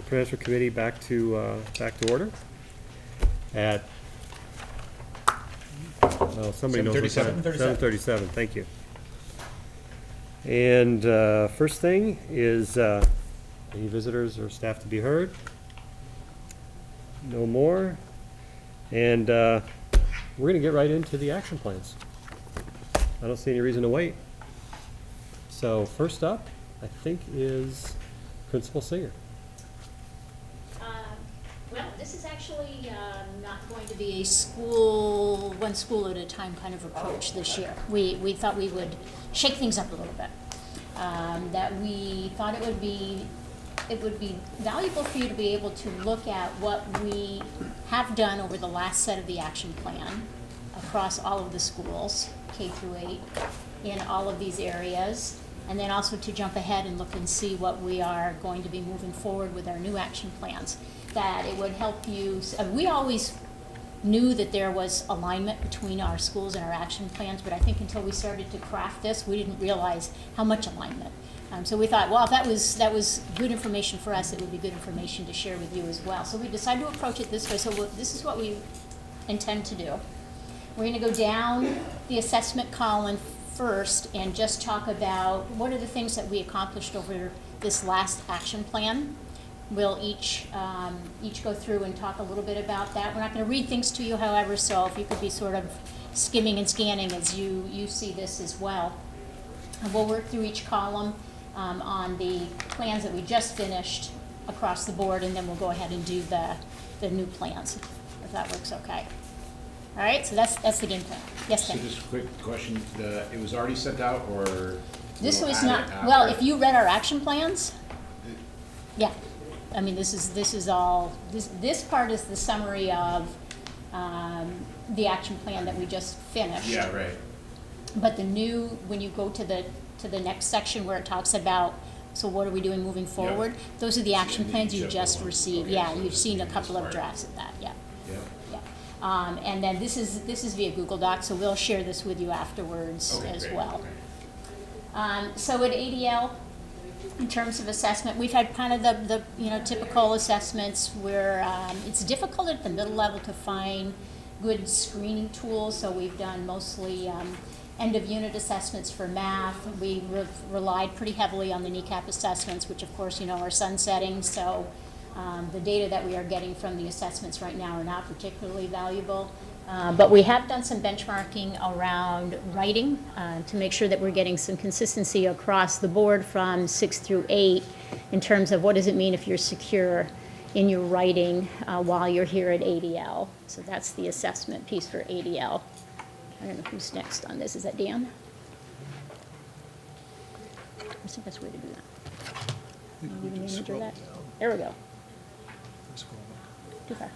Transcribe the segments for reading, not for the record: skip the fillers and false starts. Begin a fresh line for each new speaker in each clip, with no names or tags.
Prudential Committee back to order at, well, somebody knows what time. 7:37, thank you. And first thing is, any visitors or staff to be heard? No more. And we're going to get right into the action plans. I don't see any reason to wait. So first up, I think, is Principal Singer.
Well, this is actually not going to be a one school at a time kind of approach this year. We thought we would shake things up a little bit. That we thought it would be valuable for you to be able to look at what we have done over the last set of the action plan across all of the schools, K through 8, in all of these areas. And then also to jump ahead and look and see what we are going to be moving forward with our new action plans. That it would help you, we always knew that there was alignment between our schools and our action plans, but I think until we started to craft this, we didn't realize how much alignment. So we thought, well, if that was good information for us, it would be good information to share with you as well. So we decided to approach it this way. So this is what we intend to do. We're going to go down the assessment column first and just talk about what are the things that we accomplished over this last action plan. We'll each go through and talk a little bit about that. We're not going to read things to you, however, so if you could be sort of skimming and scanning as you see this as well. And we'll work through each column on the plans that we just finished across the board, and then we'll go ahead and do the new plans, if that works okay. All right, so that's the game plan. Yes, Tim?
So just a quick question, it was already sent out, or?
This was not, well, if you read our action plans, yeah. I mean, this is all, this part is the summary of the action plan that we just finished.
Yeah, right.
But when you go to the next section where it talks about, so what are we doing moving forward? Yep. Those are the action plans you just received. Okay, yeah, so you've seen a couple of drafts of that, yeah. Yep. Yeah. And then this is via Google Docs, so we'll share this with you afterwards as great. Well. Okay. So at ADL, in terms of assessment, we've had kind of the typical assessments where it's difficult at the middle level to find good screening tools, so we've done mostly end-of-unit assessments for math. We relied pretty heavily on the kneecap assessments, which of course are sunsetting, so the data that we are getting from the assessments right now are not particularly valuable. But we have done some benchmarking around writing to make sure that we're getting some consistency across the board from 6 through 8 in terms of what does it mean if you're secure in your writing while you're here at ADL. So that's the assessment piece for ADL. I don't know who's next on this. Is that Dan? What's the best way to do that?
We can scroll down.
There we go.
Scroll back.
Too far.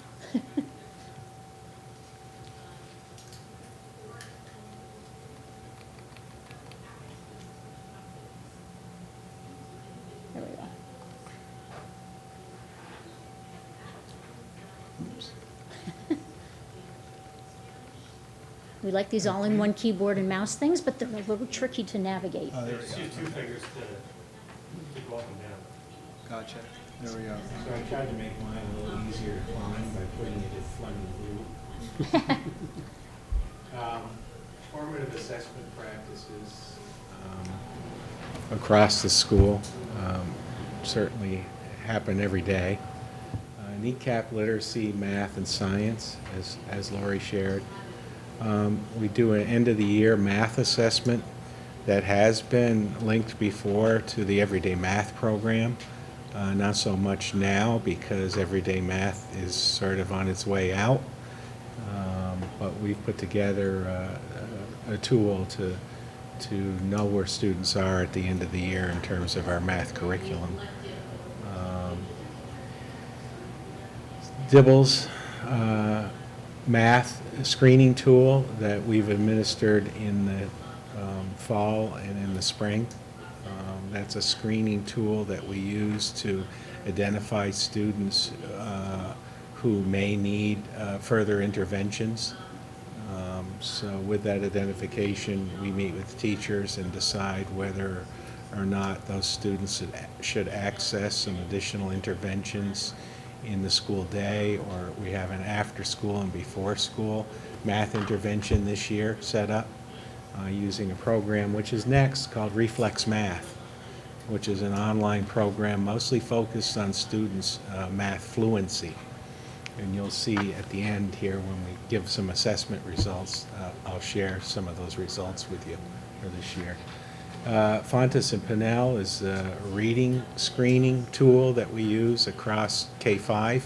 There we go.
Oops.
We like these all-in-one keyboard and mouse things, but they're a little tricky to navigate.
There we
Just
go.
use 2 fingers to keep walking down.
Gotcha. There we go.
So I tried to make mine a little easier to find by putting it in Fleming Blue. Formative assessment practices across the school certainly happen every day. Kneecap literacy, math, and science, as Lori shared. We do an end-of-the-year math assessment that has been linked before to the Everyday Math program. Not so much now because Everyday Math is sort of on its way out. But we've put together a tool to know where students are at the end of the year in terms of our math curriculum. Dibbles math screening tool that we've administered in the fall and in the spring. That's a screening tool that we use to identify students who may need further interventions. So with that identification, we meet with teachers and decide whether or not those students should access some additional interventions in the school day, or we have an after school and before school math intervention this year set up using a program which is next called Reflex Math, which is an online program mostly focused on students' math fluency. And you'll see at the end here when we give some assessment results, I'll share some of those results with you for this year. Fontes and Pinnell is a reading screening tool that we use across K-5.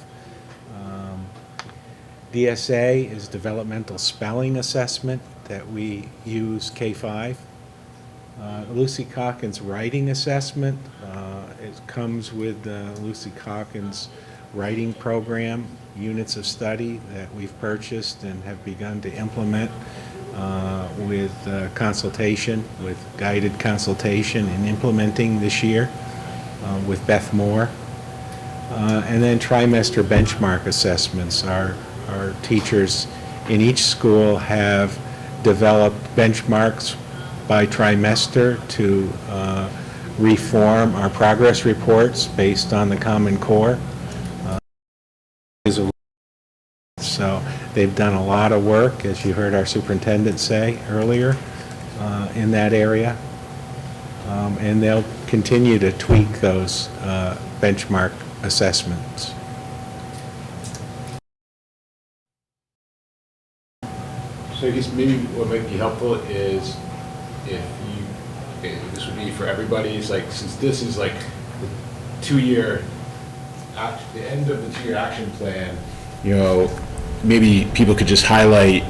DSA is developmental spelling assessment that we use K-5. Lucy Calkins writing assessment, it comes with Lucy Calkins writing program, units of study that we've purchased and have begun to implement with consultation, with guided consultation and implementing this year with Beth Moore. And then trimester benchmark assessments. Our teachers in each school have developed benchmarks by trimester to reform our progress reports based on the Common Core. So they've done a lot of work, as you heard our superintendent say earlier, in that area. And they'll continue to tweak those benchmark assessments.
So I guess maybe what might be helpful is if this would be for everybody, is like, since this is like the 2-year, the end of the 2-year action plan, maybe people could just highlight,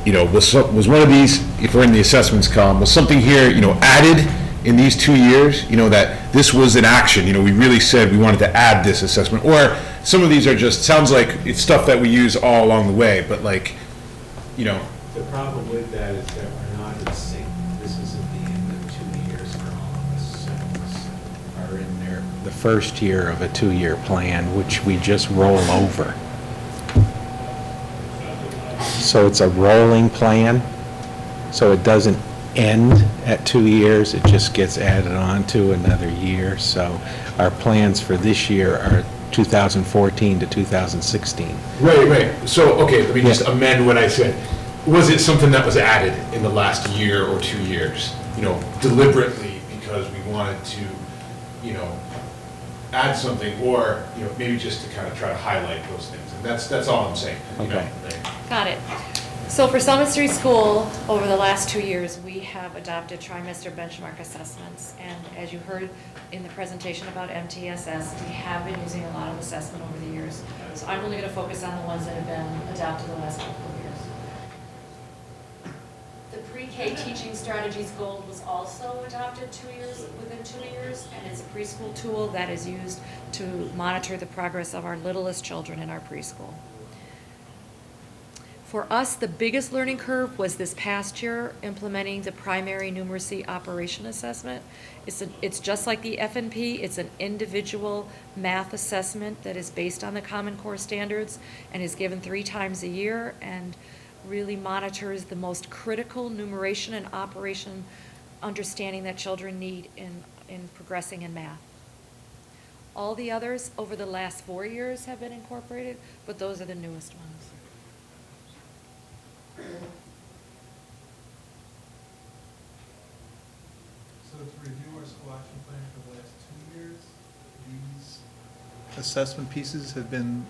was one of these, if we're in the assessments column, was something here, added in these 2 years, that this was an action, we really said we wanted to add this assessment, or some of these are just, sounds like it's stuff that we use all along the way, but like,
The problem with that is that we're not in sync. This is at the end of 2 years for all of us. Some are in there the first year of a 2-year plan, which we just roll over. So it's a rolling plan, so it doesn't end at 2 years, it just gets added on to another year. So our plans for this year are 2014 to 2016.
Right. So, okay, let me just amend what I said. Was it something that was added in the last year or 2 years, deliberately because we wanted to, add something, or, maybe just to kind of try to highlight those things? And that's all I'm saying.
Okay.
Got it. So for Summit School, over the last 2 years, we have adopted trimester benchmark assessments. And as you heard in the presentation about MTSS, we have been using a lot of assessment over the years. So I'm only going to focus on the ones that have been adopted the last couple of years. The pre-K teaching strategies goal was also adopted within 2 years, and it's a preschool tool that is used to monitor the progress of our littlest children in our preschool. For us, the biggest learning curve was this past year implementing the primary numeracy operation assessment. It's just like the FNP. It's an individual math assessment that is based on the Common Core standards and is given 3 times a year and really monitors the most critical numeration and operation understanding that children need in progressing in math. All the others over the last 4 years have been incorporated, but those are the newest ones.
So to review our school action plan for the last 2 years, these assessment pieces have been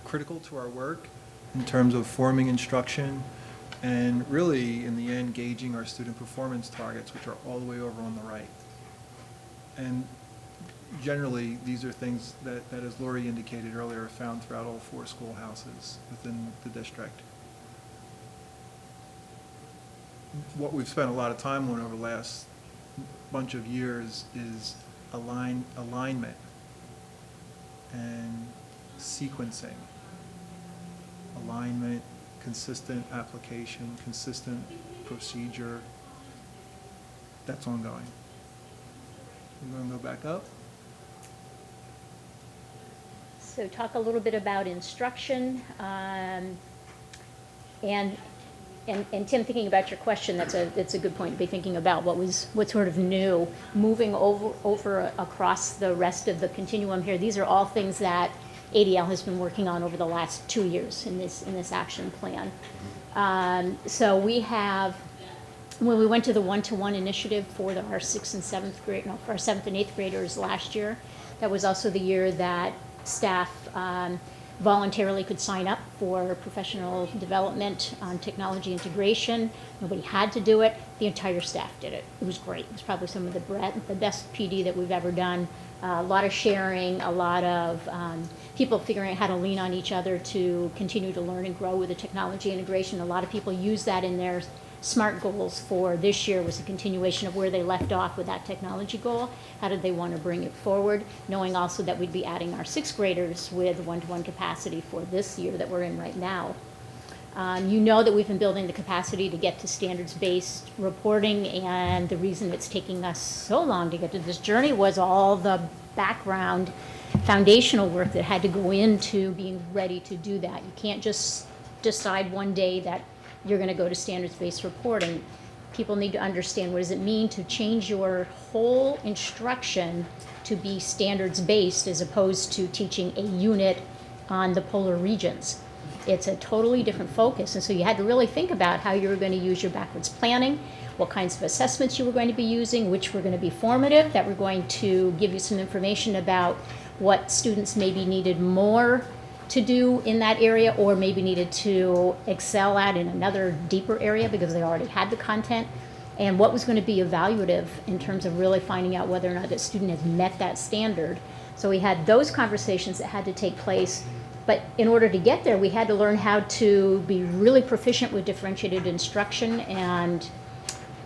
critical to our work in terms of forming instruction and really, in the end, gauging our student performance targets, which are all the way over on the right. And generally, these are things that as Lori indicated earlier, are found throughout all 4 schoolhouses within the district. What we've spent a lot of time on over the last bunch of years is alignment and sequencing. Alignment, consistent application, consistent procedure. That's ongoing. We're going to go back up.
So talk a little bit about instruction, and and Tim, thinking about your question, that's a good point to be thinking about what sort of new, moving over across the rest of the continuum here. These are all things that ADL has been working on over the last 2 years in this action plan. So we have, when we went to the one-to-one initiative for our 6th and 7th grade, no, for our 7th and 8th graders last year, that was also the year that staff voluntarily could sign up for professional development on technology integration. Nobody had to do it. The entire staff did it. It was great. It was probably some of the best PD that we've ever done. A lot of sharing, a lot of people figuring out how to lean on each other to continue to learn and grow with the technology integration. A lot of people use that in their SMART goals for this year, was a continuation of where they left off with that technology goal. How did they want to bring it forward? Knowing also that we'd be adding our 6th graders with one-to-one capacity for this year that we're in right now. You know that we've been building the capacity to get to standards-based reporting, and the reason it's taking us so long to get to this journey was all the background foundational work that had to go into being ready to do that. You can't just decide one day that you're going to go to standards-based reporting. People need to understand, what does it mean to change your whole instruction to be standards-based as opposed to teaching a unit on the polar regions. It's a totally different focus, and so you had to really think about how you were going to use your backwards planning, what kinds of assessments you were going to be using, which were going to be formative, that were going to give you some information about what students maybe needed more to do in that area, or maybe needed to excel at in another deeper area because they already had the content, and what was going to be evaluative in terms of really finding out whether or not that student has met that standard. So we had those conversations that had to take place, but in order to get there, we had to learn how to be really proficient with differentiated instruction. And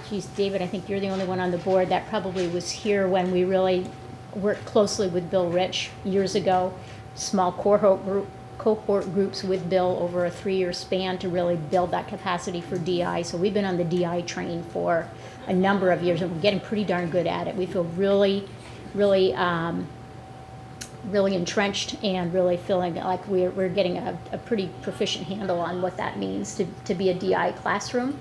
geez, David, I think you're the only one on the board that probably was here when we really worked closely with Bill Rich years ago. Small cohort groups with Bill over a 3-year span to really build that capacity for DI. So we've been on the DI train for a number of years, and we're getting pretty darn good at it. We feel really entrenched and really feeling like we're getting a pretty proficient handle on what that means to be a DI classroom.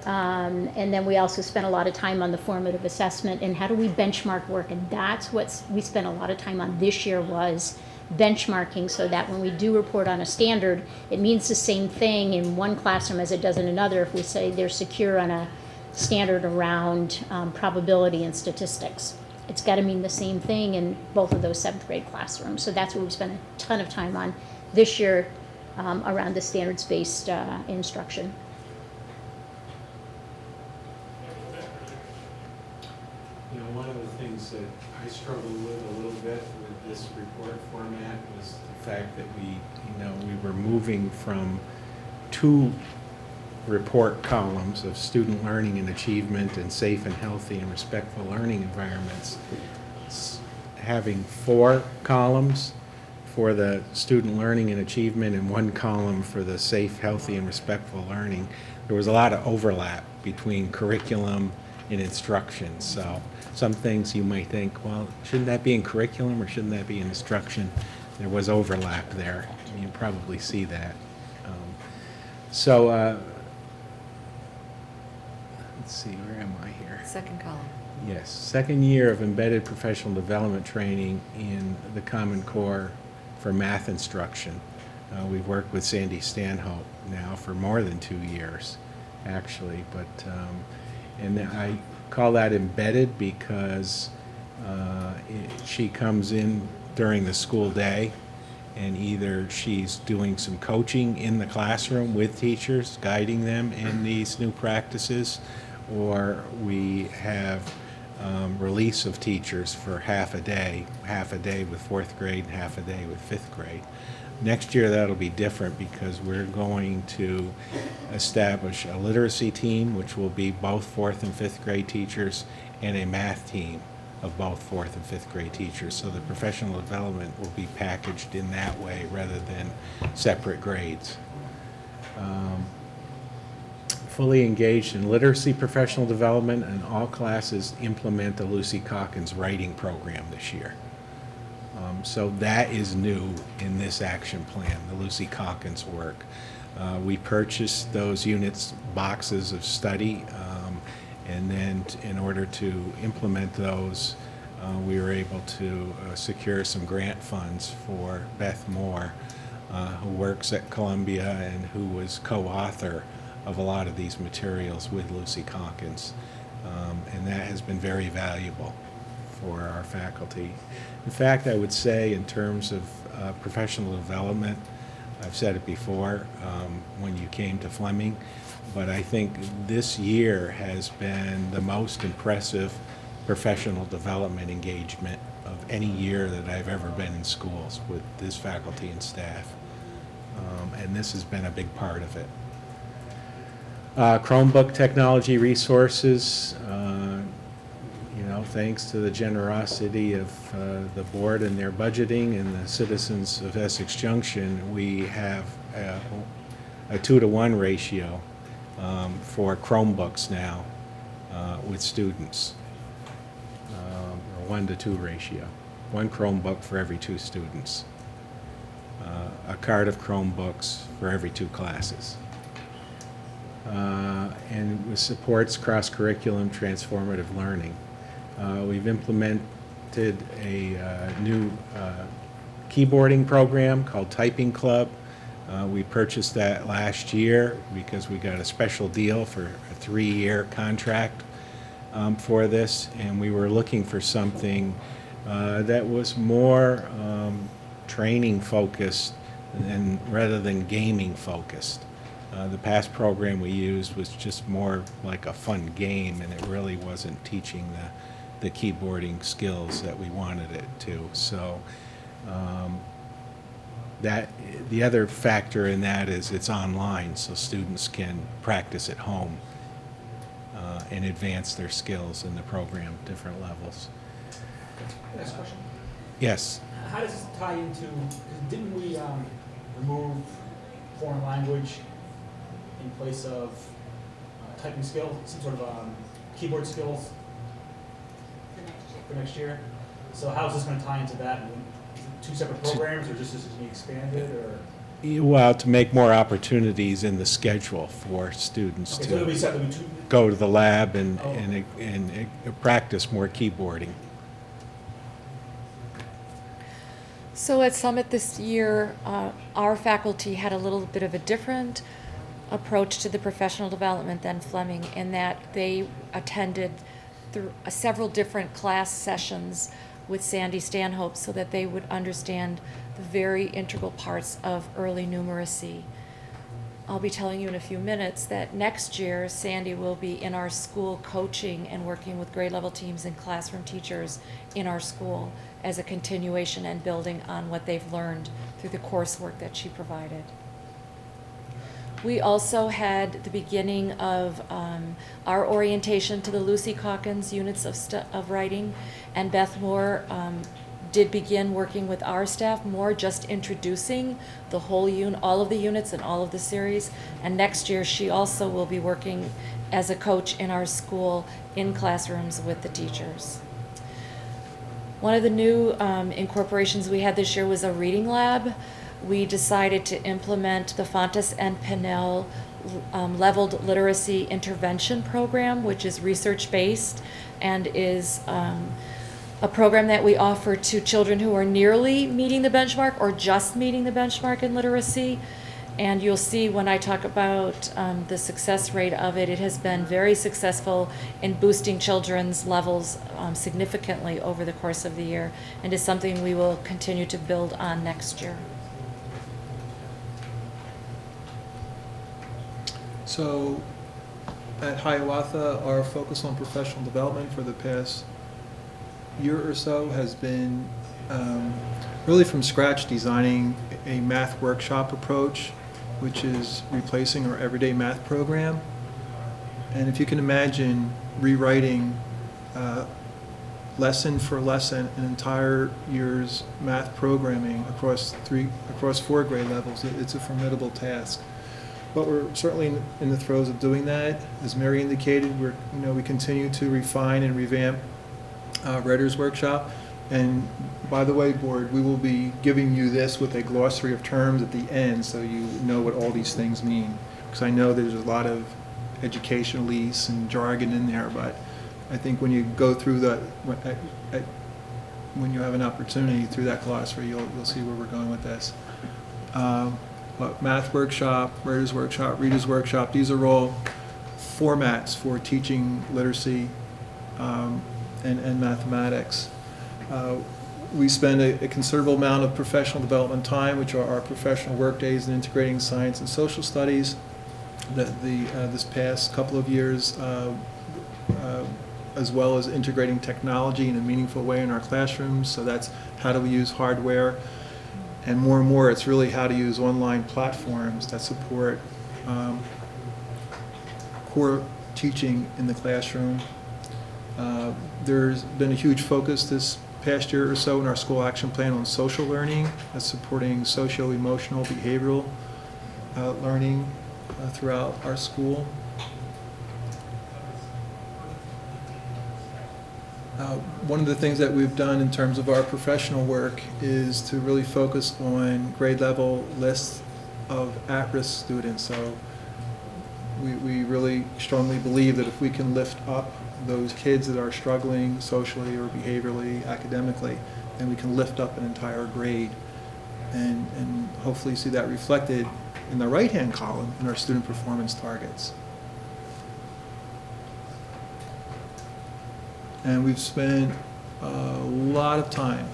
And then we also spent a lot of time on the formative assessment and how do we benchmark work, and that's what we spent a lot of time on this year, was benchmarking, so that when we do report on a standard, it means the same thing in one classroom as it does in another. If we say they're secure on a standard around probability and statistics, it's got to mean the same thing in both of those 7th grade classrooms. So that's what we've spent a ton of time on this year around the standards-based instruction.
You know, one of the things that I struggled with a little bit with this report format was the fact that we were moving from 2 report columns of student learning and achievement and safe and healthy and respectful learning environments, having 4 columns for the student learning and achievement and 1 column for the safe, healthy, and respectful learning. There was a lot of overlap between curriculum and instruction. So some things you might think, well, shouldn't that be in curriculum or shouldn't that be in instruction? There was overlap there. You probably see that. Let's see, where am I here?
Second column.
Yes, 2nd year of embedded professional development training in the Common Core for math instruction. We've worked with Sandy Stanhope now for more than 2 years, actually, but and I call that embedded because she comes in during the school day, and either she's doing some coaching in the classroom with teachers, guiding them in these new practices, or we have release of teachers for half a day with 4th grade and half a day with 5th grade. Next year that'll be different because we're going to establish a literacy team, which will be both 4th and 5th grade teachers, and a math team of both 4th and 5th grade teachers. So the professional development will be packaged in that way rather than separate grades. Fully engaged in literacy professional development, and all classes implement the Lucy Calkins writing program this year. So that is new in this action plan, the Lucy Calkins work. We purchased those units, boxes of study, and then in order to implement those, we were able to secure some grant funds for Beth Moore, who works at Columbia and who was co-author of a lot of these materials with Lucy Calkins. And that has been very valuable for our faculty. In fact, I would say in terms of professional development, I've said it before when you came to Fleming, but I think this year has been the most impressive professional development engagement of any year that I've ever been in schools with this faculty and staff. And this has been a big part of it. Chromebook technology resources, thanks to the generosity of the board and their budgeting and the citizens of Essex Junction, we have a 2-to-1 ratio for Chromebooks now with students, or 1-to-2 ratio. 1 Chromebook for every 2 students. A cart of Chromebooks for every 2 classes. And it supports cross-curriculum transformative learning. We've implemented a new keyboarding program called Typing Club. We purchased that last year because we got a special deal for a 3-year contract for this, and we were looking for something that was more training focused rather than gaming focused. The past program we used was just more like a fun game, and it really wasn't teaching the keyboarding skills that we wanted it to. So the other factor in that is it's online, so students can practice at home and advance their skills in the program at different levels.
Next question.
Yes.
How does this tie into, didn't we remove foreign language in place of typing skills, some sort of keyboard skills for next year? So how is this going to tie into that? Is it 2 separate programs, or just this is being expanded, or?
Well, to make more opportunities in the schedule for students
Okay, so it'll be
to
separate,
go to the lab and practice more keyboarding.
So at Summit this year, our faculty had a little bit of a different approach to the professional development than Fleming, in that they attended several different class sessions with Sandy Stanhope so that they would understand the very integral parts of early numeracy. I'll be telling you in a few minutes that next year Sandy will be in our school coaching and working with grade level teams and classroom teachers in our school as a continuation and building on what they've learned through the coursework that she provided. We also had the beginning of our orientation to the Lucy Calkins units of writing, and Beth Moore did begin working with our staff more, just introducing the whole all of the units and all of the series. And next year she also will be working as a coach in our school in classrooms with the teachers. One of the new incorporations we had this year was a reading lab. We decided to implement the Fontes and Pinnell Leveled Literacy Intervention Program, which is research-based and is a program that we offer to children who are nearly meeting the benchmark or just meeting the benchmark in literacy. And you'll see when I talk about the success rate of it, it has been very successful in boosting children's levels significantly over the course of the year, and is something we will continue to build on next year.
So at Hiawatha, our focus on professional development for the past year or so has been really from scratch designing a math workshop approach, which is replacing our everyday math program. And if you can imagine rewriting lesson for lesson an entire year's math programming across 4 grade levels, it's a formidable task. But we're certainly in the throes of doing that. As Mary indicated, we continue to refine and revamp Reader's Workshop. And by the way, board, we will be giving you this with a glossary of terms at the end, so you know what all these things mean. Because I know there's a lot of educationalese and jargon in there, but I think when you go through when you have an opportunity through that glossary, you'll see where we're going with this. But math workshop, writer's workshop, reader's workshop, these are all formats for teaching literacy and mathematics. We spend a considerable amount of professional development time, which are our professional work days in integrating science and social studies. This past couple of years, as well as integrating technology in a meaningful way in our classrooms. So that's how do we use hardware, and more, it's really how to use online platforms that support core teaching in the classroom. There's been a huge focus this past year or so in our school action plan on social learning, that's supporting socio-emotional behavioral learning throughout our school. One of the things that we've done in terms of our professional work is to really focus on grade level lists of at-risk students. So we really strongly believe that if we can lift up those kids that are struggling socially or behaviorally, academically, then we can lift up an entire grade and hopefully see that reflected in the right-hand column in our student performance targets. And we've spent a lot of time,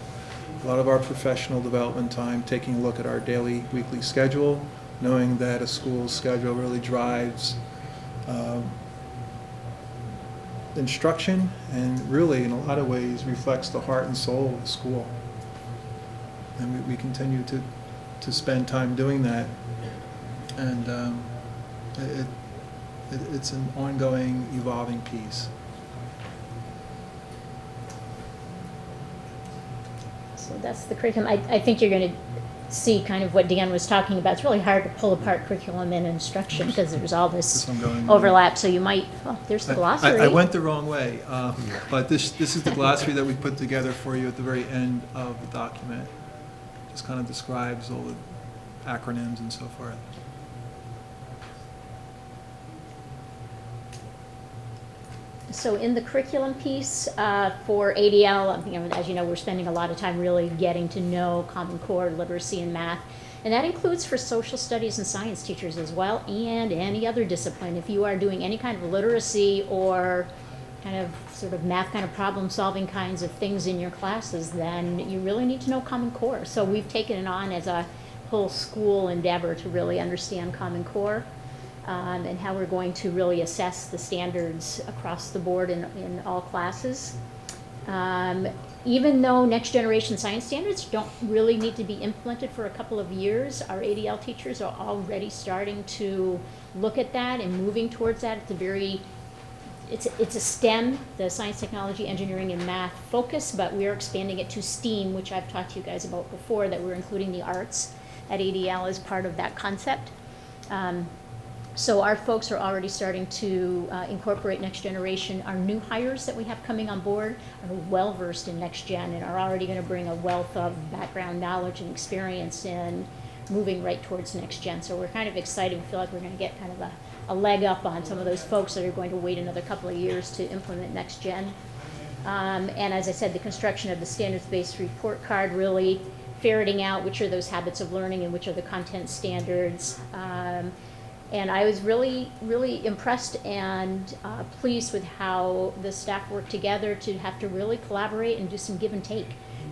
a lot of our professional development time, taking a look at our daily, weekly schedule, knowing that a school's schedule really drives instruction and really, in a lot of ways, reflects the heart and soul of the school. And we continue to spend time doing that. And it's an ongoing, evolving piece.
So that's the curriculum. I think you're going to see kind of what Dan was talking about. It's really hard to pull apart curriculum and instruction because there's all this overlap. So you might, oh, there's the glossary.
I went the wrong way, but this is the glossary that we put together for you at the very end of the document. Just kind of describes all the acronyms and so forth.
So in the curriculum piece for ADL, as you know, we're spending a lot of time really getting to know Common Core, literacy, and math. And that includes for social studies and science teachers as well, and any other discipline. If you are doing any kind of literacy or kind of sort of math kind of problem solving kinds of things in your classes, then you really need to know Common Core. So we've taken it on as a whole school endeavor to really understand Common Core. And how we're going to really assess the standards across the board in all classes. Even though next generation science standards don't really need to be implemented for a couple of years, our ADL teachers are already starting to look at that and moving towards that. It's a STEM, the science, technology, engineering, and math focus, but we're expanding it to STEAM, which I've talked to you guys about before, that we're including the arts at ADL as part of that concept. So our folks are already starting to incorporate next generation. Our new hires that we have coming on board are well versed in next gen and are already going to bring a wealth of background knowledge and experience in moving right towards next gen. So we're kind of excited. We feel like we're going to get kind of a leg up on some of those folks that are going to wait another couple of years to implement next gen. And as I said, the construction of the standards-based report card, really ferreting out which are those habits of learning and which are the content standards. And I was really, really impressed and pleased with how the staff worked together to have to really collaborate and do some give and take,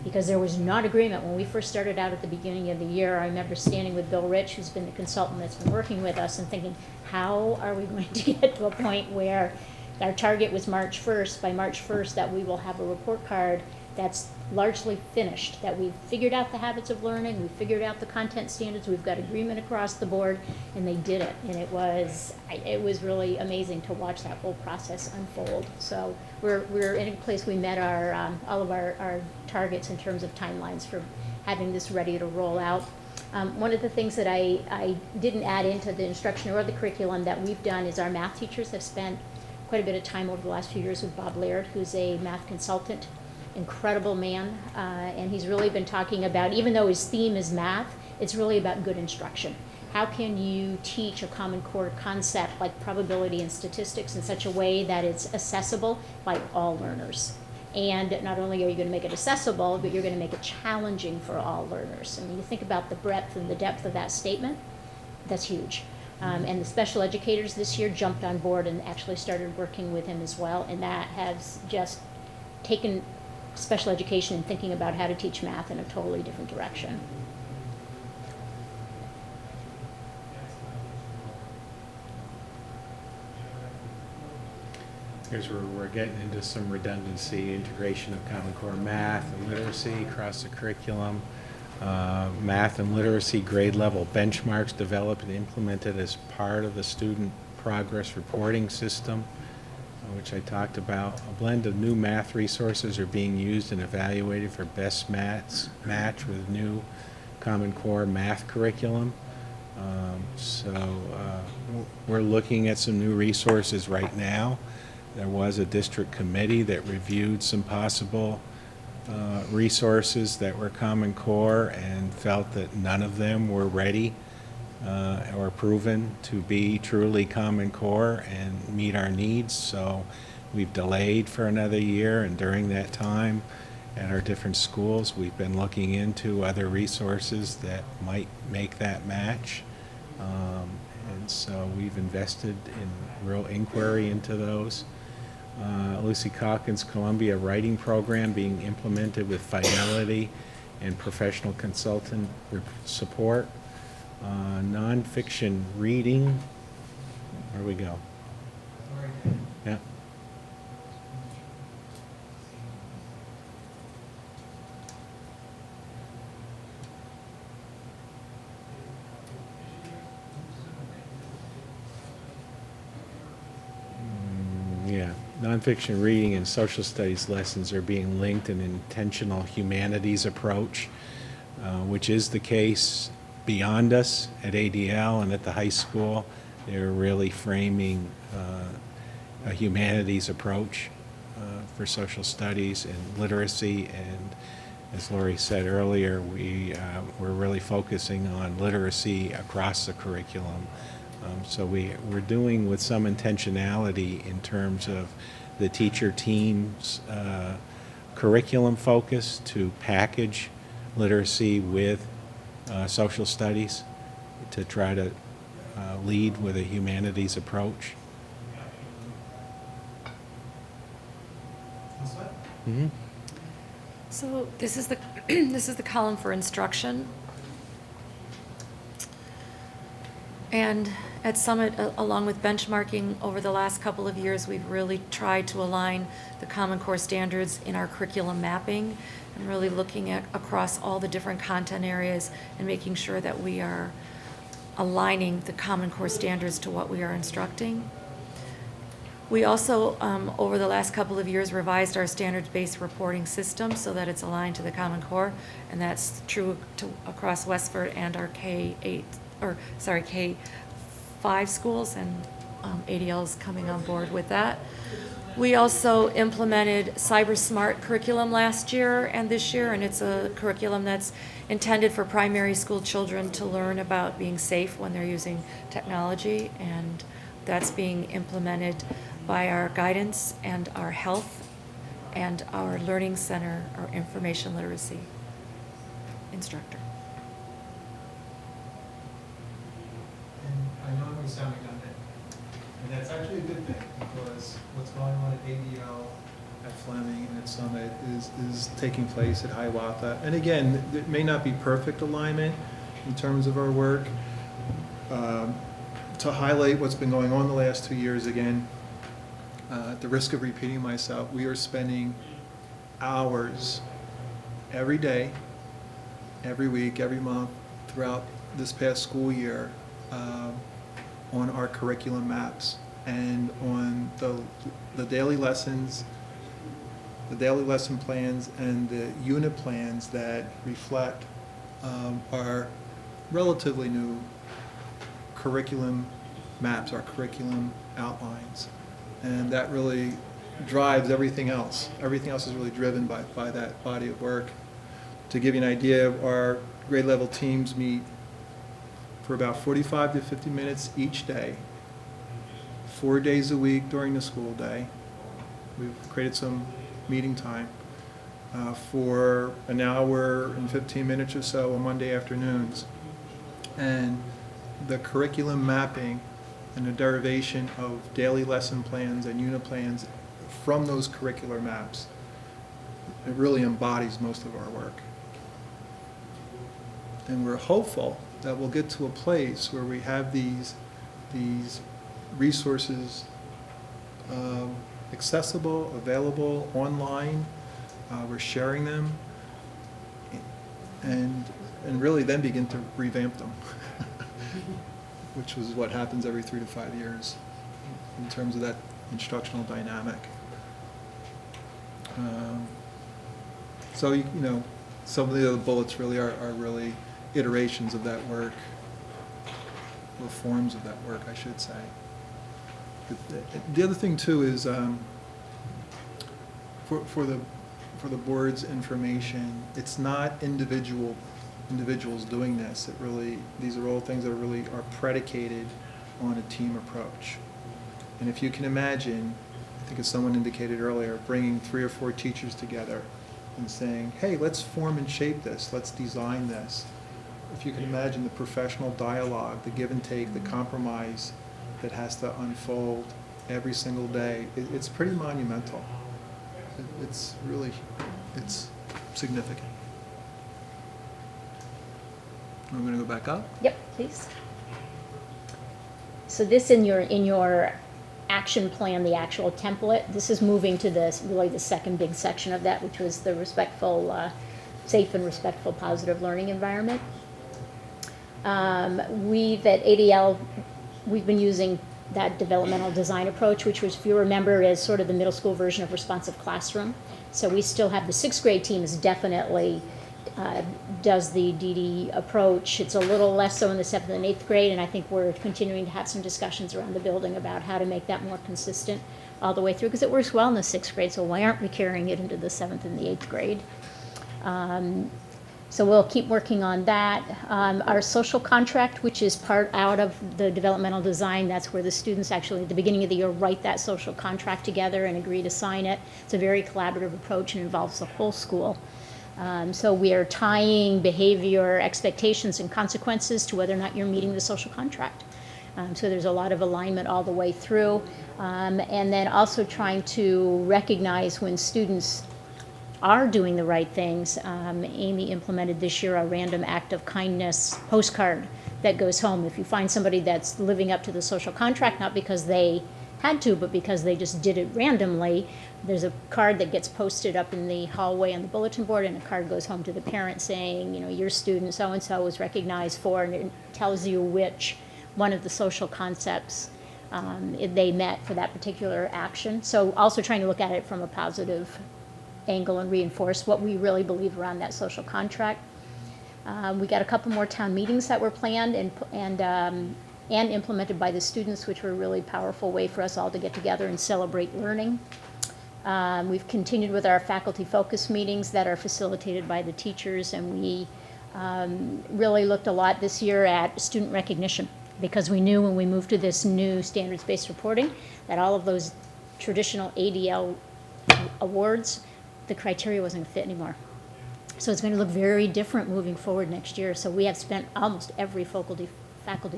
because there was not agreement when we first started out at the beginning of the year. I remember standing with Bill Rich, who's been the consultant that's been working with us, and thinking, how are we going to get to a point where our target was March 1st, by March 1st, that we will have a report card that's largely finished, that we've figured out the habits of learning, we've figured out the content standards, we've got agreement across the board, and they did it. And it was really amazing to watch that whole process unfold. So we're in a place we met all of our targets in terms of timelines for having this ready to roll out. One of the things that I didn't add into the instruction or the curriculum that we've done is our math teachers have spent quite a bit of time over the last few years with Bob Laird, who's a math consultant incredible man, and he's really been talking about, even though his theme is math, it's really about good instruction. How can you teach a Common Core concept like probability and statistics in such a way that it's accessible by all learners? And not only are you going to make it accessible, but you're going to make it challenging for all learners. I mean, you think about the breadth and the depth of that statement, that's huge. And the special educators this year jumped on board and actually started working with him as well, and that has just taken special education and thinking about how to teach math in a totally different direction.
Here's where we're getting into some redundancy, integration of Common Core math and literacy across the curriculum. Math and literacy grade level benchmarks developed and implemented as part of the student progress reporting system, which I talked about. A blend of new math resources are being used and evaluated for best match with new Common Core math curriculum. We're looking at some new resources right now. There was a district committee that reviewed some possible resources that were Common Core and felt that none of them were ready or proven to be truly Common Core and meet our needs. So we've delayed for another year, and during that time at our different schools, we've been looking into other resources that might make that match. And so we've invested in real inquiry into those. Lucy Calkins Columbia Writing Program being implemented with Fidelity and professional consultant support. Nonfiction reading, where we go? Yeah. Yeah, nonfiction reading and social studies lessons are being linked in an intentional humanities approach, which is the case beyond us at ADL and at the high school. They're really framing a humanities approach for social studies and literacy, and as Lori said earlier, we're really focusing on literacy across the curriculum. So we're doing with some intentionality in terms of the teacher team's curriculum focus to package literacy with social studies to try to lead with a humanities approach. Mm-hmm.
So this is the this is the column for instruction. And at Summit, along with benchmarking over the last couple of years, we've really tried to align the Common Core standards in our curriculum mapping and really looking at across all the different content areas and making sure that we are aligning the Common Core standards to what we are instructing. We also, over the last couple of years, revised our standards-based reporting system so that it's aligned to the Common Core, and that's true across Westford and our K5 schools, and ADL is coming on board with that. We also implemented Cyber Smart curriculum last year and this year, and it's a curriculum that's intended for primary school children to learn about being safe when they're using technology, and that's being implemented by our guidance and our health and our learning center, our information literacy instructor.
And I know I'm sounding redundant, and that's actually a good thing, because what's going on at ADL, at Fleming, and at Summit is taking place at Hiawatha. And again, it may not be perfect alignment in terms of our work. To highlight what's been going on the last 2 years again, at the risk of repeating myself, we are spending hours every day, every week, every month, throughout this past school year on our curriculum maps and on the daily lessons, the daily lesson plans, and the unit plans that reflect our relatively new curriculum maps, our curriculum outlines. And that really drives everything else. Everything else is really driven by that body of work. To give you an idea, our grade level teams meet for about 45 to 50 minutes each day, 4 days a week during the school day. We've created some meeting time for an hour and 15 minutes or so on Monday afternoons. And the curriculum mapping and the derivation of daily lesson plans and unit plans from those curricular maps, it really embodies most of our work. And we're hopeful that we'll get to a place where we have these resources accessible, available, online. We're sharing them, and really then begin to revamp them, which was what happens every 3 to 5 years in terms of that instructional dynamic. So you know, some of the other bullets really are really iterations of that work, or forms of that work, I should say. The other thing too is for the board's information, it's not individuals doing this. These are all things that really are predicated on a team approach. And if you can imagine, I think as someone indicated earlier, bringing 3 or 4 teachers together and saying, hey, let's form and shape this, let's design this. If you can imagine the professional dialogue, the give and take, the compromise that has to unfold every single day, it's pretty monumental. It's significant. We're going to go back up.
Yep, please. So this in your action plan, the actual template, this is moving to really the second big section of that, which was the respectful, safe and respectful, positive learning environment. We've at ADL, we've been using that developmental design approach, which was, if you remember, is sort of the middle school version of responsive classroom. So we still have the 6th grade team is definitely does the DD approach. It's a little less so in the 7th and 8th grade, and I think we're continuing to have some discussions around the building about how to make that more consistent all the way through, because it works well in the 6th grade, so why aren't we carrying it into the 7th and the 8th grade? So we'll keep working on that. Our social contract, which is part out of the developmental design, that's where the students actually at the beginning of the year write that social contract together and agree to sign it. It's a very collaborative approach and involves the whole school. So we are tying behavior, expectations, and consequences to whether or not you're meeting the social contract. So there's a lot of alignment all the way through. And then also trying to recognize when students are doing the right things. Amy implemented this year a random act of kindness postcard that goes home. If you find somebody that's living up to the social contract, not because they had to, but because they just did it randomly, there's a card that gets posted up in the hallway on the bulletin board, and a card goes home to the parent saying, you know, your student so-and-so was recognized for, and it tells you which one of the social concepts they met for that particular action. So also trying to look at it from a positive angle and reinforce what we really believe around that social contract. We got a couple more town meetings that were planned and implemented by the students, which were a really powerful way for us all to get together and celebrate learning. We've continued with our faculty focus meetings that are facilitated by the teachers, and we really looked a lot this year at student recognition, because we knew when we moved to this new standards-based reporting that all of those traditional ADL awards, the criteria wasn't going to fit anymore. So it's going to look very different moving forward next year. So we have spent almost every faculty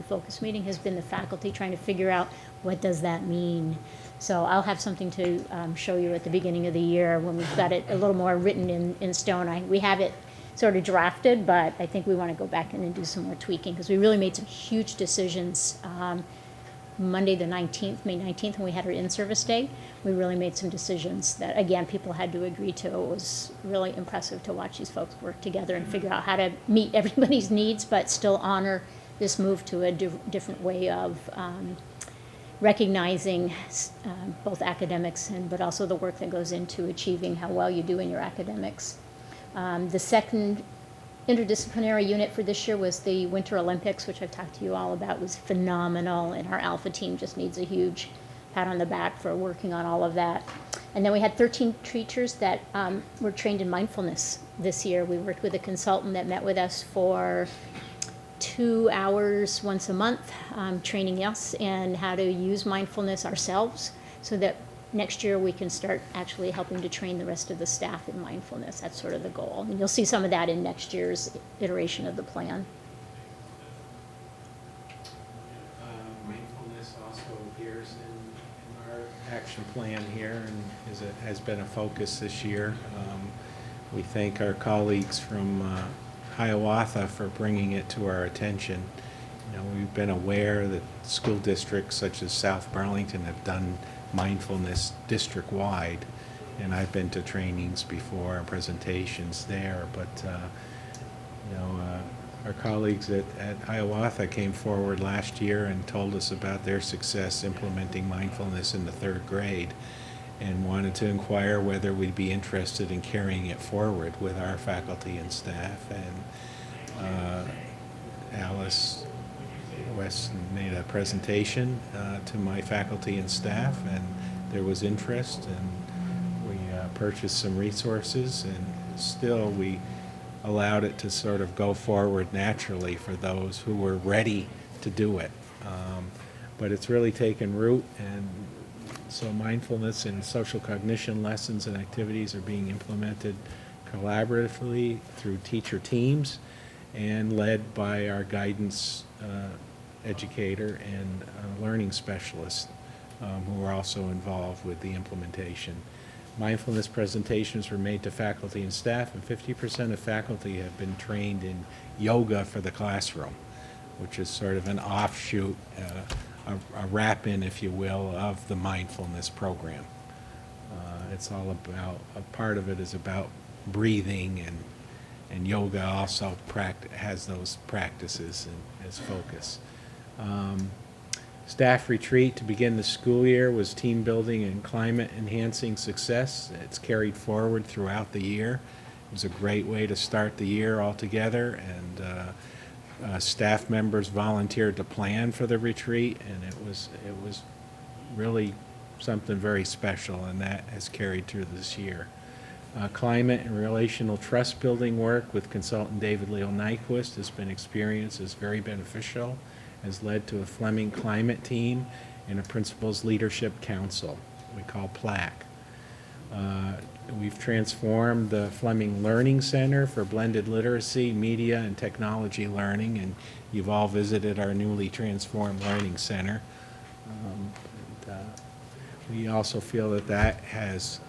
focus meeting has been the faculty trying to figure out what does that mean. So I'll have something to show you at the beginning of the year when we've got it a little more written in stone. We have it sort of drafted, but I think we want to go back in and do some more tweaking, because we really made some huge decisions. Monday the 19th, May 19th, when we had our in-service day, we really made some decisions that, again, people had to agree to. It was really impressive to watch these folks work together and figure out how to meet everybody's needs, but still honor this move to a different way of recognizing both academics but also the work that goes into achieving how well you do in your academics. The second interdisciplinary unit for this year was the Winter Olympics, which I've talked to you all about. It was phenomenal, and our Alpha team just needs a huge pat on the back for working on all of that. And then we had 13 teachers that were trained in mindfulness this year. We worked with a consultant that met with us for 2 hours once a month, training us in how to use mindfulness ourselves so that next year we can start actually helping to train the rest of the staff in mindfulness. That's sort of the goal. And you'll see some of that in next year's iteration of the plan.
Mindfulness also appears in our action plan here and has been a focus this year. We thank our colleagues from Hiawatha for bringing it to our attention. You know, we've been aware that school districts such as South Burlington have done mindfulness district-wide, and I've been to trainings before and presentations there, but you know, our colleagues at Hiawatha came forward last year and told us about their success implementing mindfulness in the 3rd grade and wanted to inquire whether we'd be interested in carrying it forward with our faculty and staff. And Alice West made a presentation to my faculty and staff, and there was interest, and we purchased some resources, and still we allowed it to sort of go forward naturally for those who were ready to do it. But it's really taken root, and so mindfulness and social cognition lessons and activities are being implemented collaboratively through teacher teams and led by our guidance educator and learning specialists who are also involved with the implementation. Mindfulness presentations were made to faculty and staff, and 50% of faculty have been trained in yoga for the classroom, which is sort of an offshoot, a wrap-in, if you will, of the mindfulness program. It's all about, a part of it is about breathing, and yoga also has those practices as focus. Staff retreat to begin the school year was team building and climate enhancing success. It's carried forward throughout the year. It was a great way to start the year all together, and staff members volunteered to plan for the retreat, and it was really something very special, and that has carried through this year. Climate and relational trust building work with consultant David Leo Nyquist has been experienced as very beneficial, has led to a Fleming climate team and a principals leadership council we call PLAC. We've transformed the Fleming Learning Center for blended literacy, media, and technology learning, and you've all visited our newly transformed learning center. We also feel that that has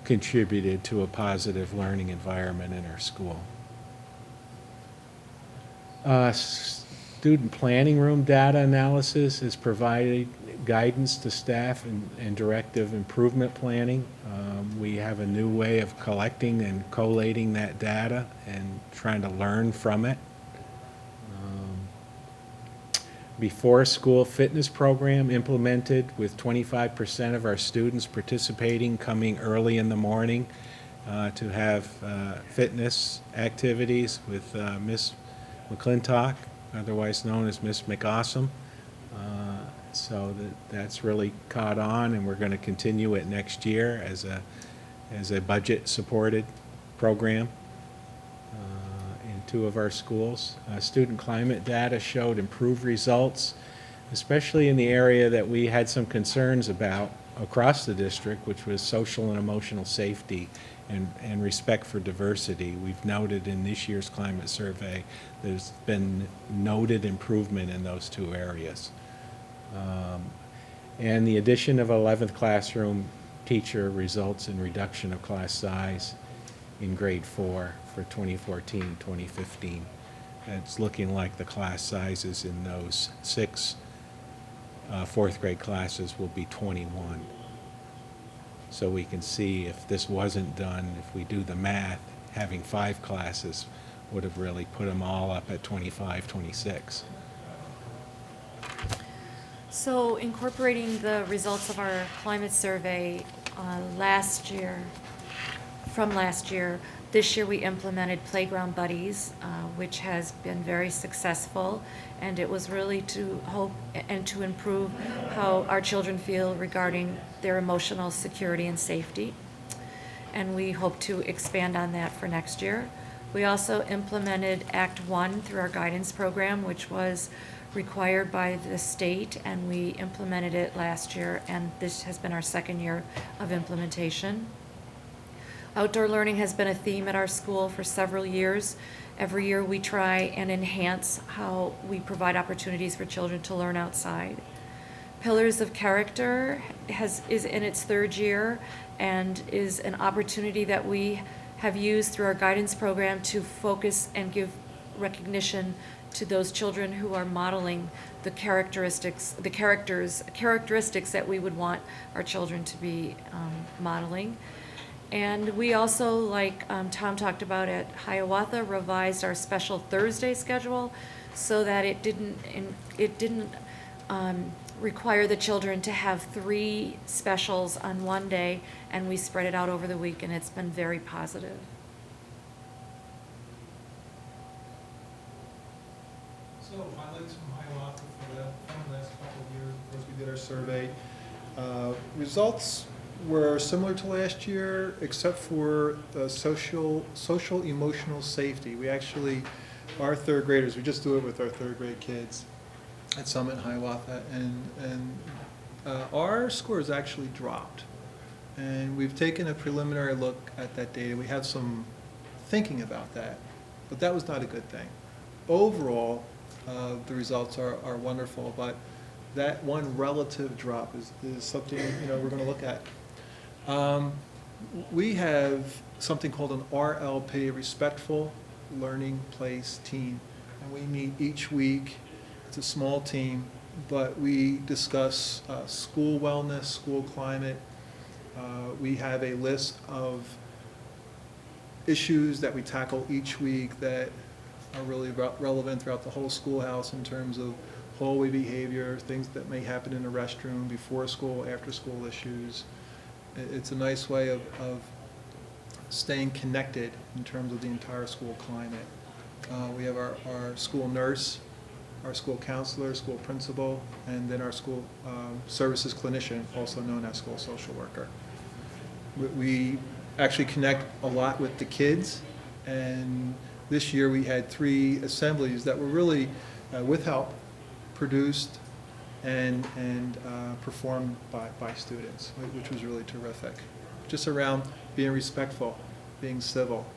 contributed to a positive learning environment in our school. Student planning room data analysis has provided guidance to staff and directive improvement planning. We have a new way of collecting and collating that data and trying to learn from it. Before school fitness program implemented with 25% of our students participating coming early in the morning to have fitness activities with Miss McClintock, otherwise known as Miss McAwesome. So that's really caught on, and we're going to continue it next year as a budget-supported program in 2 of our schools. Student climate data showed improved results, especially in the area that we had some concerns about across the district, which was social and emotional safety and respect for diversity. We've noted in this year's climate survey there's been noted improvement in those 2 areas. And the addition of 11th classroom teacher results in reduction of class size in grade 4 for 2014-2015. It's looking like the class sizes in those 6 4th grade classes will be 21. So we can see if this wasn't done, if we do the math, having 5 classes would have really put them all up at 25, 26.
So incorporating the results of our climate survey from last year, This year we implemented Playground Buddies, which has been very successful, and it was really to hope and to improve how our children feel regarding their emotional security and safety. And we hope to expand on that for next year. We also implemented Act One through our guidance program, which was required by the state, and we implemented it last year, and this has been our second year of implementation. Outdoor learning has been a theme at our school for several years. Every year we try and enhance how we provide opportunities for children to learn outside. Pillars of Character is in its third year and is an opportunity that we have used through our guidance program to focus and give recognition to those children who are modeling the characteristics that we would want our children to be modeling. And we also, like Tom talked about at Hiawatha, revised our special Thursday schedule so that it didn't require the children to have 3 specials on one day, and we spread it out over the week, and it's been very positive.
So highlights from Hiawatha for the last couple of years. Of course, we did our survey. Results were similar to last year, except for social emotional safety. We actually, our third graders, we just do it with our third grade kids at Summit Hiawatha, and our scores actually dropped. And we've taken a preliminary look at that data. We have some thinking about that, but that was not a good thing. Overall, the results are wonderful, but that one relative drop is something we're going to look at. We have something called an RLP, Respectful Learning Place Team, and we meet each week. It's a small team, but we discuss school wellness, school climate. We have a list of issues that we tackle each week that are really relevant throughout the whole schoolhouse in terms of hallway behavior, things that may happen in the restroom, before school, after school issues. It's a nice way of staying connected in terms of the entire school climate. We have our school nurse, our school counselor, school principal, and then our school services clinician, also known as school social worker. We actually connect a lot with the kids, and this year we had 3 assemblies that were really, with help, produced and performed by students, which was really terrific. Just around being respectful, being civil,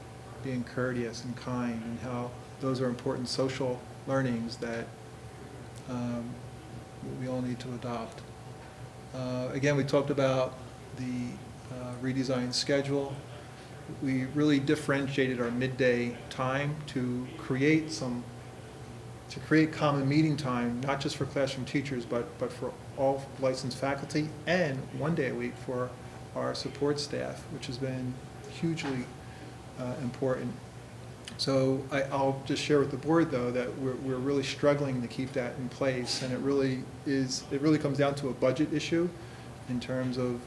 being courteous and kind, and how those are important social learnings that we all need to adopt. Again, we talked about the redesigned schedule. We really differentiated our midday time to create common meeting time, not just for classroom teachers, but for all licensed faculty, and 1 day a week for our support staff, which has been hugely important. So I'll just share with the board, though, that we're really struggling to keep that in place, and it really comes down to a budget issue in terms of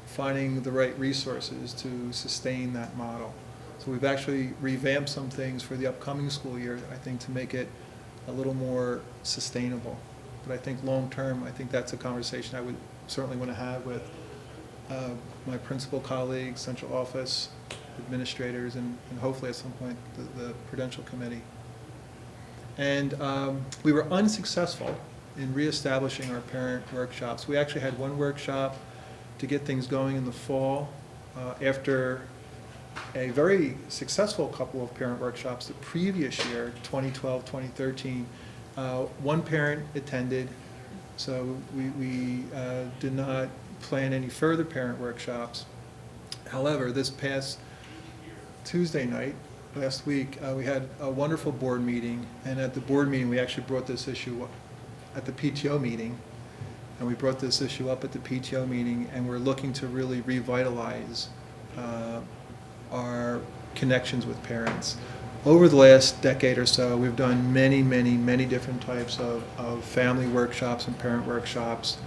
finding the right resources to sustain that model. So we've actually revamped some things for the upcoming school year, I think, to make it a little more sustainable. But I think long-term, I think that's a conversation I would certainly want to have with my principal colleagues, central office, administrators, and hopefully at some point the Prudential committee. And we were unsuccessful in reestablishing our parent workshops. We actually had one workshop to get things going in the fall after a very successful couple of parent workshops the previous year, 2012, 2013. One parent attended, so we did not plan any further parent workshops. However, this past Tuesday night, last week, we had a wonderful board meeting, and at the board meeting, we actually brought this issue at the PTO meeting, and we brought this issue up at the PTO meeting, and we're looking to really revitalize our connections with parents. Over the last decade or so, we've done many different types of family workshops and parent workshops.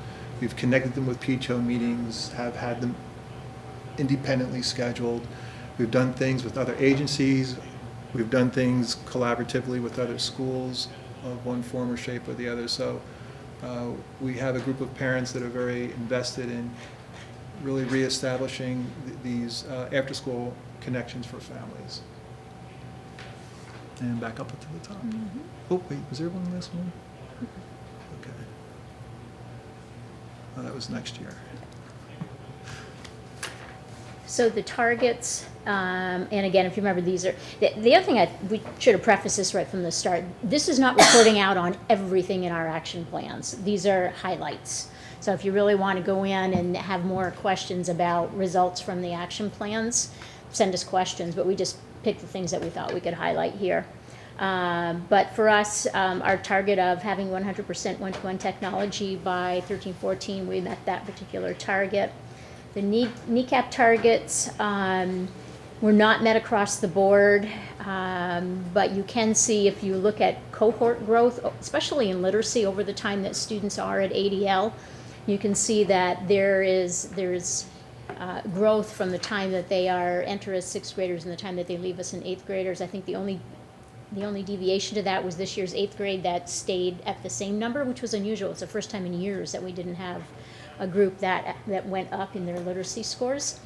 We've connected them with PTO meetings, have had them independently scheduled. We've done things with other agencies. We've done things collaboratively with other schools of one form or shape or the other. So we have a group of parents that are very invested in really reestablishing these after-school connections for families. And back up to the top. Oh, wait, was there one last one? Okay. Oh, that was next year.
So the targets, and again, if you remember, these are, the other thing we should have prefaced this right from the start. This is not reporting out on everything in our action plans. These are highlights. So if you really want to go in and have more questions about results from the action plans, send us questions, but we just picked the things that we thought we could highlight here. But for us, our target of having 100% one-to-one technology by 13-14, we met that particular target. The NECAP targets were not met across the board, but you can see if you look at cohort growth, especially in literacy over the time that students are at ADL, you can see that there's growth from the time that they enter as sixth graders and the time that they leave us in eighth graders. I think the only deviation to that was this year's eighth grade that stayed at the same number, which was unusual. It's the first time in years that we didn't have a group that went up in their literacy scores.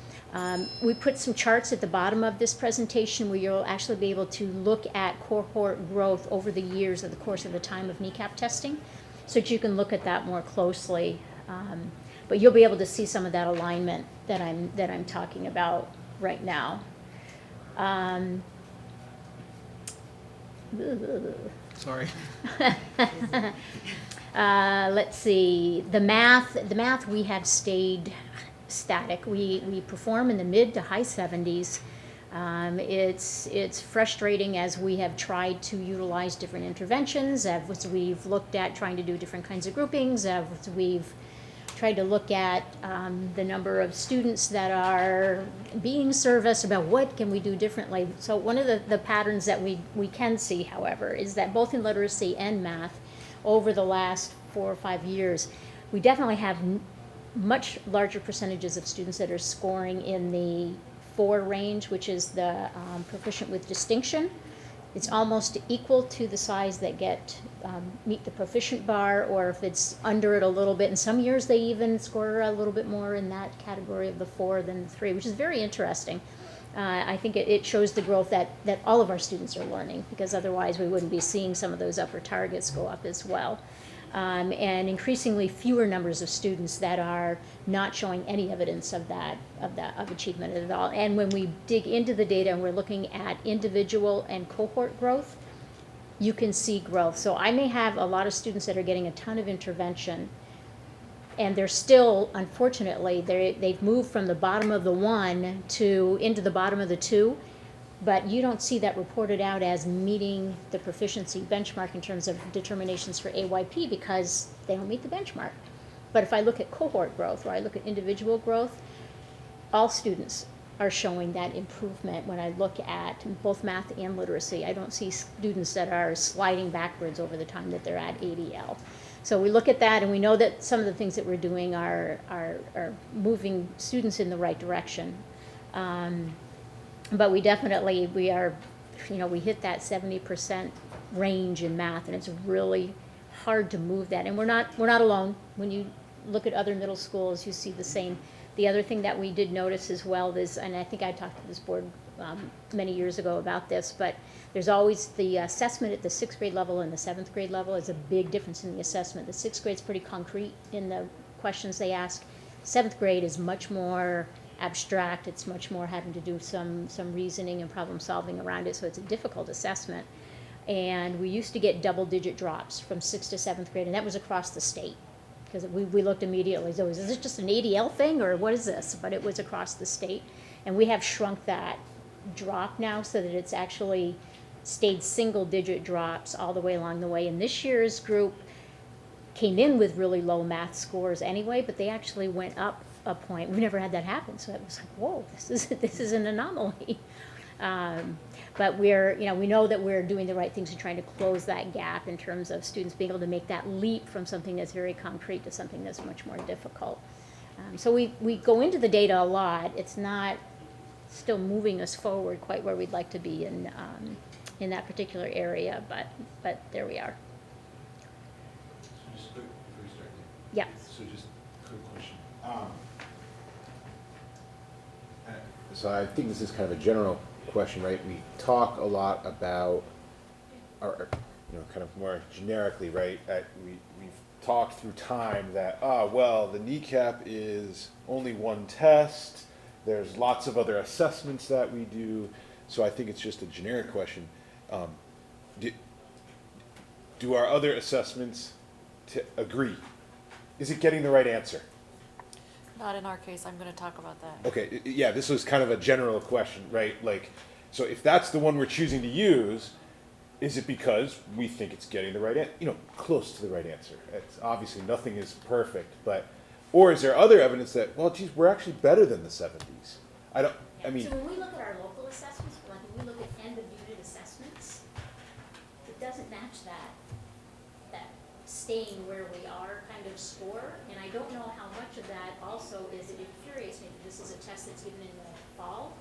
We put some charts at the bottom of this presentation where you'll actually be able to look at cohort growth over the years of the course of the time of NECAP testing, so that you can look at that more closely. But you'll be able to see some of that alignment that I'm talking about right now.
Sorry.
Let's see, the math we have stayed static. We perform in the mid to high 70s. It's frustrating as we have tried to utilize different interventions, as we've looked at trying to do different kinds of groupings, as we've tried to look at the number of students that are being serviced, about what can we do differently. So one of the patterns that we can see, however, is that both in literacy and math, over the last 4 or 5 years, we definitely have much larger percentages of students that are scoring in the 4 range, which is the proficient with distinction. It's almost equal to the size that meet the proficient bar, or if it's under it a little bit. In some years they even score a little bit more in that category of the 4 than the 3, which is very interesting. I think it shows the growth that all of our students are learning, because otherwise we wouldn't be seeing some of those upper targets go up as well. And increasingly fewer numbers of students that are not showing any evidence of achievement at all. And when we dig into the data and we're looking at individual and cohort growth, you can see growth. So I may have a lot of students that are getting a ton of intervention, and they're still, unfortunately, they've moved from the bottom of the 1 into the bottom of the 2, but you don't see that reported out as meeting the proficiency benchmark in terms of determinations for AYP, because they don't meet the benchmark. But if I look at cohort growth, or I look at individual growth, all students are showing that improvement. When I look at both math and literacy, I don't see students that are sliding backwards over the time that they're at ADL. So we look at that, and we know that some of the things that we're doing are moving students in the right direction. But we definitely, we hit that 70% range in math, and it's really hard to move that. And we're not alone. When you look at other middle schools, you see the same. The other thing that we did notice as well is, and I think I talked to this board many years ago about this, but there's always the assessment at the 6th grade level and the 7th grade level is a big difference in the assessment. The 6th grade is pretty concrete in the questions they ask. 7th grade is much more abstract. It's much more having to do some reasoning and problem solving around it, so it's a difficult assessment. And we used to get double-digit drops from 6th to 7th grade, and that was across the state, because we looked immediately, so is this just an ADL thing, or what is this? But it was across the state, and we have shrunk that drop now so that it's actually stayed single-digit drops all the way along the way. And this year's group came in with really low math scores anyway, but they actually went up a point. We've never had that happen, so it was like, whoa, this is an anomaly. But we know that we're doing the right things and trying to close that gap in terms of students being able to make that leap from something that's very concrete to something that's much more difficult. So we go into the data a lot. It's not still moving us forward quite where we'd like to be in that particular area, but there we are.
So just quick, before we start.
Yeah.
So just quick question. So I think this is kind of a general question, right? We talk a lot about, or kind of more generically, right? We've talked through time that, well, the kneecap is only one test. There's lots of other assessments that we do. So I think it's just a generic question. Do our other assessments agree? Is it getting the right answer?
Not in our case, I'm gonna talk about that.
Okay, yeah, this was kind of a general question, right? Like, so if that's the one we're choosing to use, is it because we think it's getting the right, close to the right answer? It's obviously nothing is perfect, or is there other evidence that, well, geez, we're actually better than the 70s?
So when we look at our local assessments, like when we look at end of unit assessments, it doesn't match that staying where we are kind of score. And I don't know how much of that also is, it infuriates me that this is a test that's given in the fall.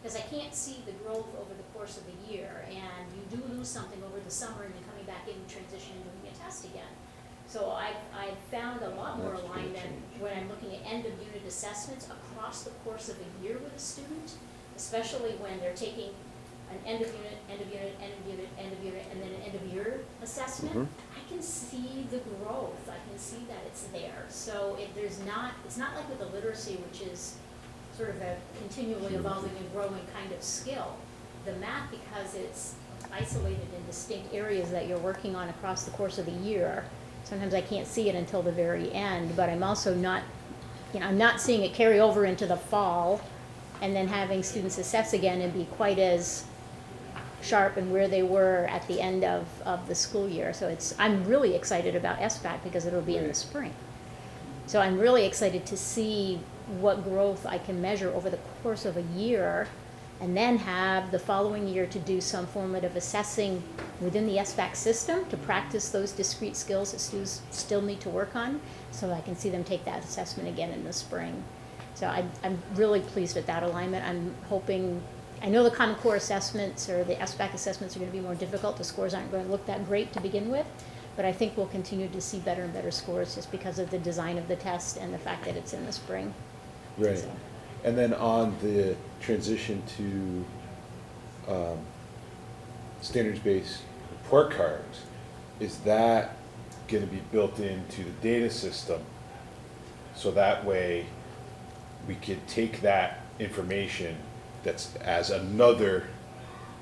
Because I can't see the growth over the course of the year, and you do lose something over the summer and then coming back in, transition and doing a test again. So I've found a lot more alignment when I'm looking at end of unit assessments across the course of a year with a student, especially when they're taking an end of unit, end of unit, end of unit, end of unit, and then an end of year assessment. I can see the growth. I can see that it's there. So it's not like with the literacy, which is sort of a continually evolving and growing kind of skill. The math, because it's isolated in distinct areas that you're working on across the course of the year, sometimes I can't see it until the very end, but I'm also not, I'm not seeing it carry over into the fall and then having students assess again and be quite as sharp and where they were at the end of the school year. So I'm really excited about SBAC because it'll be in the spring. So I'm really excited to see what growth I can measure over the course of a year, and then have the following year to do some formative assessing within the SBAC system to practice those discrete skills that students still need to work on, so I can see them take that assessment again in the spring. So I'm really pleased with that alignment. I'm hoping, I know the Common Core assessments or the SBAC assessments are going to be more difficult. The scores aren't going to look that great to begin with, but I think we'll continue to see better and better scores just because of the design of the test and the fact that it's in the spring.
Right.
So.
And then on the transition to standards-based report cards, is that going to be built into the data system? So that way we could take that information that's as another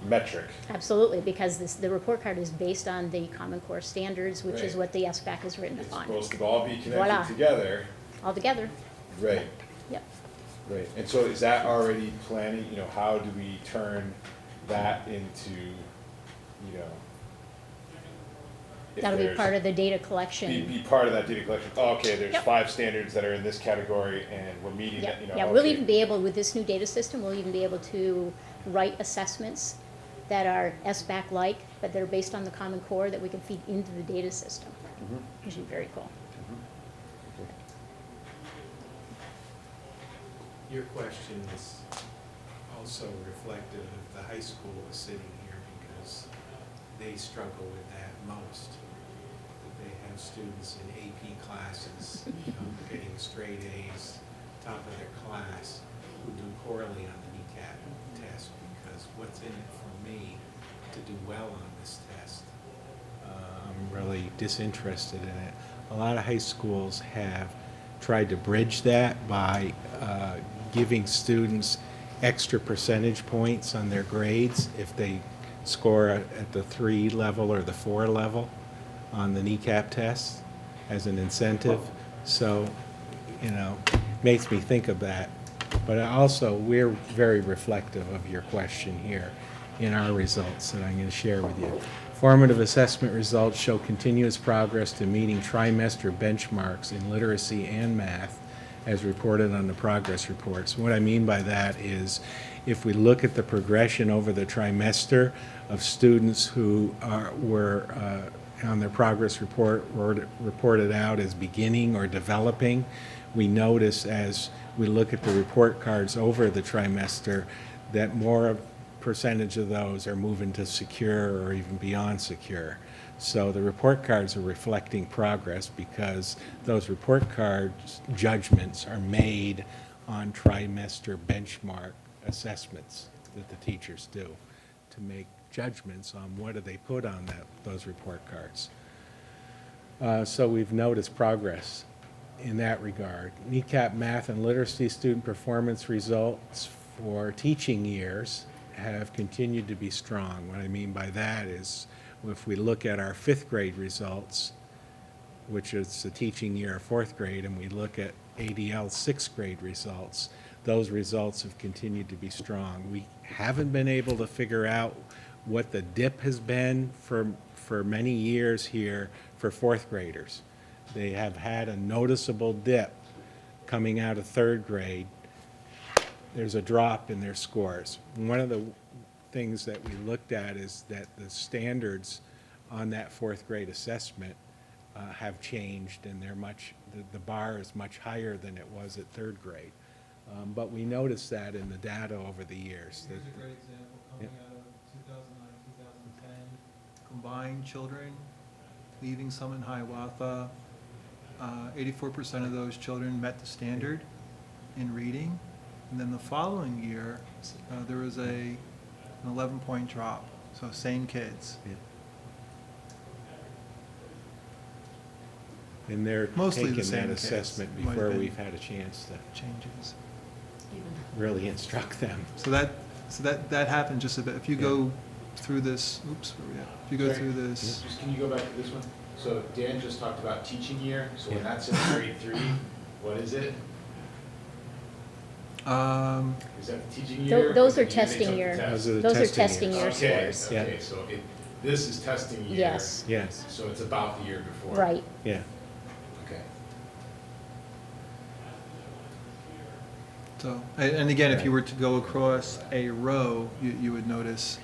metric.
Absolutely, because the report card is based on the Common Core standards, which is
Right.
what the SBAC is written
It's
upon.
supposed to all be connected
Voila.
together.
All together.
Right.
Yep.
Right. And so is that already planning, how do we turn that into, if
That'll be
there's-
part of the data collection.
Be part of that data collection. Oh, okay, there's
Yep.
5 standards that are in this category and we're meeting
Yep.
that,
Yeah, we'll
okay.
even be able, with this new data system, we'll even be able to write assessments that are SBAC-like, but they're based on the Common Core that we can feed into the data system, which is very cool.
Your question is also reflective of the high school sitting here because they struggle with that most. That they have students in AP classes, getting straight A's, top of their class, who do poorly on the kneecap test because what's in it for me to do well on this test? I'm really disinterested in it. A lot of high schools have tried to bridge that by giving students extra percentage points on their grades if they score at the 3 level or the 4 level on the kneecap test as an incentive. So, makes me think of that. But also, we're very reflective of your question here in our results that I'm going to share with you. Formative assessment results show continuous progress to meeting trimester benchmarks in literacy and math as reported on the progress reports. What I mean by that is if we look at the progression over the trimester of students who were on their progress report reported out as beginning or developing, we notice as we look at the report cards over the trimester, that more percentage of those are moving to secure or even beyond secure. So the report cards are reflecting progress because those report cards judgments are made on trimester benchmark assessments that the teachers do to make judgments on what do they put on those report cards. So we've noticed progress in that regard. NECAP math and literacy student performance results for teaching years have continued to be strong. What I mean by that is if we look at our 5th grade results, which is the teaching year of 4th grade, and we look at ADL 6th grade results, those results have continued to be strong. We haven't been able to figure out what the dip has been for many years here for 4th graders. They have had a noticeable dip coming out of 3rd grade. There's a drop in their scores. One of the things that we looked at is that the standards on that 4th grade assessment have changed, and the bar is much higher than it was at 3rd grade. But we noticed that in the data over the years.
Here's a great example coming out of 2009, 2010. Combined children leaving some in Hiawatha, 84% of those children met the standard in reading. And then the following year, there was an 11-point drop. So same kids.
Yeah. And they're
Mostly the
taking
same
that
kids.
assessment
Might have
before
been
we've had a chance to
changes.
really instruct them.
So that happened just a bit. If you go through this, oops, where are we at? If you go
Sorry.
through this,
Just, can you go back to this one? So Dan just talked about teaching year, so when
Yeah.
that's in grade 3, what is it? Is that the teaching year?
Those
or
are
the year they
testing
took the
year.
test?
Those are the
Those are
testing
testing
years.
year
Okay,
scores.
okay, so this is testing year.
Yes,
Yes,
So it's about the year before.
right.
yeah.
Okay.
so, and again, if you were to go across a row, you would notice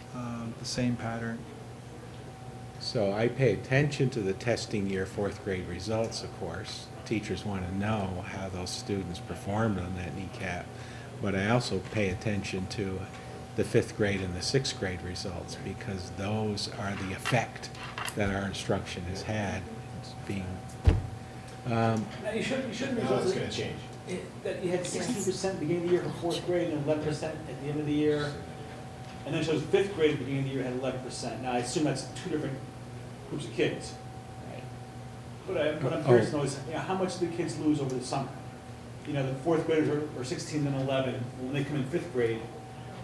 the same pattern.
So I pay attention to the testing year 4th grade results, of course. Teachers want to know how those students performed on that NECAP. But I also pay attention to the 5th grade and the 6th grade results because those are the effect that our instruction has had. It's being,
Now, you shouldn't
Now
result
it's
in
gonna change.
that you had 16% at the beginning of the year for 4th grade and 11% at the end of the year. And then it shows 5th grade at the beginning of the year had 11%. Now, I assume that's 2 different groups of kids. Right. But I'm curious to know is, how much do the kids lose over the summer? You know, the 4th graders are 16 and 11. When they come in 5th grade,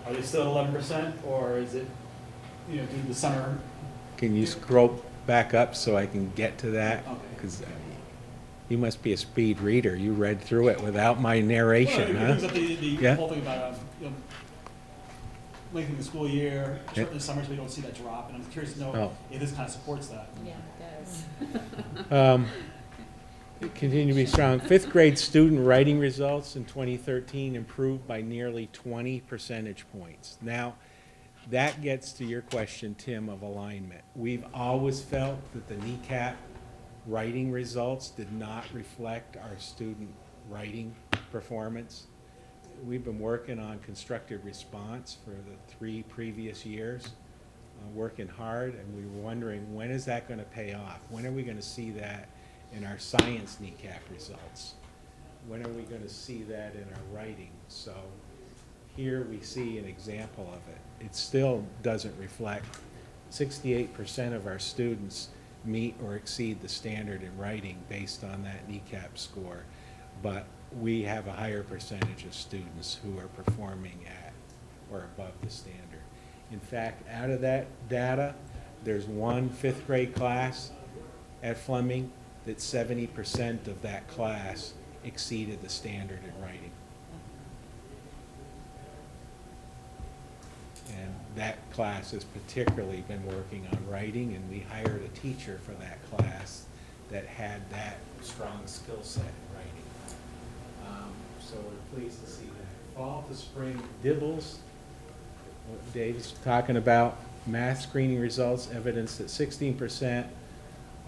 are they still at 11%, or is it, due to the summer?
can you scroll back up so I can get to that?
Okay.
Because you must be a speed reader. You read through it without my narration,
Well, it brings
huh?
up the
Yeah.
whole thing about lengthening the school year, shortening the summers, we don't see that drop, and I'm curious to know
Oh.
if this kind of supports that.
Yeah, it does.
Continue to be strong. 5th grade student writing results in 2013 improved by nearly 20 percentage points. Now, that gets to your question, Tim, of alignment. We've always felt that the NECAP writing results did not reflect our student writing performance. We've been working on constructive response for the 3 previous years, working hard, and we were wondering, when is that going to pay off? When are we going to see that in our science NECAP results? When are we going to see that in our writing? So here we see an example of it. It still doesn't reflect. 68% of our students meet or exceed the standard in writing based on that NECAP score, but we have a higher percentage of students who are performing at or above the standard. In fact, out of that data, there's one 5th grade class at Fleming that 70% of that class exceeded the standard in writing. And that class has particularly been working on writing, and we hired a teacher for that class that had that strong skill set in writing. So we're pleased to see that. Fall to spring dibbles, what Dave's talking about, math screening results evidence that 16%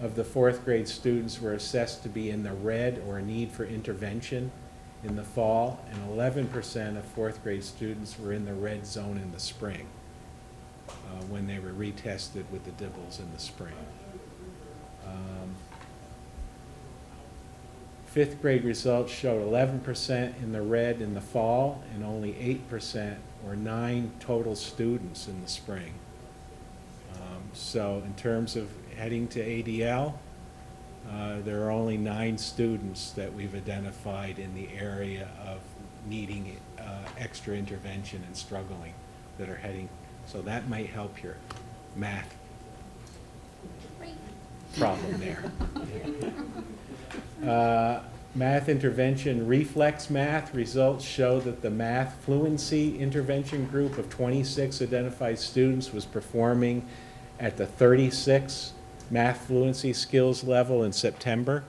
of the 4th grade students were assessed to be in the red or a need for intervention in the fall, and 11% of fourth grade students were in the red zone in the spring when they were retested with the dibbles in the spring. Fifth grade results showed 11% in the red in the fall and only 8% or 9 total students in the spring. So in terms of heading to ADL, there are only 9 students that we've identified in the area of needing extra intervention and struggling that are heading. So that might help your math
Great.
problem there. Math intervention, reflex math results show that the math fluency intervention group of 26 identified students was performing at the 36 math fluency skills level in September.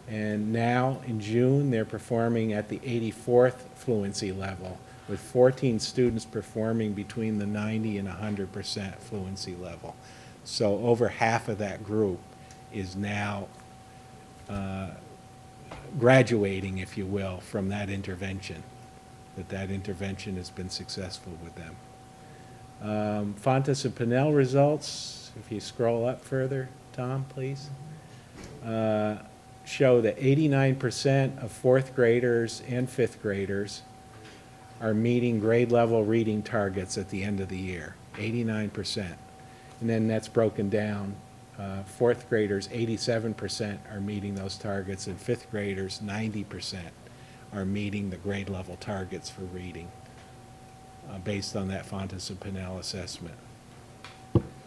And now in June, they're performing at the 84th fluency level, with 14 students performing between the 90 and 100% fluency level. So over half of that group is now graduating, if you will, from that intervention, that intervention has been successful with them. Fontes and Pinnell results, if you scroll up further, Tom, please, show that 89% of fourth graders and fifth graders are meeting grade level reading targets at the end of the year, 89%. And then that's broken down. Fourth graders, 87% are meeting those targets, and fifth graders, 90% are meeting the grade level targets for reading based on that Fontes and Pinnell assessment.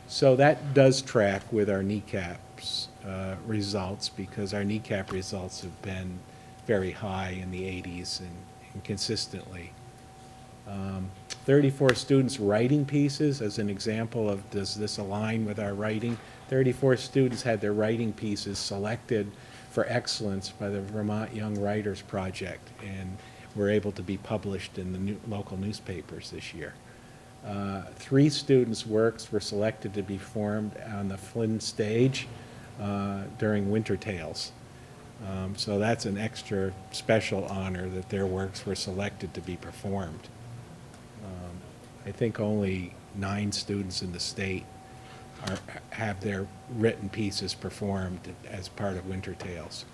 So that does track with our NECAP's results, because our NECAP results have been very high in the 80s and consistently. 34 students writing pieces as an example of, does this align with our writing? 34 students had their writing pieces selected for excellence by the Vermont Young Writers Project and were able to be published in the local newspapers this year. 3 students' works were selected to be performed on the Flynn stage during Winter Tales. So that's an extra special honor that their works were selected to be performed. I think only 9 students in the state have their written pieces performed as part of Winter Tales.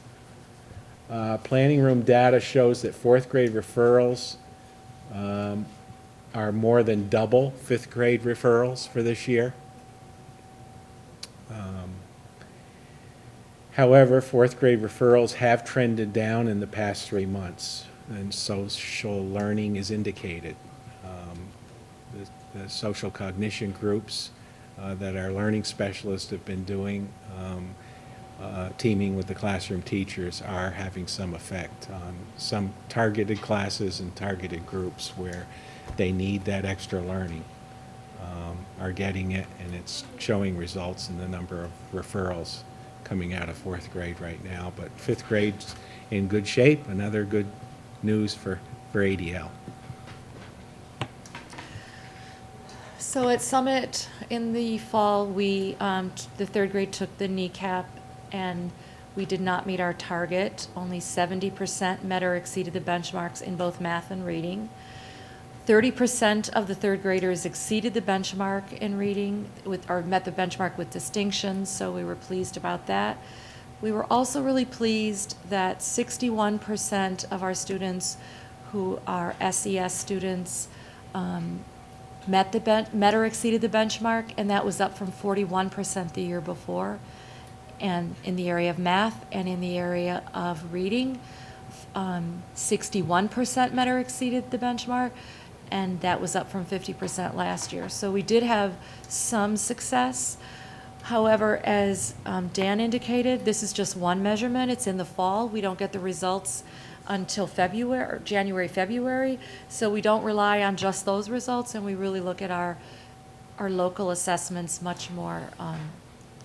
Planning room data shows that fourth grade referrals are more than double fifth grade referrals for this year. However, fourth grade referrals have trended down in the past 3 months, and social learning is indicated. The social cognition groups that our learning specialists have been doing, teaming with the classroom teachers, are having some effect on some targeted classes and targeted groups where they need that extra learning, are getting it, and it's showing results in the number of referrals coming out of fourth grade right now. But fifth grade's in good shape, another good news for ADL.
So at Summit in the fall, we, the third grade took the NECAP, and we did not meet our target. Only 70% met or exceeded the benchmarks in both math and reading. 30% of the third graders exceeded the benchmark in reading or met the benchmark with distinction, so we were pleased about that. We were also really pleased that 61% of our students who are SES students met or exceeded the benchmark, and that was up from 41% the year before. And in the area of math and in the area of reading, 61% met or exceeded the benchmark, and that was up from 50% last year. So we did have some success. However, as Dan indicated, this is just one measurement. It's in the fall. We don't get the results until February, or January, February. So we don't rely on just those results, and we really look at our local assessments much more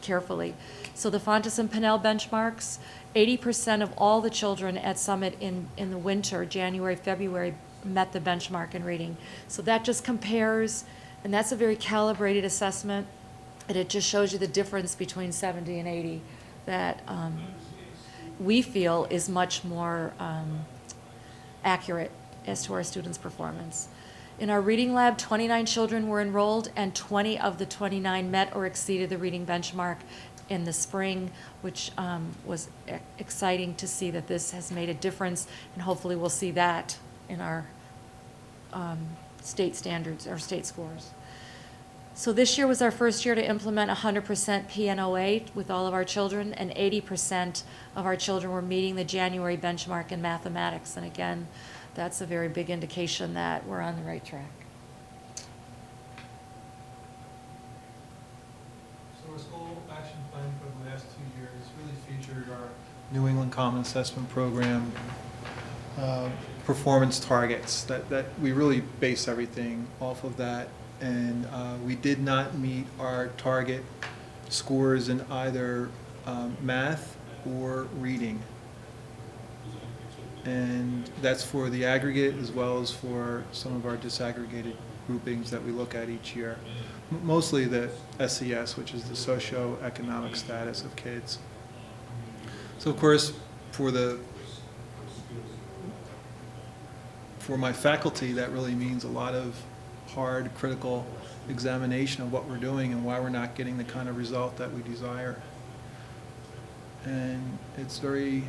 carefully. So the Fontes and Pinnell benchmarks, 80% of all the children at Summit in the winter, January, February, met the benchmark in reading. So that just compares, and that's a very calibrated assessment, and it just shows you the difference between 70 and 80 that we feel is much more accurate as to our students' performance. In our reading lab, 29 children were enrolled, and 20 of the 29 met or exceeded the reading benchmark in the spring, which was exciting to see that this has made a difference, and hopefully we'll see that in our state standards, our state scores. So this year was our first year to implement 100% PNOA with all of our children, and 80% of our children were meeting the January benchmark in mathematics. And again, that's a very big indication that we're on the right track.
So our school action plan for the last 2 years really featured our New England Common Assessment Program performance targets. That we really base everything off of that. And we did not meet our target scores in either math or reading. And that's for the aggregate as well as for some of our disaggregated groupings that we look at each year. Mostly the SES, which is the socio-economic status of kids. So of course, for my faculty, that really means a lot of hard, critical examination of what we're doing and why we're not getting the kind of result that we desire. And it's very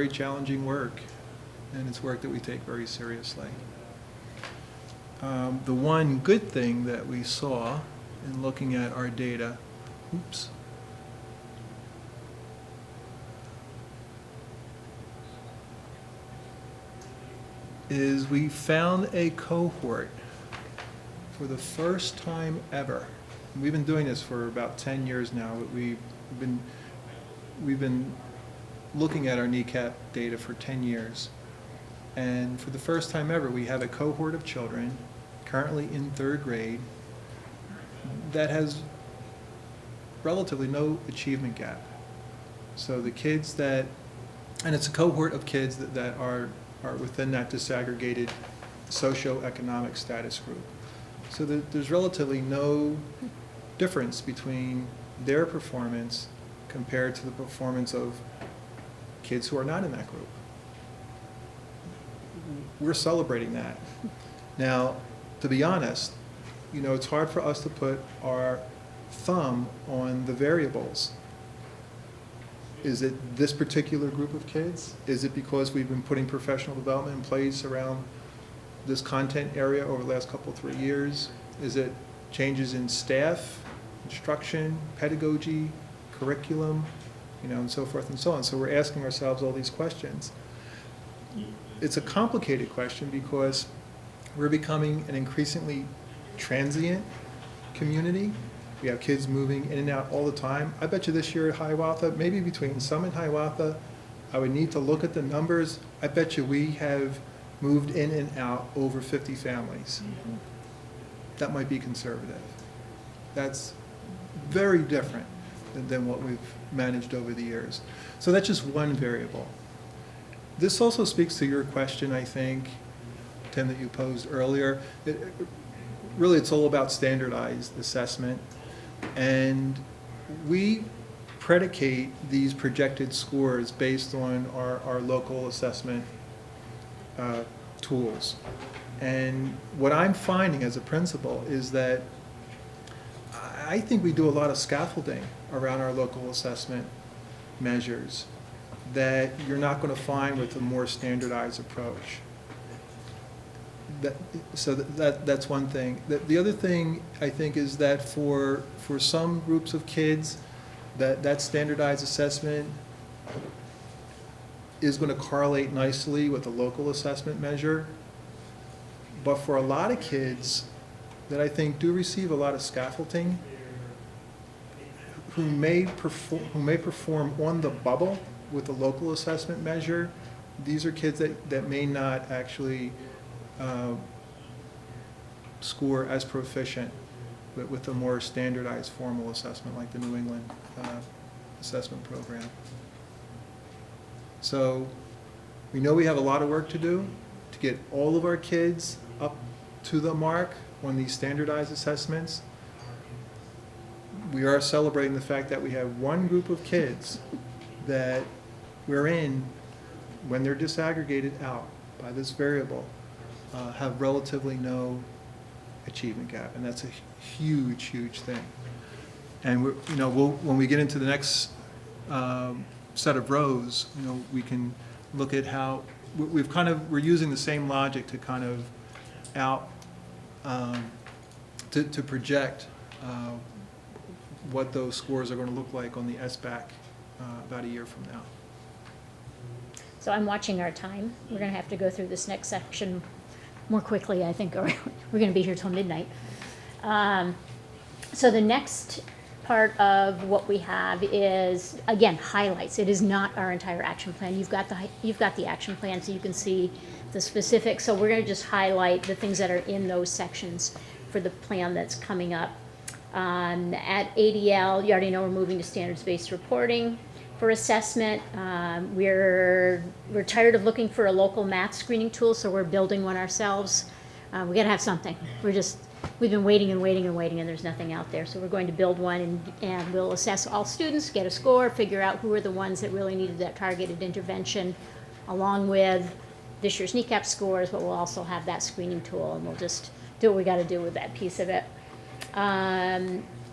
challenging work, and it's work that we take very seriously. The one good thing that we saw in looking at our data, is we found a cohort for the first time ever. We've been doing this for about 10 years now. We've been looking at our kneecap data for 10 years. And for the first time ever, we have a cohort of children currently in 3rd grade that has relatively no achievement gap. So the kids that, and it's a cohort of kids that are within that disaggregated socioeconomic status group. So there's relatively no difference between their performance compared to the performance of kids who are not in that group. We're celebrating that. Now, to be honest, it's hard for us to put our thumb on the variables. Is it this particular group of kids? Is it because we've been putting professional development in place around this content area over the last 3 years? Is it changes in staff, instruction, pedagogy, curriculum, and so forth and so on? So we're asking ourselves all these questions. It's a complicated question because we're becoming an increasingly transient community. We have kids moving in and out all the time. I bet you this year at Hiawatha, maybe between some and Hiawatha, I would need to look at the numbers. I bet you we have moved in and out over 50 families. Mm-hmm. That might be conservative. That's very different than what we've managed over the years. So that's just one variable. This also speaks to your question, I think, Tim, that you posed earlier. Really, it's all about standardized assessment. And we predicate these projected scores based on our local assessment tools. And what I'm finding as a principal is that I think we do a lot of scaffolding around our local assessment measures that you're not going to find with a more standardized approach. That's one thing. The other thing I think is that for some groups of kids, that standardized assessment is going to correlate nicely with the local assessment measure. But for a lot of kids that I think do receive a lot of scaffolding, who may perform on the bubble with the local assessment measure, these are kids that may not actually score as proficient with a more standardized formal assessment like the New England assessment program. So we know we have a lot of work to do to get all of our kids up to the mark on these standardized assessments. We are celebrating the fact that we have one group of kids that we're in when they're disaggregated out. by this variable have relatively no achievement gap, and that's a huge, huge thing. And when we get into the next set of rows, we can look at how we're using the same logic to kind of to project what those scores are going to look like on the SBAC about a year from now.
So I'm watching our time. We're going to have to go through this next section more quickly, I think, or we're going to be here till midnight. So the next part of what we have is, again, highlights. It is not our entire action plan. You've got the action plan, so you can see the specifics. So we're going to just highlight the things that are in those sections for the plan that's coming up. At ADL, you already know we're moving to standards-based reporting for assessment. We're tired of looking for a local math screening tool, so we're building one ourselves. We got to have something. We've been waiting and waiting and waiting, and there's nothing out there. So we're going to build one, and we'll assess all students, get a score, figure out who are the ones that really needed that targeted intervention, along with this year's kneecap scores, but we'll also have that screening tool, and we'll just do what we got to do with that piece of it.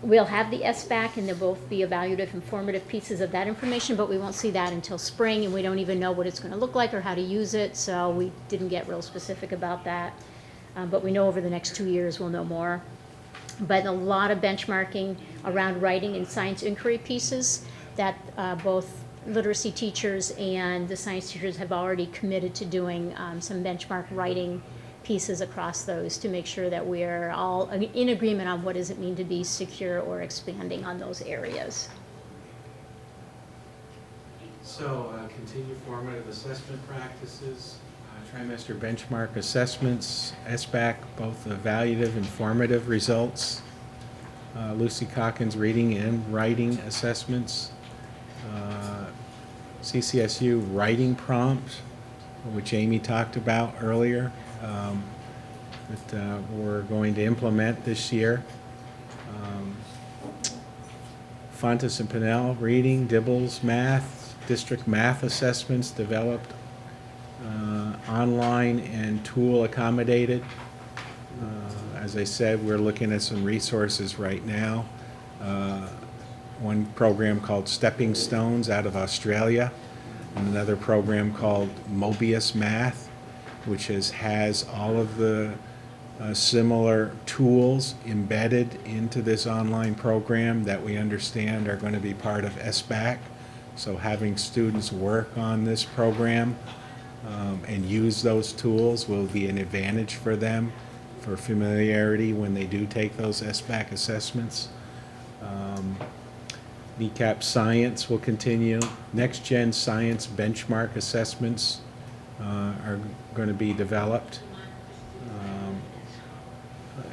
We'll have the SBAC, and they'll both be evaluative, informative pieces of that information, but we won't see that until spring, and we don't even know what it's going to look like or how to use it, so we didn't get real specific about that. But we know over the next 2 years we'll know more. But a lot of benchmarking around writing and science inquiry pieces that both literacy teachers and the science teachers have already committed to doing some benchmark writing pieces across those to make sure that we're all in agreement on what does it mean to be secure or expanding on those areas.
So continue formative assessment practices, trimester benchmark assessments, SBAC, both evaluative and formative results, Lucy Calkins reading and writing assessments, CCSU writing prompt, which Amy talked about earlier, that we're going to implement this year. Fontes and Pinnell reading, Dibbles math, district math assessments developed online and tool accommodated. As I said, we're looking at some resources right now. One program called Stepping Stones out of Australia, and another program called Mobius Math, which has all of the similar tools embedded into this online program that we understand are going to be part of SBAC. So having students work on this program and use those tools will be an advantage for them for familiarity when they do take those SBAC assessments. NECAP science will continue. Next gen science benchmark assessments are going to be developed.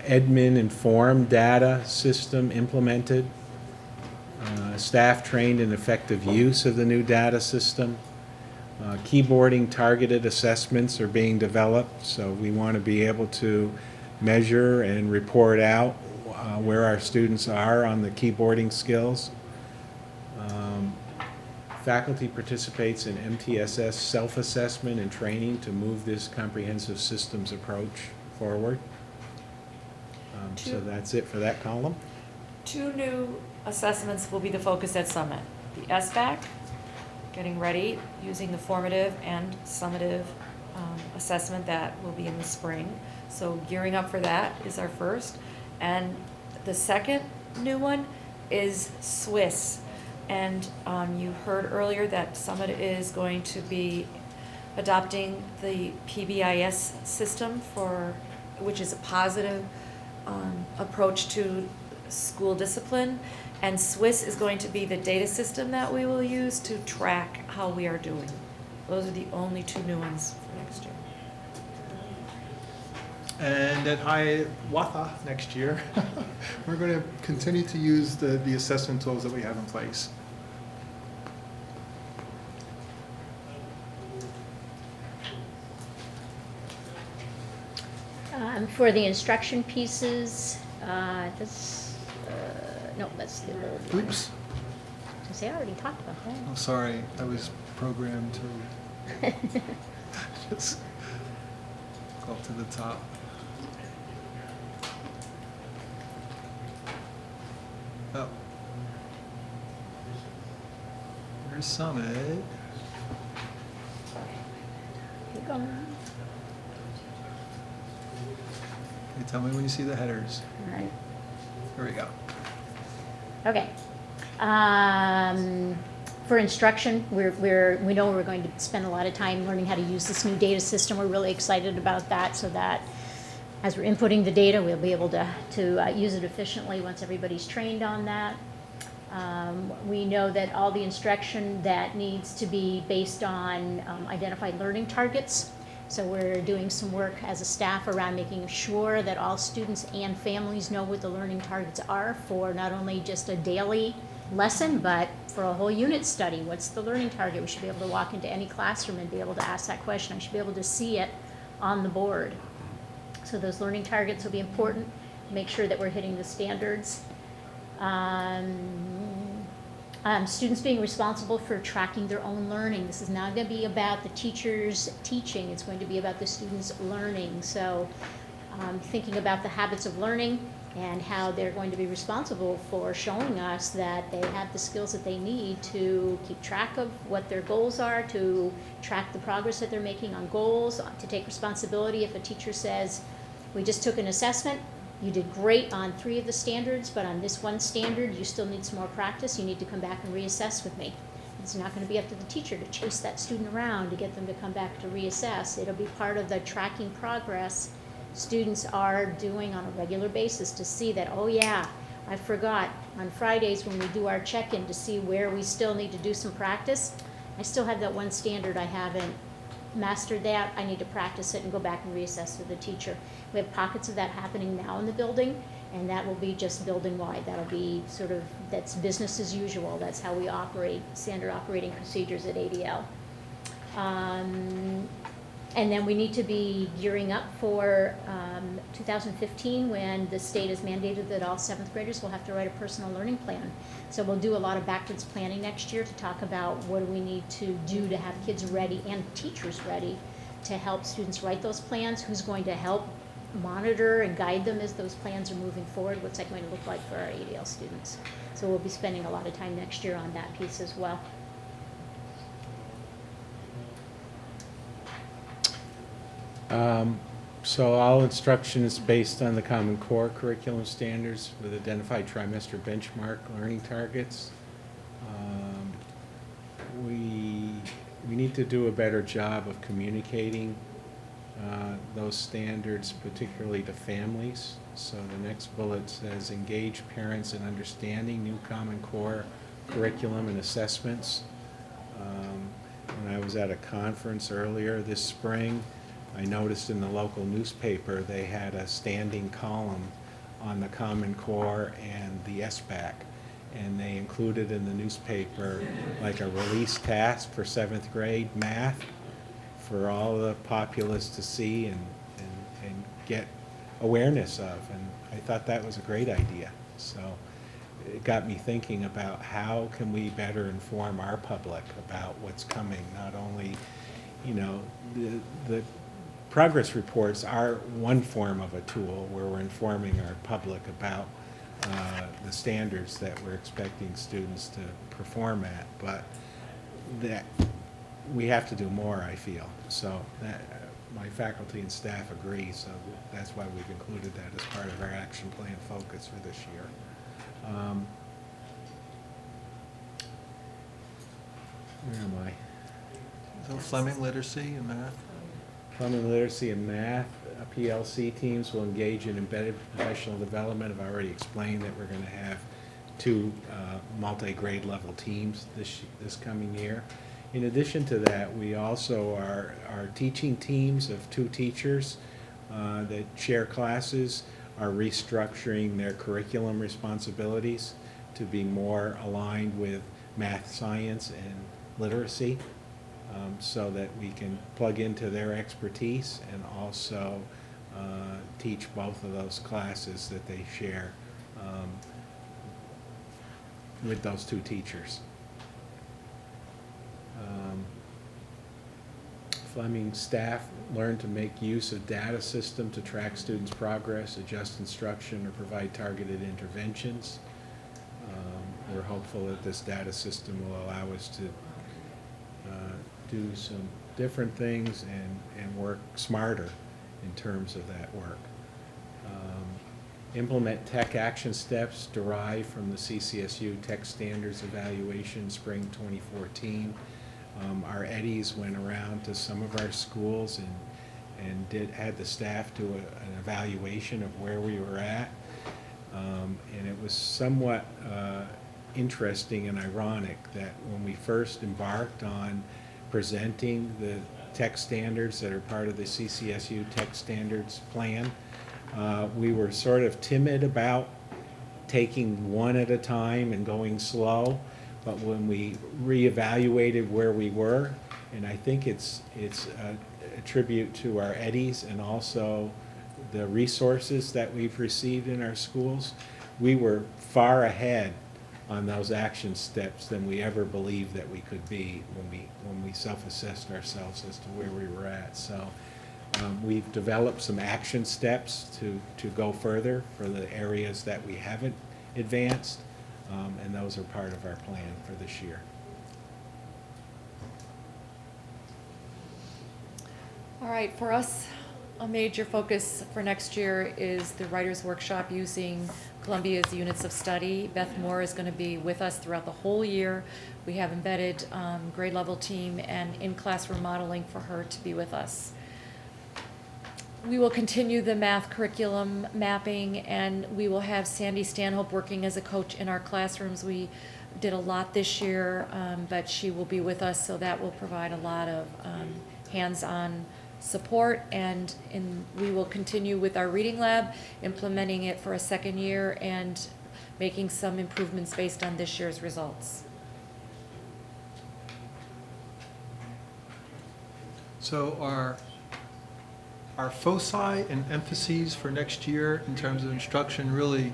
Admin Inform data system implemented. Staff trained in effective use of the new data system. Keyboarding targeted assessments are being developed, so we want to be able to measure and report out where our students are on the keyboarding skills. Faculty participates in MTSS self-assessment and training to move this comprehensive systems approach forward. So that's it for that column.
2 new assessments will be the focus at Summit. The SBAC, getting ready, using the formative and summative assessment that will be in the spring. So gearing up for that is our first. And the second new one is Swiss. And you heard earlier that Summit is going to be adopting the PBIS system, which is a positive approach to school discipline. And Swiss is going to be the data system that we will use to track how we are doing. Those are the only 2 new ones for next year.
And at Hiawatha next year, we're going to continue to use the assessment tools that we have in place.
For the instruction pieces, no, that's the old one.
Oops.
I already talked about that.
I'm sorry, I was programmed to just Go up to the top. Oh. There's Summit.
Keep going.
Okay, tell me when you see the headers.
All right.
Here we go.
Okay. For instruction, we know we're going to spend a lot of time learning how to use this new data system. We're really excited about that, so that as we're inputting the data, we'll be able to use it efficiently once everybody's trained on that. We know that all the instruction that needs to be based on identified learning targets. So we're doing some work as a staff around making sure that all students and families know what the learning targets are for not only just a daily lesson, but for a whole unit study. What's the learning target? We should be able to walk into any classroom and be able to ask that question. I should be able to see it on the board. So those learning targets will be important. Make sure that we're hitting the standards. Students being responsible for tracking their own learning. This is not going to be about the teachers teaching. It's going to be about the students learning. So thinking about the habits of learning and how they're going to be responsible for showing us that they have the skills that they need to keep track of what their goals are, to track the progress that they're making on goals, to take responsibility if a teacher says, we just took an assessment, you did great on 3 of the standards, but on this one standard, you still need some more practice. You need to come back and reassess with me. It's not going to be up to the teacher to chase that student around to get them to come back to reassess. It'll be part of the tracking progress students are doing on a regular basis to see that, oh yeah, I forgot on Fridays when we do our check-in to see where we still need to do some practice. I still have that one standard I haven't mastered that. I need to practice it and go back and reassess with the teacher. We have pockets of that happening now in the building, and that will be just building-wide. That'll be sort of, that's business as usual. That's how we operate, standard operating procedures at ADL. And then we need to be gearing up for 2015 when the state has mandated that all 7th graders will have to write a personal learning plan. So we'll do a lot of backwards planning next year to talk about what do we need to do to have kids ready and teachers ready to help students write those plans, who's going to help monitor and guide them as those plans are moving forward, what's that going to look like for our ADL students. So we'll be spending a lot of time next year on that piece as well.
So all instruction is based on the Common Core curriculum standards with identified trimester benchmark learning targets. We need to do a better job of communicating those standards, particularly to families. So the next bullet says engage parents in understanding new Common Core curriculum and assessments. When I was at a conference earlier this spring, I noticed in the local newspaper they had a standing column on the Common Core and the SBAC, and they included in the newspaper like a release task for 7th grade math for all the populace to see and get awareness of, and I thought that was a great idea. So it got me thinking about how can we better inform our public about what's coming, not only, you know, the progress reports are one form of a tool where we're informing our public about the standards that we're expecting students to perform at, but that we have to do more, I feel. So that, my faculty and staff agree, so that's why we've included that as part of our action plan focus for this year. Where am I?
So Fleming literacy and math.
Plumbing literacy and math, PLC teams will engage in embedded professional development. I've already explained that we're going to have 2 multi-grade level teams this coming year. In addition to that, we also are teaching teams of 2 teachers that share classes are restructuring their curriculum responsibilities to be more aligned with math, science, and literacy. So that we can plug into their expertise and also teach both of those classes that they share with those 2 teachers. Fleming staff learn to make use of data system to track students' progress, adjust instruction, or provide targeted interventions. We're hopeful that this data system will allow us to do some different things and work smarter in terms of that work. Implement tech action steps derived from the CCSU Tech Standards Evaluation Spring 2014. Our eddies went around to some of our schools and had the staff do an evaluation of where we were at. And it was somewhat interesting and ironic that when we first embarked on presenting the tech standards that are part of the CCSU Tech Standards Plan, we were sort of timid about taking one at a time and going slow. But when we reevaluated where we were, and I think it's a tribute to our eddies and also the resources that we've received in our schools, we were far ahead on those action steps than we ever believed that we could be when we self-assessed ourselves as to where we were at. So we've developed some action steps to go further for the areas that we haven't advanced, and those are part of our plan for this year.
All right, for us, a major focus for next year is the writers' workshop using Columbia's units of study. Beth Moore is going to be with us throughout the whole year. We have embedded grade level team and in-classroom modeling for her to be with us. We will continue the math curriculum mapping, and we will have Sandy Stanhope working as a coach in our classrooms. We did a lot this year, but she will be with us, so that will provide a lot of hands-on support, and we will continue with our reading lab, implementing it for a second year and making some improvements based on this year's results.
So our foci and emphases for next year in terms of instruction really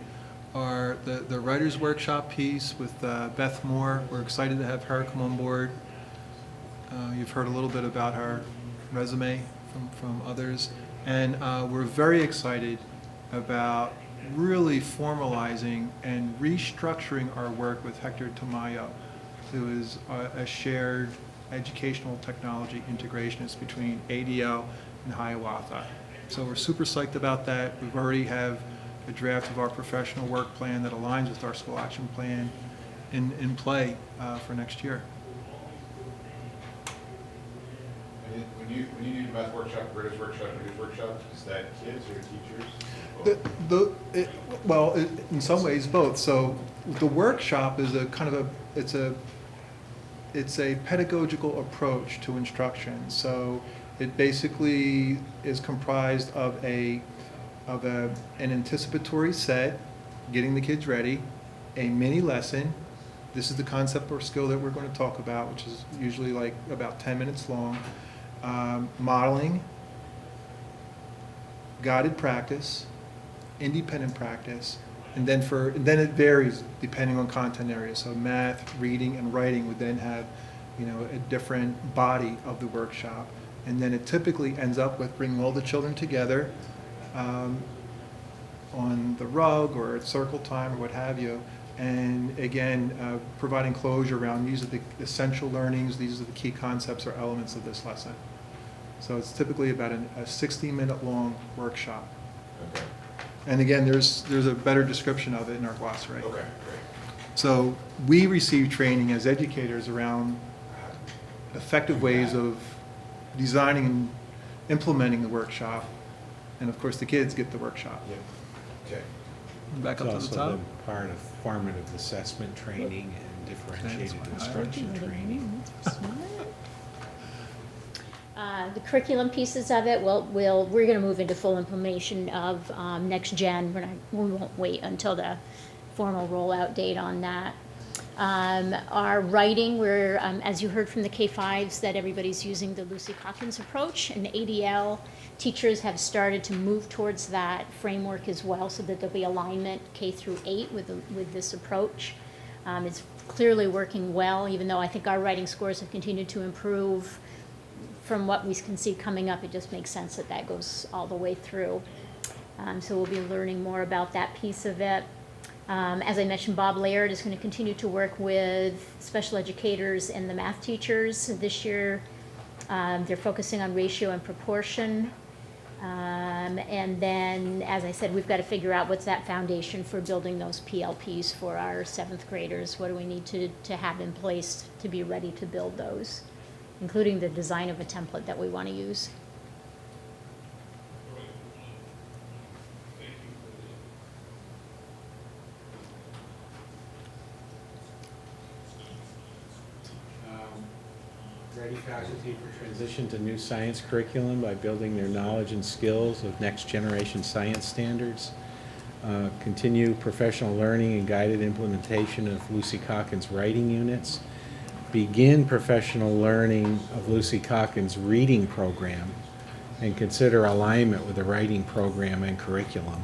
are the writer's workshop piece with Beth Moore. We're excited to have her come on board. You've heard a little bit about her resume from others. And we're very excited about really formalizing and restructuring our work with Hector Tamayo, who is a shared educational technology integrationist between ADL and Hiawatha. So we're super psyched about that. We already have a draft of our professional work plan that aligns with our school action plan in play for next year.
When you do math workshop, British workshop, British workshop, is that kids or teachers?
Well, in some ways, both. So the workshop is a kind of it's a pedagogical approach to instruction. So it basically is comprised of an anticipatory set, getting the kids ready, a mini lesson. This is the concept or skill that we're going to talk about, which is usually like about 10 minutes long. Modeling, guided practice, independent practice, and then it varies depending on content area. So math, reading, and writing would then have, a different body of the workshop, and then it typically ends up with bringing all the children together on the rug or at circle time or what have you. And again, providing closure around these are the essential learnings, these are the key concepts or elements of this lesson. So it's typically about a 60-minute long workshop.
Okay.
And again, there's a better description of it in our glossary.
Okay, great.
So we receive training as educators around effective ways of designing and implementing the workshop. And of course, the kids get the workshop.
Yep. Okay.
Back up to the
It's
top.
also been part of formative assessment training and differentiated instruction training.
The curriculum pieces of it, we're going to move into full implementation of next gen. We won't wait until the formal rollout date on that. Our writing, as you heard from the K-5s, that everybody's using the Lucy Calkins approach, and the ADL teachers have started to move towards that framework as well, so that there'll be alignment K through 8 with this approach. It's clearly working well, even though I think our writing scores have continued to improve from what we can see coming up, it just makes sense that that goes all the way through. So we'll be learning more about that piece of it. As I mentioned, Bob Laird is going to continue to work with special educators and the math teachers. This year, they're focusing on ratio and proportion. And then, as I said, we've got to figure out what's that foundation for building those PLPs for our 7th graders. What do we need to have in place to be ready to build those, including the design of a template that we want to use.
Ready faculty for transition to new science curriculum by building their knowledge and skills of next generation science standards. Continue professional learning and guided implementation of Lucy Calkins writing units. Begin professional learning of Lucy Calkins reading program and consider alignment with the writing program and curriculum.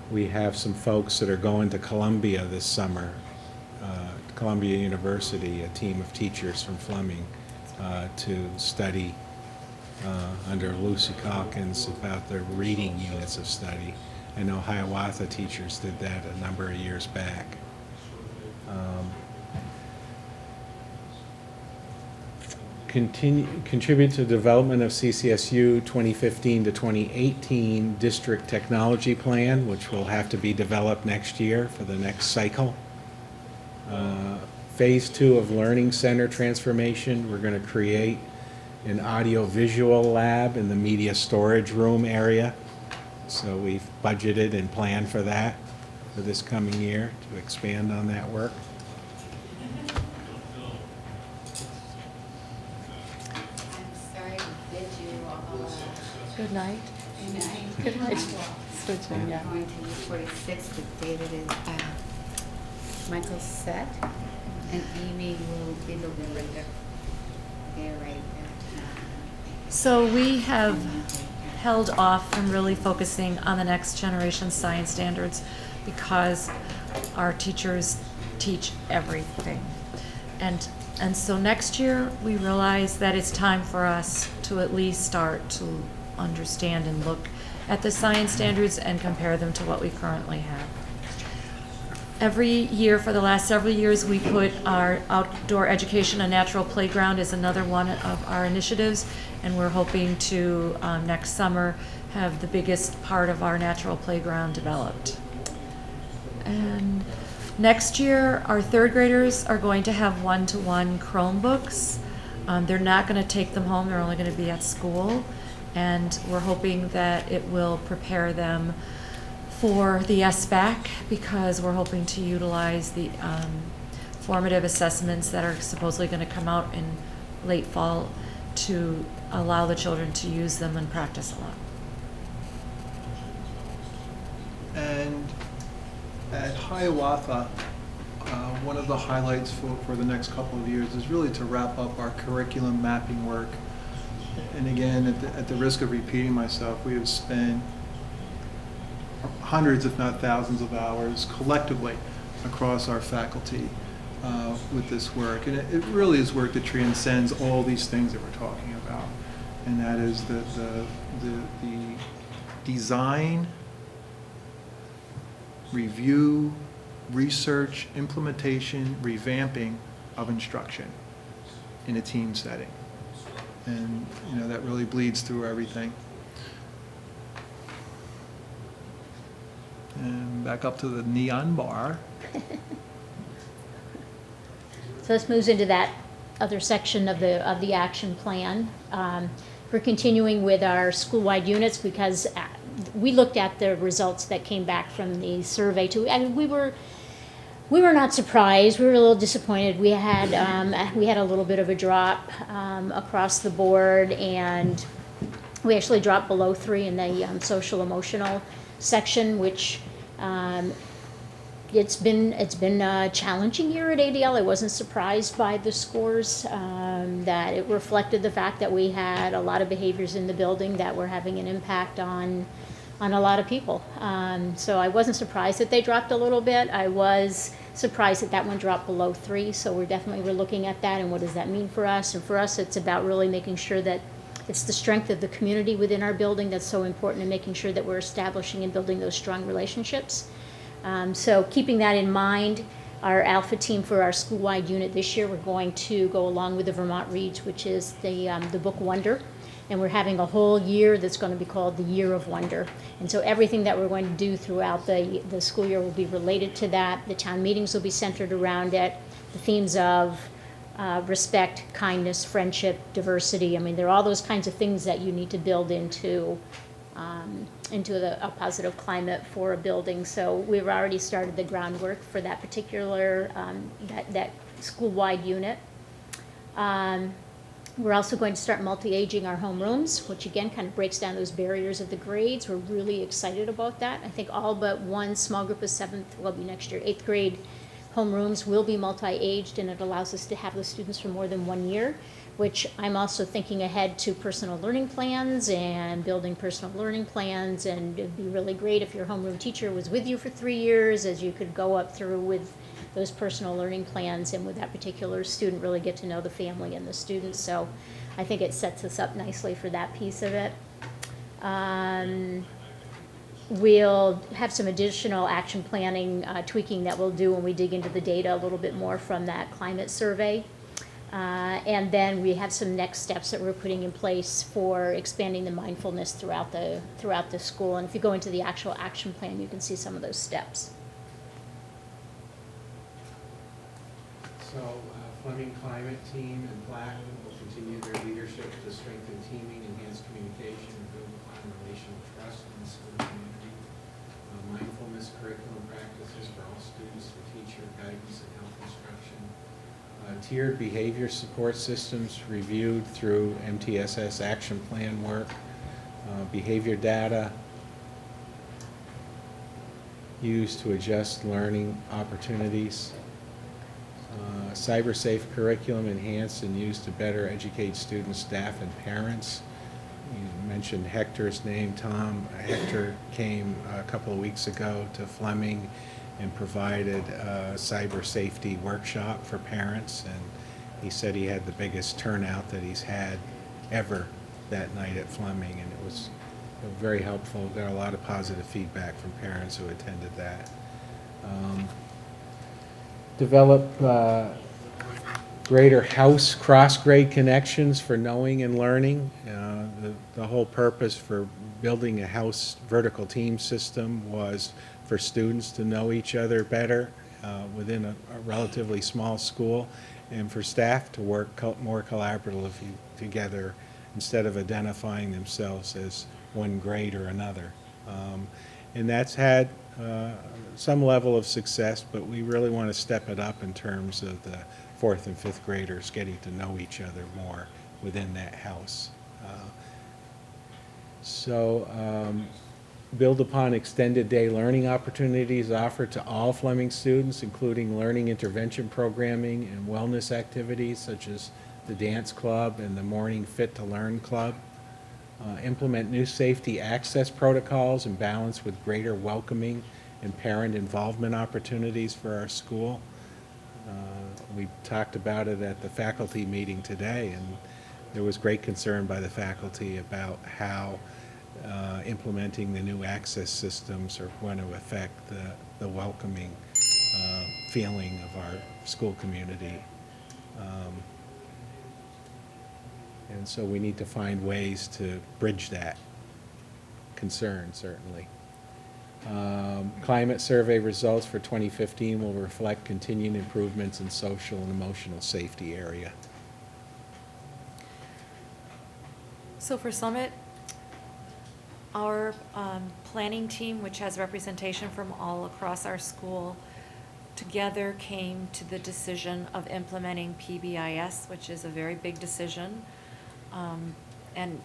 We have some folks that are going to Columbia this summer. Columbia University, a team of teachers from Fleming, to study under Lucy Calkins about the reading units of study. I know Hiawatha teachers did that a number of years back. Contribute to the development of CCSU 2015 to 2018 District Technology Plan, which will have to be developed next year for the next cycle. Phase 2 of Learning Center transformation, we're going to create an audio-visual lab in the media storage room area. So we've budgeted and planned for that for this coming year to expand on that work.
I'm sorry to bid you all
Good night.
good night.
Good night.
I'm going to U46 with David and Michael Sett, and Amy will be the leader. They're right there.
So we have held off from really focusing on the next generation science standards because our teachers teach everything. And so next year, we realize that it's time for us to at least start to understand and look at the science standards and compare them to what we currently have. Every year for the last several years, we put our outdoor education and natural playground as another one of our initiatives, and we're hoping to, next summer, have the biggest part of our natural playground developed. And next year, our 3rd graders are going to have one-to-one Chromebooks. They're not going to take them home, they're only going to be at school, and we're hoping that it will prepare them for the SBAC, because we're hoping to utilize the formative assessments that are supposedly going to come out in late fall to allow the children to use them and practice a lot.
And at Hiawatha, one of the highlights for the next couple of years is really to wrap up our curriculum mapping work. And again, at the risk of repeating myself, we have spent hundreds, if not thousands of hours collectively across our faculty with this work. And it really is work that transcends all these things that we're talking about. And that is the design, review, research, implementation, revamping of instruction in a team setting. And that really bleeds through everything. And back up to the neon bar.
So this moves into that other section of the action plan. We're continuing with our school-wide units because we looked at the results that came back from the survey too, and we were not surprised. We were a little disappointed. We had a little bit of a drop across the board, and we actually dropped below 3 in the social emotional section, which it's been a challenging year at ADL. I wasn't surprised by the scores. That it reflected the fact that we had a lot of behaviors in the building that were having an impact on a lot of people. So I wasn't surprised that they dropped a little bit. I was surprised that that one dropped below 3. So we're looking at that and what does that mean for us. And for us, it's about really making sure that it's the strength of the community within our building that's so important, and making sure that we're establishing and building those strong relationships. So keeping that in mind, our alpha team for our school-wide unit this year, we're going to go along with the Vermont Reads, which is the book Wonder. And we're having a whole year that's going to be called the Year of Wonder. And so everything that we're going to do throughout the school year will be related to that. The town meetings will be centered around it. The themes of respect, kindness, friendship, diversity. I mean, there are all those kinds of things that you need to build into a positive climate for a building. So we've already started the groundwork for that particular, that school-wide unit. We're also going to start multi-aging our homerooms, which again kind of breaks down those barriers of the grades. We're really excited about that. I think all but one small group of 8th grade homerooms will be multi-aged, and it allows us to have those students for more than 1 year, which I'm also thinking ahead to personal learning plans and building personal learning plans. And it'd be really great if your homeroom teacher was with you for 3 years, as you could go up through with those personal learning plans, and with that particular student really get to know the family and the students. So I think it sets us up nicely for that piece of it. We'll have some additional action planning tweaking that we'll do when we dig into the data a little bit more from that climate survey. And then we have some next steps that we're putting in place for expanding the mindfulness throughout the school. And if you go into the actual action plan, you can see some of those steps.
So Fleming Climate Team and Blackman will continue their leadership to strengthen teaming, enhance communication, and build upon relational trust in the school community. Mindfulness curriculum practices for all students for teacher guidance and health instruction. Tiered behavior support systems reviewed through MTSS action plan work. Behavior data used to adjust learning opportunities. Cyber-safe curriculum enhanced and used to better educate students, staff, and parents. You mentioned Hector's name, Tom. Hector came a couple of weeks ago to Fleming and provided a cyber safety workshop for parents, and he said he had the biggest turnout that he's had ever that night at Fleming, and it was very helpful. Got a lot of positive feedback from parents who attended that. Develop greater house cross-grade connections for knowing and learning. The whole purpose for building a house vertical team system was for students to know each other better within a relatively small school, and for staff to work more collaboratively together instead of identifying themselves as one grade or another. And that's had some level of success, but we really want to step it up in terms of the 4th and 5th graders getting to know each other more within that house. Build upon extended day learning opportunities offered to all Fleming students, including learning intervention programming and wellness activities such as the dance club and the morning Fit to Learn club. Implement new safety access protocols and balance with greater welcoming and parent involvement opportunities for our school. We talked about it at the faculty meeting today, and there was great concern by the faculty about how implementing the new access systems are going to affect the welcoming feeling of our school community. And so we need to find ways to bridge that concern, certainly. Climate survey results for 2015 will reflect continued improvements in social and emotional safety area.
So for Summit, our planning team, which has representation from all across our school, together came to the decision of implementing PBIS, which is a very big decision. And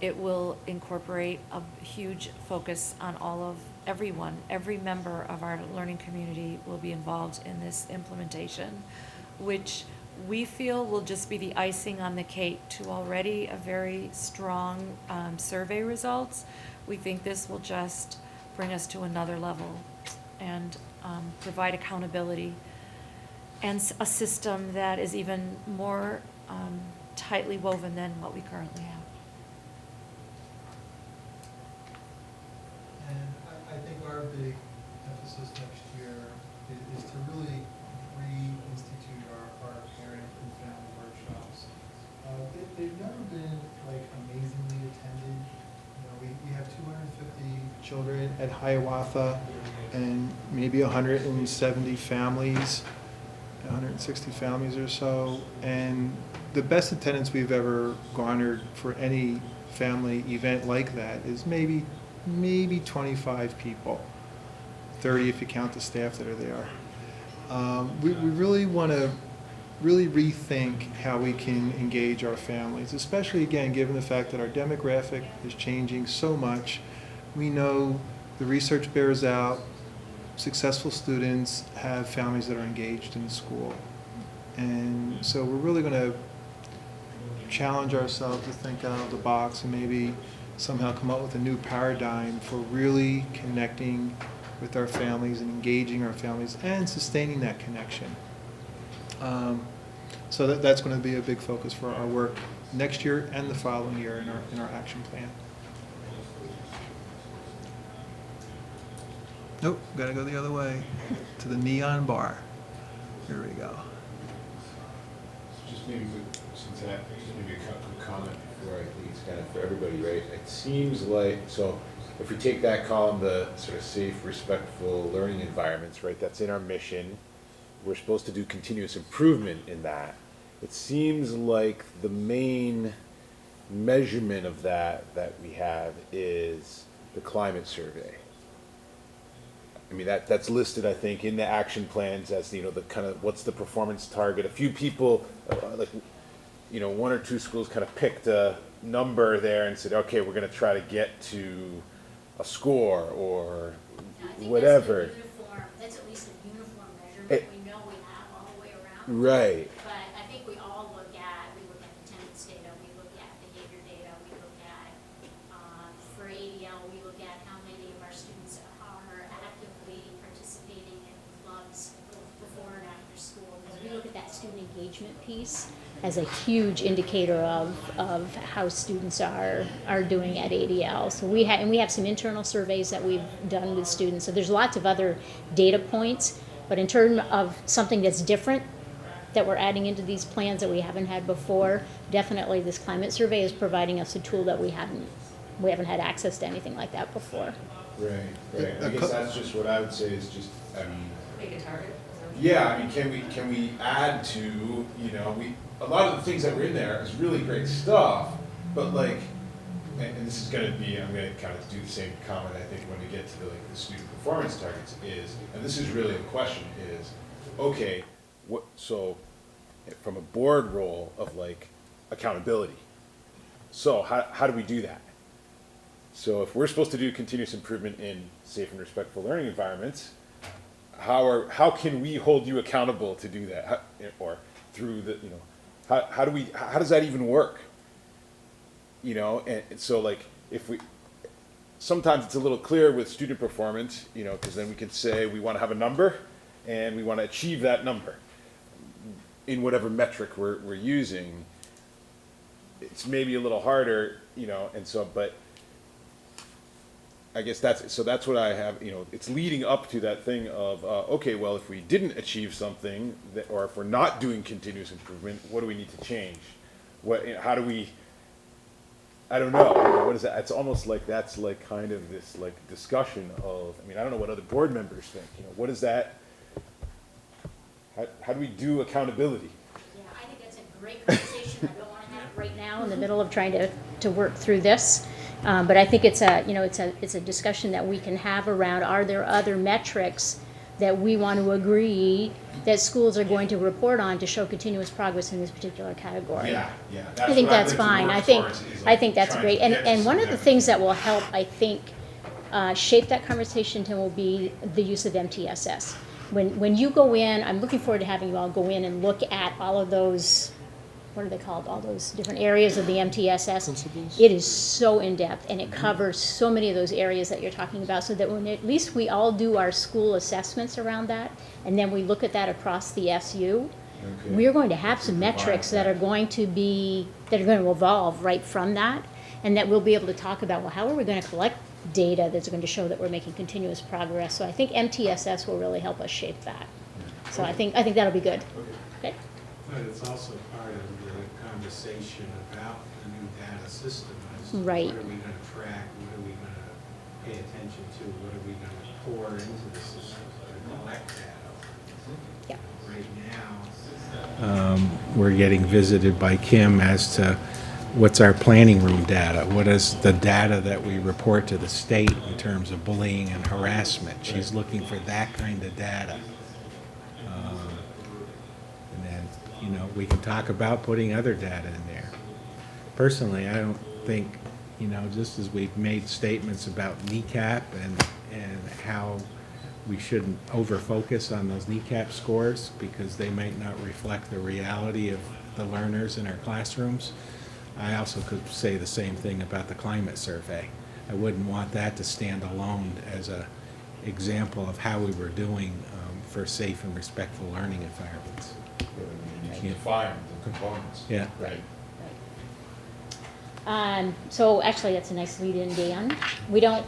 it will incorporate a huge focus on everyone. Every member of our learning community will be involved in this implementation, which we feel will just be the icing on the cake to already a very strong survey results. We think this will just bring us to another level. And provide accountability, and a system that is even more tightly woven than what we currently have.
And I think our big emphasis next year is to really reinstitute our parent and family workshops. They've never been like amazingly attended. You know, we have 250 children at Hiawatha and maybe 170 families, 160 families or so. And the best attendance we've ever garnered for any family event like that is maybe 25 people, 30 if you count the staff that are there. We really want to really rethink how we can engage our families, especially again, given the fact that our demographic is changing so much. We know the research bears out, successful students have families that are engaged in school. And so we're really going to challenge ourselves to think out of the box and maybe somehow come up with a new paradigm for really connecting with our families and engaging our families and sustaining that connection. So that's going to be a big focus for our work next year and the following year in our action plan. Nope, got to go the other way to the neon bar. Here we go.
Just maybe, since that, maybe a quick comment before I think it's kind of for everybody, right? It seems like, so if we take that column, the sort of safe, respectful learning environments, right? That's in our mission. We're supposed to do continuous improvement in that. It seems like the main measurement of that we have is the climate survey. I mean, that's listed, I think, in the action plans as, you know, the kind of, what's the performance target? A few people, like, you know, one or two schools kind of picked a number there and said, okay, we're going to try to get to a score or whatever.
That's at least a uniform measurement we know we have all the way around.
Right.
But I think we all look at attendance data, we look at behavior data, we look at, for ADL, we look at how many of our students are actively participating in clubs before and after school. Because we look at that student engagement piece as a huge indicator of how students are doing at ADL. So we have some internal surveys that we've done with students. So there's lots of other data points, but in terms of something that's different that we're adding into these plans that we haven't had before, definitely this climate survey is providing us a tool that we haven't had access to anything like that before.
Right. I guess that's just what I would say is just, I mean,
Make a target.
yeah, I mean, can we add to, you know, a lot of the things that were in there is really great stuff, but like, and this is going to be, I'm going to kind of do the same comment I think when we get to the student performance targets is, and this is really the question is, okay, so from a board role of like accountability, so how do we do that? So if we're supposed to do continuous improvement in safe and respectful learning environments, how can we hold you accountable to do that? Or through the, you know, how does that even work? You know, and so like sometimes it's a little clear with student performance, you know, because then we can say we want to have a number and we want to achieve that number in whatever metric we're using. It's maybe a little harder, you know, and so, but I guess that's what I have, you know, it's leading up to that thing of, okay, well, if we didn't achieve something, or if we're not doing continuous improvement, what do we need to change? How do we, I don't know, what is that? It's almost like that's like kind of this like discussion of, I mean, I don't know what other board members think, you know, what is that, how do we do accountability?
Yeah, I think that's a great conversation. I don't want to have it right now in the middle of trying to work through this. But I think it's a discussion that we can have around, are there other metrics that we want to agree that schools are going to report on to show continuous progress in this particular category?
Yeah.
I think that's fine. I think that's great. And one of the things that will help, I think, shape that conversation, Tim, will be the use of MTSS. When you go in, I'm looking forward to having you all go in and look at all of those what are they called, all those different areas of the MTSS.
Principles?
It is so in-depth, and it covers so many of those areas that you're talking about, so that when at least we all do our school assessments around that, and then we look at that across the SU,
Okay.
we're going to have some
Combine
metrics that are
that.
going to be, that are going to evolve right from that, and that we'll be able to talk about, well, how are we going to collect data that's going to show that we're making continuous progress? So I think MTSS will really help us shape that. So I think that'll be good. Okay?
But it's also part of the conversation about the new data system. As to
Right.
What are we gonna track, what are we gonna pay attention to, what are we gonna pour into the system to collect data?
Yeah.
Right now, we're getting visited by Kim as to what's our planning room data? What is the data that we report to the state in terms of bullying and harassment? She's looking for that kind of data. And then, you know, we can talk about putting other data in there. Personally, I don't think, you know, just as we've made statements about kneecap and how we shouldn't over-focus on those kneecap scores because they might not reflect the reality of the learners in our classrooms. I also could say the same thing about the climate survey. I wouldn't want that to stand alone as a example of how we were doing for safe and respectful learning environments.
You need to define the components.
Yeah.
Right. So actually, that's a nice lead-in, Dan. We don't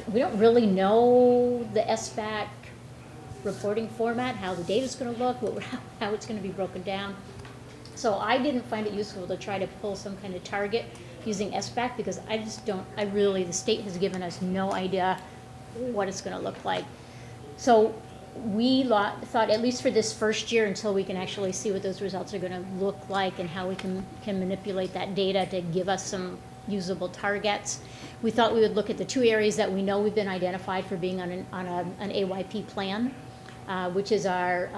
really know the SBAC reporting format, how the data's going to look, how it's going to be broken down. So I didn't find it useful to try to pull some kind of target using SBAC because the state has given us no idea what it's going to look like. So we thought, at least for this first year, until we can actually see what those results are going to look like and how we can manipulate that data to give us some usable targets, we thought we would look at the two areas that we know we've been identified for being on an AYP plan, which is our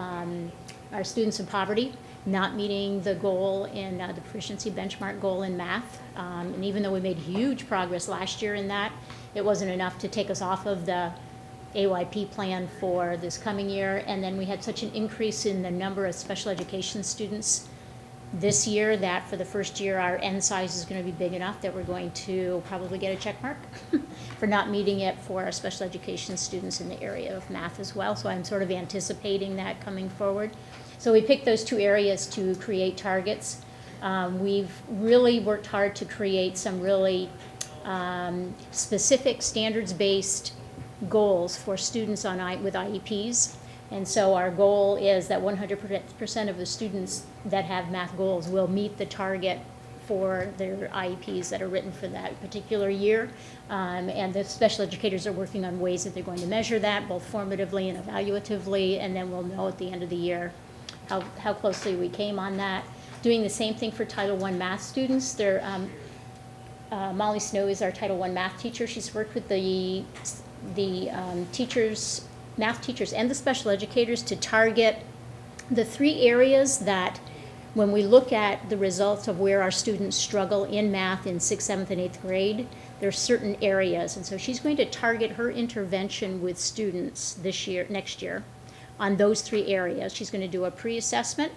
students in poverty, not meeting the goal in the proficiency benchmark goal in math. And even though we made huge progress last year in that, it wasn't enough to take us off of the AYP plan for this coming year. And then we had such an increase in the number of special education students this year that for the first year our N size is going to be big enough that we're going to probably get a check mark for not meeting it for our special education students in the area of math as well. So I'm sort of anticipating that coming forward. So we picked those two areas to create targets. We've really worked hard to create some really specific standards-based goals for students with IEPs. And so our goal is that 100% of the students that have math goals will meet the target for their IEPs that are written for that particular year. And the special educators are working on ways that they're going to measure that, both formatively and evaluatively, and then we'll know at the end of the year how closely we came on that. Doing the same thing for Title I math students. Molly Snow is our Title I math teacher. She's worked with the teachers, math teachers and the special educators to target the three areas that when we look at the results of where our students struggle in math in 6th, 7th, and 8th grade, there are certain areas. And so she's going to target her intervention with students next year on those three areas. She's going to do a pre-assessment.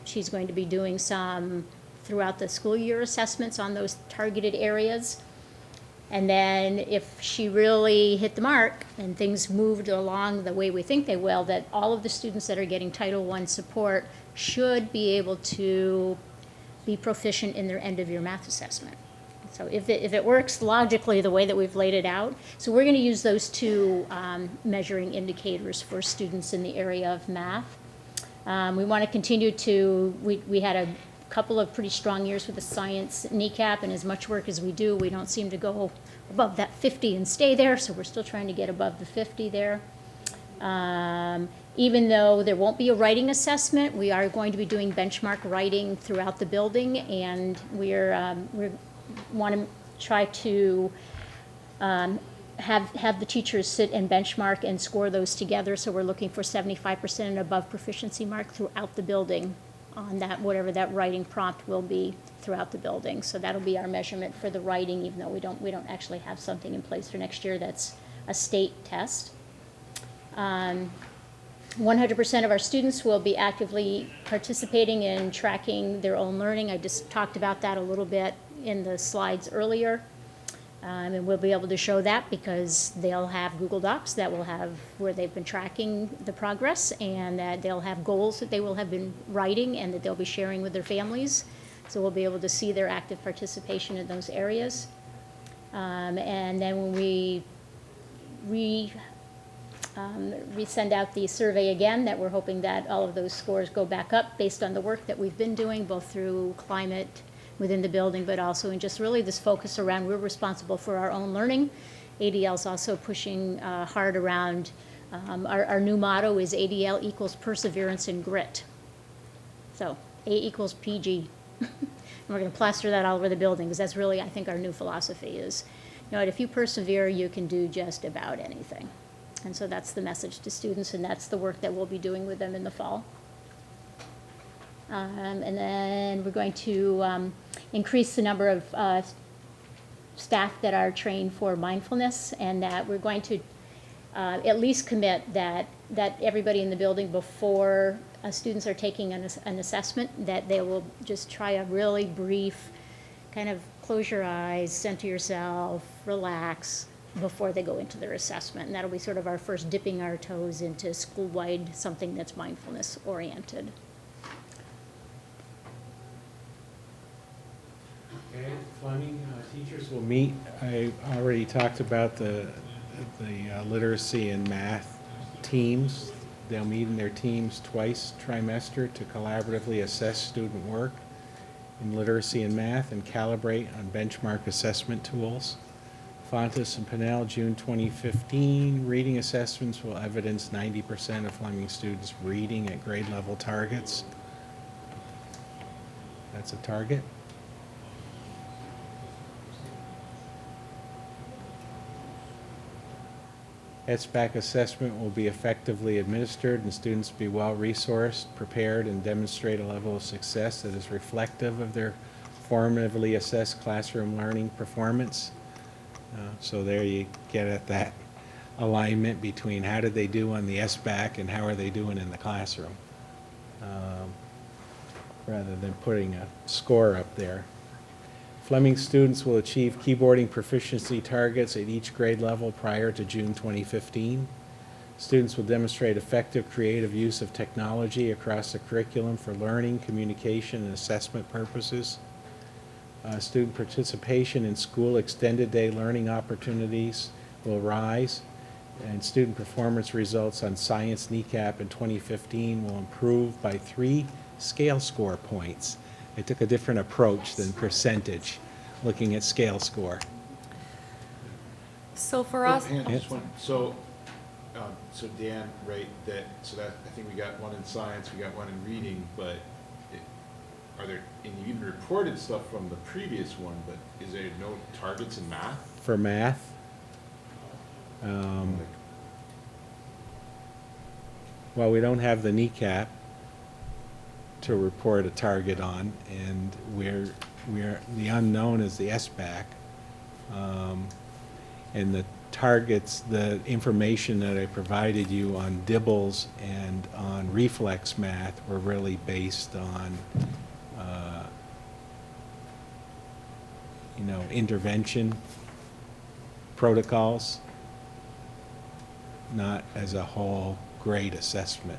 She's going to be doing some throughout the school year assessments on those targeted areas. And then if she really hit the mark and things moved along the way we think they will, that all of the students that are getting Title I support should be able to be proficient in their end of year math assessment. So if it works logically the way that we've laid it out, so we're going to use those two measuring indicators for students in the area of math. We want to continue we had a couple of pretty strong years with the science kneecap, and as much work as we do, we don't seem to go above that 50 and stay there, so we're still trying to get above the 50 there. Even though there won't be a writing assessment, we are going to be doing benchmark writing throughout the building, and we want to try to have the teachers sit and benchmark and score those together, so we're looking for 75% and above proficiency mark throughout the building on that, whatever that writing prompt will be throughout the building. So that'll be our measurement for the writing, even though we don't actually have something in place for next year that's a state test. 100% of our students will be actively participating in tracking their own learning. I just talked about that a little bit in the slides earlier. And we'll be able to show that because they'll have Google Docs that will have where they've been tracking the progress, and that they'll have goals that they will have been writing and that they'll be sharing with their families. So we'll be able to see their active participation in those areas. And then when we send out the survey again, that we're hoping that all of those scores go back up based on the work that we've been doing, both through climate within the building, but also in just really this focus around we're responsible for our own learning. ADL's also pushing hard around, our new motto is ADL equals perseverance and grit. So A equals PG. And we're gonna plaster that all over the building, because that's really, I think, our new philosophy is, you know what, if you persevere, you can do just about anything. And so that's the message to students, and that's the work that we'll be doing with them in the fall. And then we're going to increase the number of staff that are trained for mindfulness, and that we're going to at least commit that everybody in the building, before students are taking an assessment, that they will just try a really brief kind of close your eyes, center yourself, relax before they go into their assessment. And that'll be sort of our first dipping our toes into school-wide something that's mindfulness oriented.
Okay, Fleming, teachers will meet. I already talked about the literacy and math teams. They'll meet in their teams twice trimester to collaboratively assess student work in literacy and math and calibrate on benchmark assessment tools. Fontes and Pinnell, June 2015. Reading assessments will evidence 90% of Fleming students reading at grade level targets. That's a target. SBAC assessment will be effectively administered and students be well-resourced, prepared, and demonstrate a level of success that is reflective of their formatively assessed classroom learning performance. So there you get at that alignment between how did they do on the SBAC and how are they doing in the classroom, rather than putting a score up there. Fleming students will achieve keyboarding proficiency targets at each grade level prior to June 2015. Students will demonstrate effective creative use of technology across the curriculum for learning, communication, and assessment purposes. Student participation in school extended day learning opportunities will rise, and student performance results on science NECAP in 2015 will improve by 3 scale score points. I took a different approach than percentage, looking at scale score.
So for us,
Hang on, just one. So Dan, right, that I think we got one in science, we got one in reading, but are there, and you even reported stuff from the previous one, but is there no targets in math?
For math, well, we don't have the NECAP to report a target on, and we're the unknown is the SBAC, and the targets, the information that I provided you on Dibbles and on reflex math were really based on intervention protocols, not as a whole grade assessment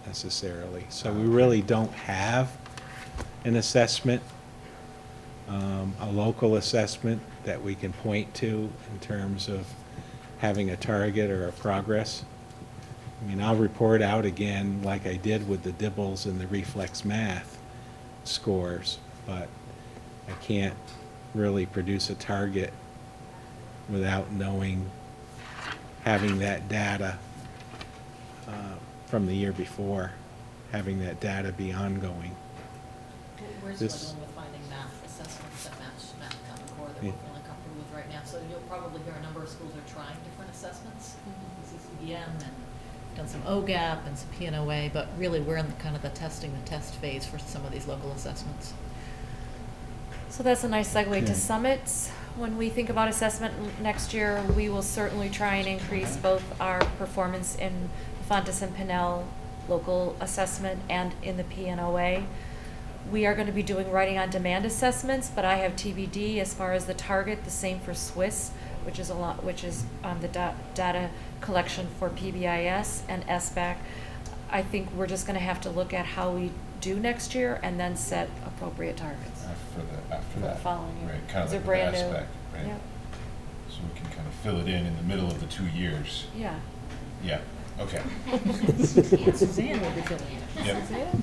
necessarily. So we really don't have an assessment, a local assessment that we can point to in terms of having a target or a progress. I mean, I'll report out again like I did with the Dibbles and the reflex math scores, but I can't really produce a target without having that data from the year before, having that data be ongoing.
We're struggling with finding math assessments that match math Common Core that we're feeling comfortable with right now. So you'll probably hear a number of schools are trying different assessments, CCBM and done some OGAP and some PNOA, but really we're in kind of the testing the test phase for some of these local assessments.
so that's a nice segue to summits. When we think about assessment next year, we will certainly try and increase both our performance in Fontes and Pinnell local assessment and in the PNOA. We are going to be doing writing on demand assessments, but I have TBD as far as the target, the same for Swiss, which is the data collection for PBIS and SBAC. I think we're just going to have to look at how we do next year and then set appropriate targets
After
for the
that.
following year.
Right, kind of
They're
like
brand
with
new.
aspect, right?
Yep.
So we can kind of fill it in the middle of the 2 years.
Yeah.
Yeah, okay.
Suzanne will be filling it.
Yep.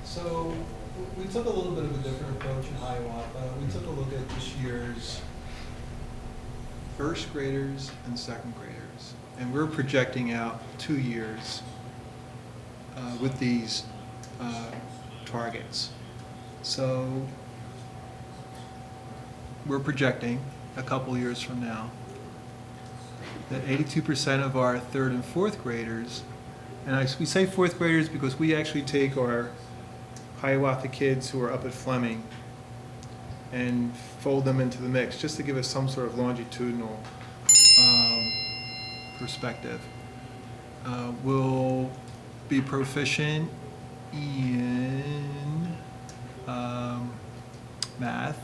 So we took a little bit of a different approach in Hiawatha. We took a look at this year's first graders and second graders. And we're projecting out 2 years with these targets. So we're projecting a couple years from now that 82% of our third and fourth graders, and we say fourth graders because we actually take our Hiawatha kids who are up at Fleming and fold them into the mix, just to give us some sort of longitudinal perspective. Will be proficient in math,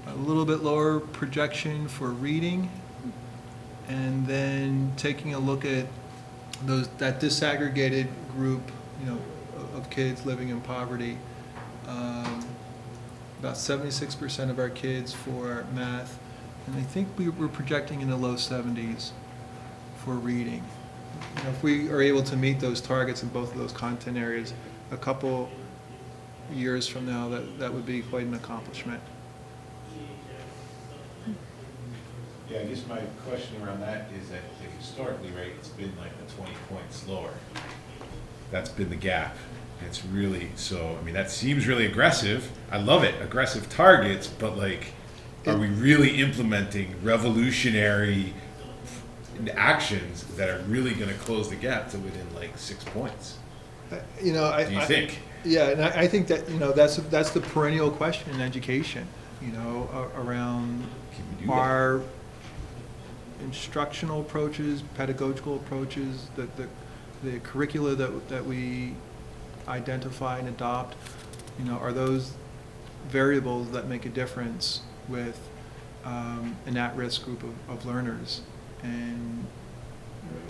a little bit lower projection for reading, and then taking a look at that disaggregated group, of kids living in poverty. About 76% of our kids for math, and I think we were projecting in the low 70s for reading. If we are able to meet those targets in both of those content areas, a couple years from now, that would be quite an accomplishment.
Yeah, I guess my question around that is that historically, right, it's been like the 20 points lower. That's been the gap. It's really, so, I mean, that seems really aggressive. I love it, aggressive targets, but like, are we really implementing revolutionary actions that are really going to close the gap to within like 6 points? Do you think?
Yeah, and I think that, that's the perennial question in education, around
Can we do that?
our instructional approaches, pedagogical approaches, the curricula that we identify and adopt, are those variables that make a difference with an at-risk group of learners. And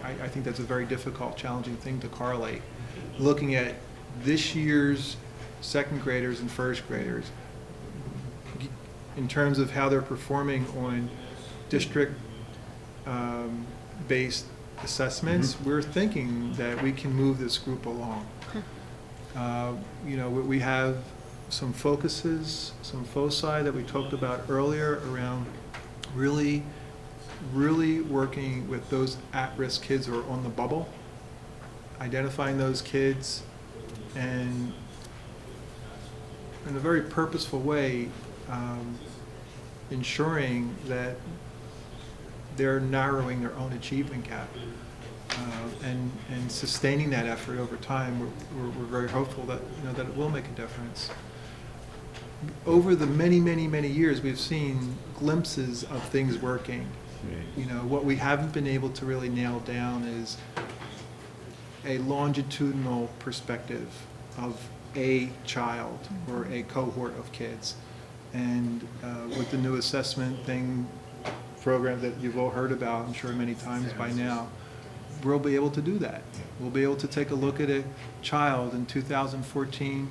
I think that's a very difficult, challenging thing to correlate. Looking at this year's second graders and first graders, in terms of how they're performing on district-based assessments, we're thinking that we can move this group along. We have some focuses, some foci that we talked about earlier around really working with those at-risk kids who are on the bubble, identifying those kids, and in a very purposeful way, ensuring that they're narrowing their own achievement gap, and sustaining that effort over time. We're very hopeful that that it will make a difference. Over the many years, we've seen glimpses of things working. What we haven't been able to really nail down is a longitudinal perspective of a child or a cohort of kids. And with the new assessment program that you've all heard about, I'm sure many times by now, we'll be able to do that. We'll be able to take a look at a child in 2014,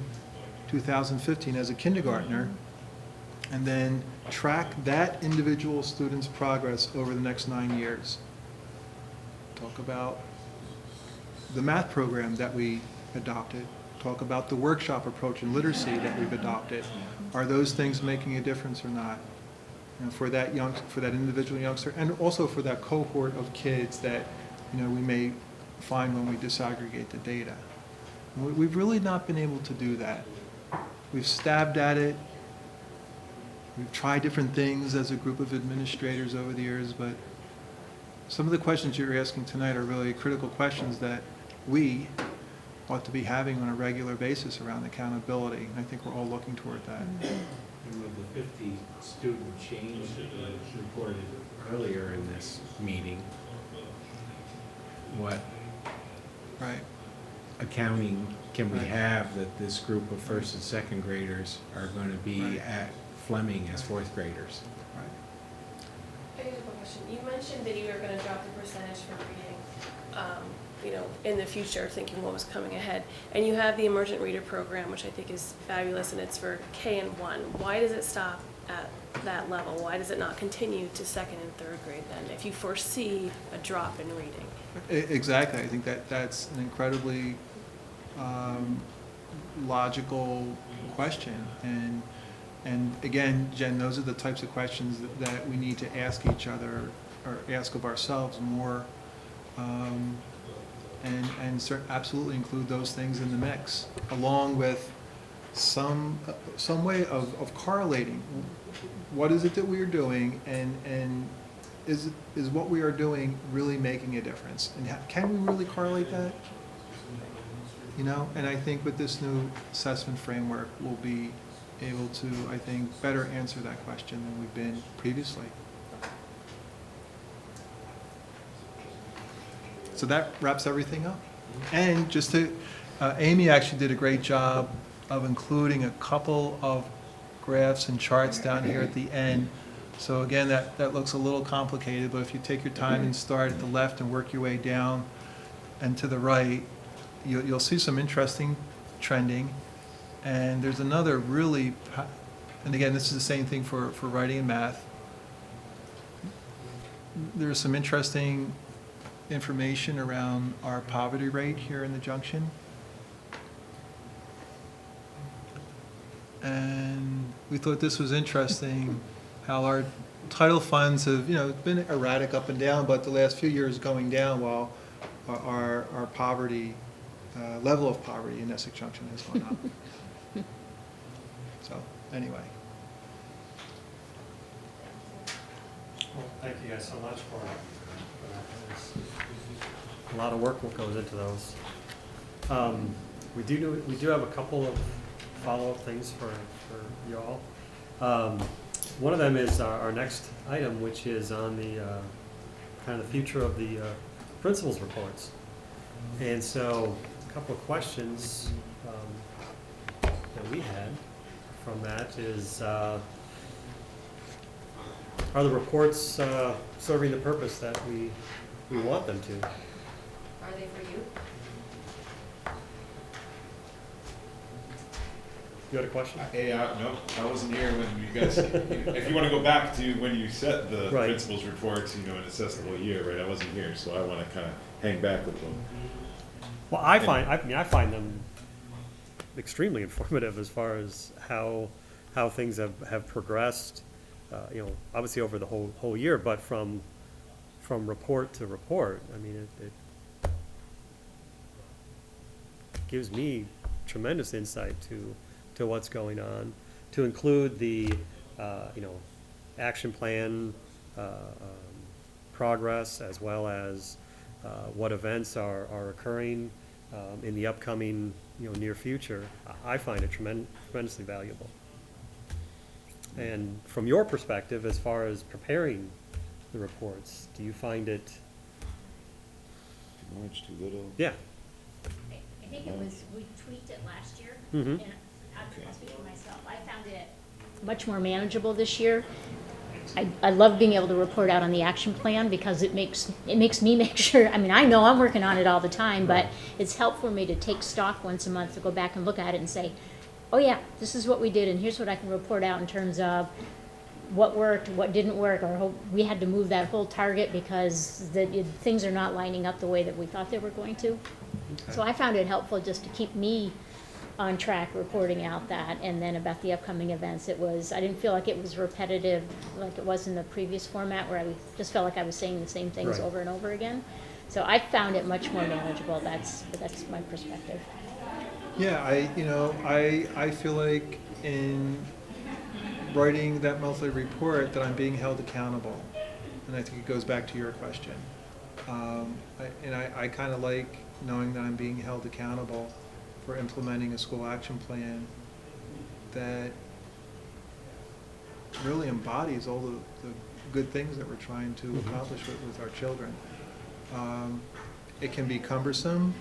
2015 as a kindergartner, and then track that individual student's progress over the next 9 years. Talk about the math program that we adopted. Talk about the workshop approach in literacy that we've adopted. Are those things making a difference or not? For that individual youngster, and also for that cohort of kids that we may find when we disaggregate the data. We've really not been able to do that. We've stabbed at it. We've tried different things as a group of administrators over the years, but some of the questions you're asking tonight are really critical questions that we ought to be having on a regular basis around accountability. And I think we're all looking toward that.
And with the 50-student change that was reported earlier in this meeting, what?
Right.
accounting can we have that this group of first and second graders are going to be at Fleming as fourth graders?
I have a question. You mentioned that you were going to drop the percentage for reading, in the future, thinking what was coming ahead. And you have the Emergent Reader Program, which I think is fabulous, and it's for K and 1. Why does it stop at that level? Why does it not continue to second and third grade then, if you foresee a drop in reading?
Exactly. I think that's an incredibly logical question. And again, Jen, those are the types of questions that we need to ask each other or ask of ourselves more, and absolutely include those things in the mix, along with some way of correlating what is it that we are doing, and is what we are doing really making a difference, and can we really correlate that? And I think with this new assessment framework, we'll be able to, I think, better answer that question than we've been previously. So that wraps everything up. And just to, Amy actually did a great job of including a couple of graphs and charts down here at the end. So again, that looks a little complicated, but if you take your time and start at the left and work your way down and to the right, you'll see some interesting trending. And there's another really, and again, this is the same thing for writing and math. There's some interesting information around our poverty rate here in the Junction. And we thought this was interesting, how our title funds have, been erratic up and down, but the last few years going down while our poverty, level of poverty in Essex Junction has gone up. So, anyway.
Well, thank you guys so much for that. A lot of work goes into those. We do have a couple of follow-up things for you all. One of them is our next item, which is on the kind of the future of the principals' reports. And so, a couple of questions that we had from that is, are the reports serving the purpose that we want them to?
Are they for you?
You had a question?
No, I wasn't here when you guys, if you want to go back to when you set the
Right.
principal's reports, and assess the whole year, right? I wasn't here, so I want to kind of hang back with them.
Well, I find them extremely informative as far as how things have progressed, obviously over the whole year, but from report to report. I mean, it gives me tremendous insight to what's going on, to include the action plan progress, as well as what events are occurring in the upcoming near future. I find it tremendously valuable. And from your perspective, as far as preparing the reports, do you find it?
Too much, too little?
Yeah.
I think it was, we tweaked it last year,
Mhm.
and I'll speak for myself. I found it much more manageable this year. I love being able to report out on the action plan because it makes me make sure, I know I'm working on it all the time, but it's helpful for me to take stock once a month to go back and look at it and say, oh yeah, this is what we did, and here's what I can report out in terms of what worked, what didn't work, or we had to move that whole target because things are not lining up the way that we thought they were going to.
Okay.
So I found it helpful just to keep me on track reporting out that, and then about the upcoming events, I didn't feel like it was repetitive like it was in the previous format where I just felt like I was saying the same things
Right.
over and over again. So I found it much more manageable. That's my perspective.
Yeah, I feel like in writing that monthly report that I'm being held accountable, and I think it goes back to your question. I kind of like knowing that I'm being held accountable for implementing a school action plan that really embodies all the good things that we're trying to accomplish with our children. It can be cumbersome,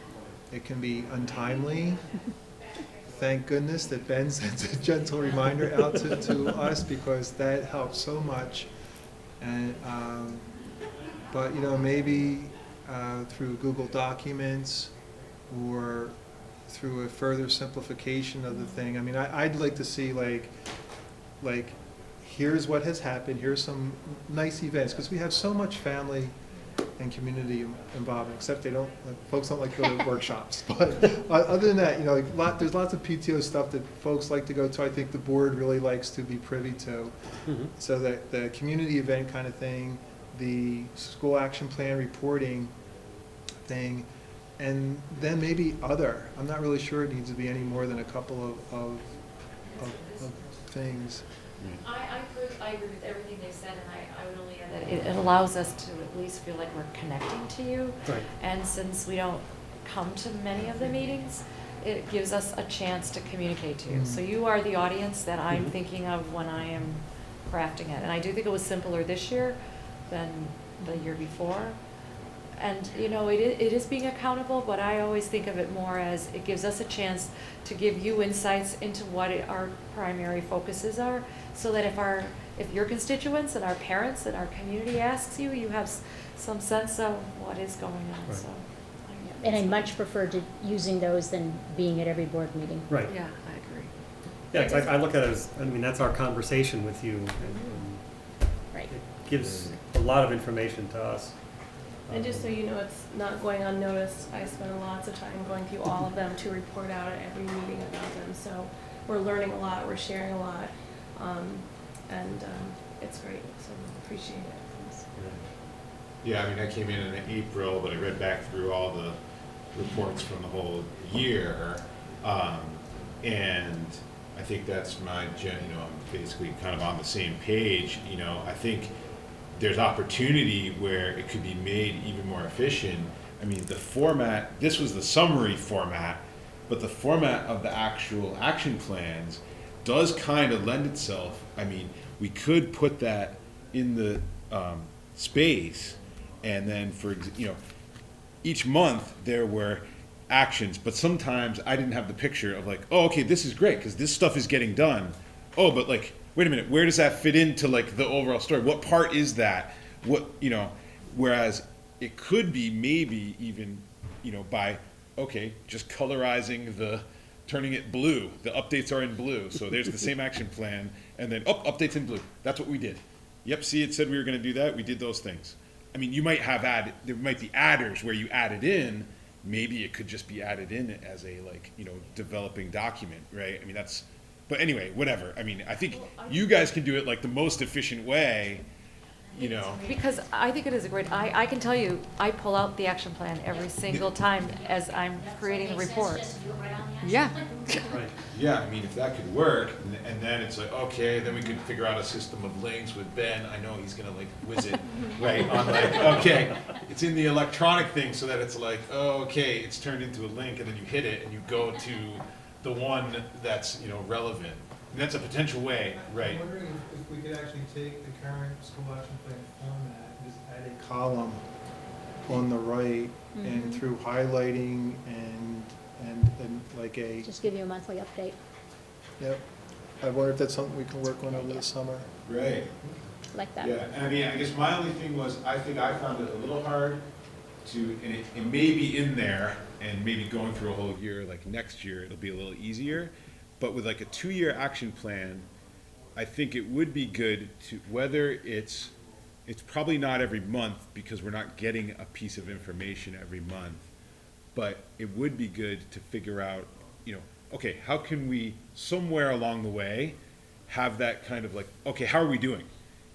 it can be untimely. Thank goodness that Ben sends a gentle reminder out to us, because that helps so much. And, but, you know, maybe through Google Documents or through a further simplification of the thing. I mean, I'd like to see like, here's what has happened, here's some nice events, because we have so much family and community involvement, except folks don't like to go to workshops. But other than that, you know, there's lots of PTO stuff that folks like to go to. I think the board really likes to be privy to.
Mhm.
So that the community event kind of thing, the school action plan reporting thing, and then maybe other. I'm not really sure it needs to be any more than a couple of things.
I agree with everything they said, and I would only add that it allows us to at least feel like we're connecting to you.
Right.
And since we don't come to many of the meetings, it gives us a chance to communicate to you. So you are the audience that I'm thinking of when I am crafting it. And I do think it was simpler this year than the year before. And, you know, it is being accountable, but I always think of it more as it gives us a chance to give you insights into what our primary focuses are, so that if your constituents and our parents and our community asks you, you have some sense of what is going on.
Right.
So,
And I much prefer using those than being at every board meeting.
Right.
yeah, I agree.
Yeah, 'cause I look at it as, I mean, that's our conversation with you, and
Right.
it gives a lot of information to us.
And just so you know, it's not going unnoticed. I spend lots of time going through all of them to report out at every meeting about them. So we're learning a lot, we're sharing a lot, and it's great. So appreciate it.
Yeah, I mean, I came in April, but I read back through all the reports from the whole year, and I think that's I'm basically kind of on the same page. You know, I think there's opportunity where it could be made even more efficient. I mean, the format, this was the summary format, but the format of the actual action plans does kind of lend itself. I mean, we could put that in the space, and then each month there were actions, but sometimes I didn't have the picture of like, oh, okay, this is great because this stuff is getting done. Oh, but like, wait a minute, where does that fit into like the overall story? What part is that? Whereas it could be maybe even, by, okay, just colorizing turning it blue. The updates are in blue. So there's the same action plan, and then, updates in blue. That's what we did. Yep, see, it said we were gonna do that, we did those things. I mean, you might have there might be adders where you add it in, maybe it could just be added in as a developing document, right? I mean, but anyway, whatever. I mean, I think you guys can do it like the most efficient way,
Because I think it is a great, I can tell you, I pull out the action plan every single time as I'm creating the report. Yeah.
Right.
Yeah, I mean, if that could work, and then it's like, okay, then we could figure out a system of links with Ben. I know he's gonna whiz it, right, on okay, it's in the electronic thing so that it's like, oh, okay, it's turned into a link, and then you hit it and you go to the one that's, relevant. And that's a potential way, right?
I'm wondering if we could actually take the current school action plan format and just add a column on the right, and through highlighting and like
Just give you a monthly update,
yep. I wonder if that's something we can work on over the summer.
Right.
like that.
Yeah, and I mean, I guess my only thing was, I think I found it a little hard and it may be in there, and maybe going through a whole year, like next year, it'll be a little easier. But with like a 2-year action plan, I think it would be good to, whether it's probably not every month because we're not getting a piece of information every month, but it would be good to figure out, okay, how can we somewhere along the way have that kind of like, okay, how are we doing?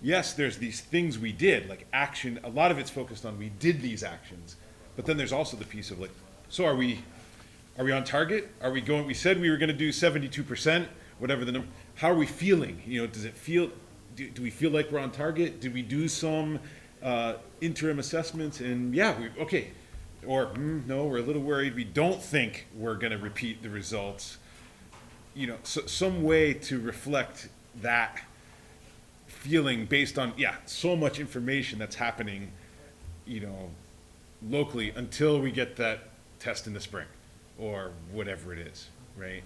Yes, there's these things we did, like action, a lot of it's focused on we did these actions, but then there's also the piece of like, so are we on target? Are we going, we said we were gonna do 72%, whatever the number, how are we feeling? Does it feel, do we feel like we're on target? Did we do some interim assessments? And yeah, okay. Or, no, we're a little worried, we don't think we're gonna repeat the results. So, some way to reflect that feeling based on, so much information that's happening, locally until we get that test in the spring. or whatever it is, right?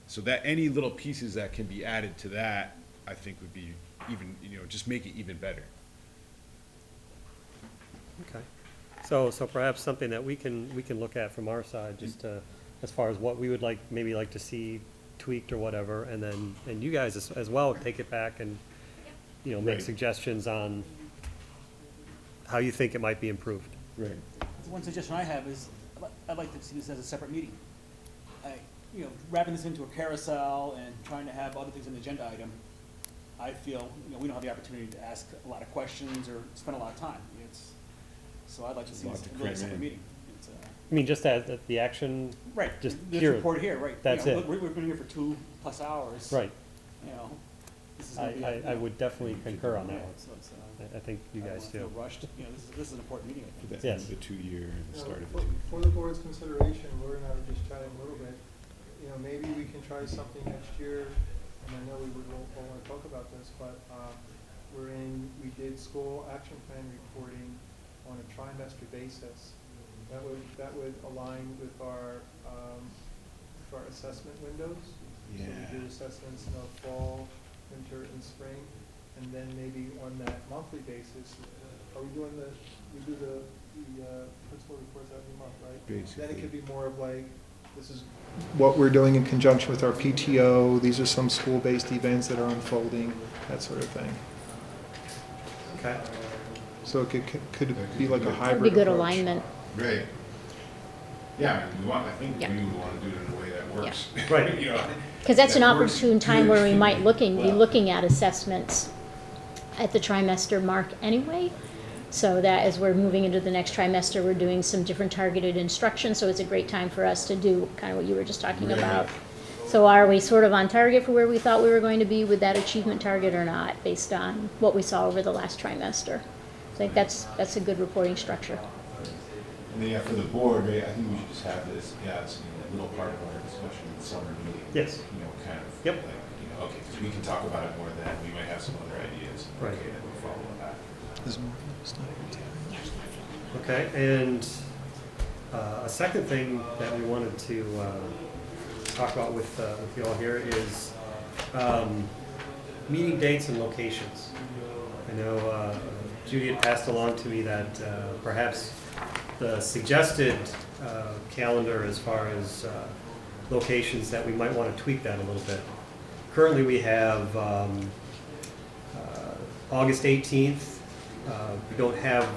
So that any little pieces that can be added to that, I think would be even, just make it even better.
Okay. So perhaps something that we can look at from our side, just to, as far as what we would maybe like to see tweaked or whatever, and then, and you guys as well, take it back and, make
Right.
suggestions on how you think it might be improved.
Right.
One suggestion I have is, I'd like to see this as a separate meeting. Wrapping this into a carousel and trying to have other things on the agenda item, I feel, we don't have the opportunity to ask a lot of questions or spend a lot of time. So I'd like to see
Lot
this
to
as a really
cram
separate
in.
meeting.
I mean, just as the action,
Right,
just
this
here.
report here, right.
That's it.
We've been here for 2+ hours.
Right.
This is gonna be
I would definitely concur on that
Yeah,
one.
so it's,
I think you
I don't
guys
wanna
do.
feel rushed, this is an important meeting, I
For
think.
the end
Yes.
of the 2-year and the
You know,
start of the
for-
2.
For the board's consideration, Laura and I were just chatting a little bit, maybe we can try something next year, and I know we would all want to talk about this, but we did school action plan reporting on a trimester basis. That would align with our assessment windows. So
Yeah.
we do assessments in the fall, winter, and spring, and then maybe on that monthly basis, we do the principal reports every month, right? Then
Basically.
it could be more of like, this is what we're doing in conjunction with our PTO, these are some school-based events that are unfolding, that sort of thing.
Okay.
So it could be like a hybrid
That'd be good
approach.
alignment.
Right. Yeah, I mean, I think
Yeah.
we would want to do it in a way that works.
Right.
Because that's an
that works
opportune time where we
good.
might be
Well,
looking at assessments at the trimester mark anyway. So that as we're moving into the next trimester, we're doing some different targeted instruction, so it's a great time for us to do kind of what you were just talking
Right.
about. So are we sort of on target for where we thought we were going to be with that achievement target or not, based on what we saw over the last trimester? So I think that's a good reporting structure.
And then, yeah, for the board, right, I think we should just have this, it's a little part of our discussion in the summer meeting.
Yes.
Kind of.
Yep.
Like, okay, because we can talk about it more then, we might have some other ideas.
Right.
Okay, then we'll follow up after.
There's more stuff.
Okay, and a second thing that we wanted to talk about with you all here is meeting dates and locations. I know Judy had passed along to me that perhaps the suggested calendar as far as locations, that we might want to tweak that a little bit. Currently, we have August 18th. We don't have,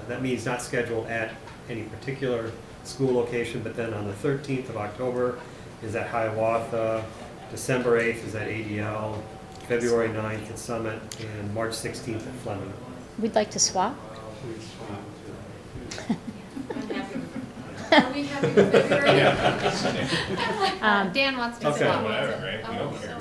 that means not scheduled at any particular school location, but then on the 13th of October is at Hiawatha, December 8th is at ADL, February 9th at Summit, and March 16th at Fleming.
We'd like to swap.
Are we having February?
Dan wants to
Okay.
say.
Whatever, right? We don't care.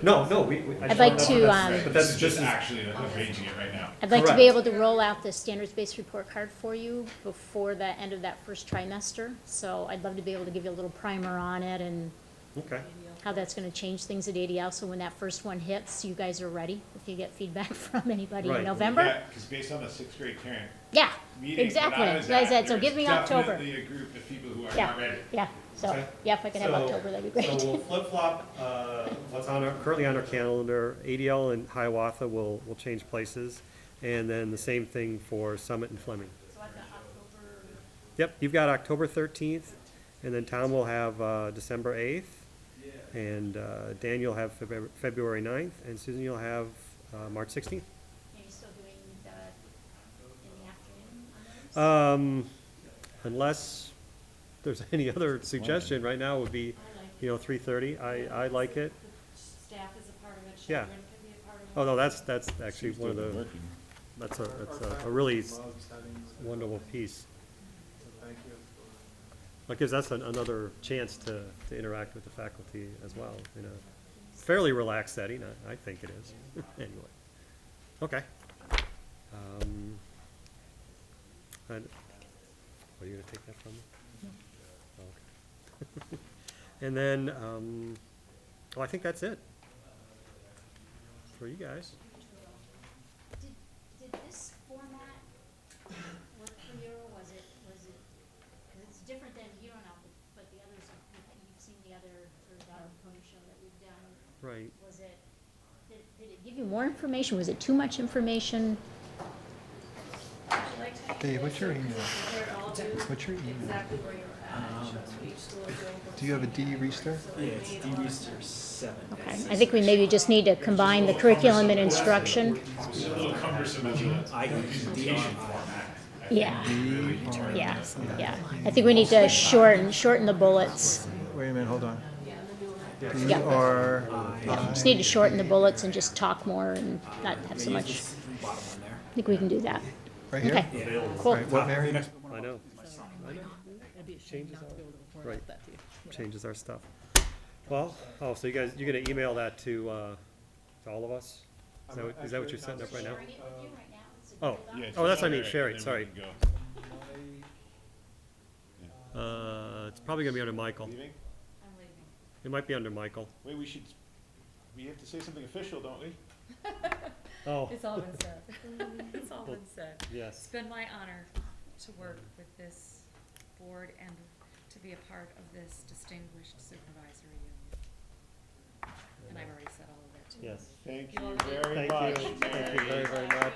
No, we. I
I'd like
just
to,
don't know if that's- But
This
that's
is
just
just actually arranging it right now.
I'd like to
Correct.
be able to roll out the standards-based report card for you before the end of that first trimester. So I'd love to be able to give you a little primer on it and
Okay.
how that's gonna change things at ADL. So when that first one hits, you guys are ready, if you get feedback from anybody
Right.
in November.
Yeah, because based on the 6th grade parent
Yeah,
meeting that
exactly.
I was
Like I
at,
said, so
there's
give me October.
definitely a group of people who are
Yeah.
not ready.
Yeah, so,
Okay.
yeah, if I could have
So-
October, that'd be great.
So we'll flip-flop what's currently on our calendar. ADL and Hiawatha will change places, and then the same thing for Summit and Fleming.
So I've got October.
Yep, you've got October 13th, and then Tom will have December 8th, and Dan, you'll have February 9th, and Susan, you'll have March 16th.
Are you still doing the, in the afternoon on those?
Unless there's any other suggestion, right now would be, 3:30. I like it.
Staff is a part of it,
Yeah.
children can be a part of it.
Oh, no, that's actually one of the,
Working.
that's
Our
a really
faculty loves having some-
wonderful piece.
So thank you.
That gives us another chance to interact with the faculty as well, in a fairly relaxed setting, I think it is, anyway. Okay. Are you gonna take that from me? Okay. And then, I think that's it for you guys.
Did this format work for you, or was it, because it's different than here on out, but the others
Right.
Was it, did it give you more information? Was it too much information?
Dave, what's your email? What's your email?
Exactly where you're at, shows what each school is doing.
Do you have a D Reister?
Yeah, it's D-Reister 7.
Okay, I think we maybe just need to combine the curriculum and instruction. Yeah, yeah, yeah. I think we need to shorten the bullets.
Wait a minute, hold on.
Yeah.
B-R-I.
Just need to shorten the bullets and just talk more and not have so much.
Bottom one there.
I think we can do that.
Right here?
Okay,
All
cool.
right, what, Mary?
I know.
It'd be a shame
Changes
not to be able to report
right.
out that to you. you know.
Changes our stuff. Well, oh, so you're gonna email that to all of us? Is that what you're setting up right now? Oh,
Yeah,
oh, that's what I mean,
share it,
share
and
it,
then we
sorry.
can go.
It's probably gonna be under Michael.
Leaving?
It might be under Michael.
Wait, we have to say something official, don't we?
Oh,
It's all been said. It's all been said. It's
yes.
been my honor to work with this board and to be a part of this distinguished supervisory union. And I've already said all of that too.
Yes.
Thank you very
Thank
much,
you. Thank you
Mary.
very, very much.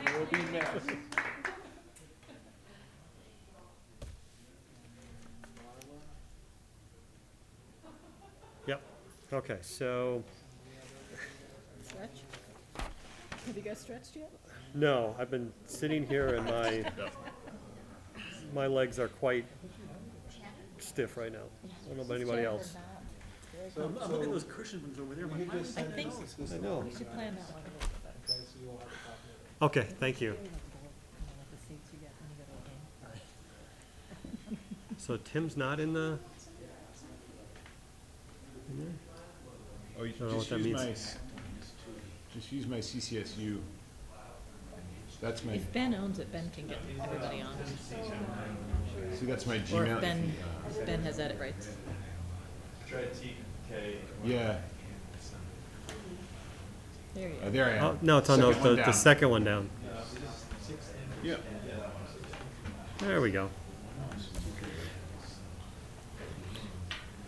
You will be missed.
Yep. Okay, so,
Stretch? Have you guys stretched yet?
no, I've been sitting here and my legs are quite stiff right now. I don't know about anybody else.
I'm looking at those cushion ones over there.
You could just
I
send
think
us this
I know.
we should plan that one.
Okay, so you'll have a copy of it.
Okay, thank you.
The seats you get when you go to a game.
So Tim's not in the? In there?
Oh, you
I don't know what
just
that
use
means.
my, just use my CCSU. That's my,
If Ben owns it, Ben can get everybody on.
see, that's my
Or
Gmail.
if Ben has edit rights.
Yeah,
There you go.
there I am.
Oh, no, it's on
Second one
the
down.
second one down.
Yeah.
There we go.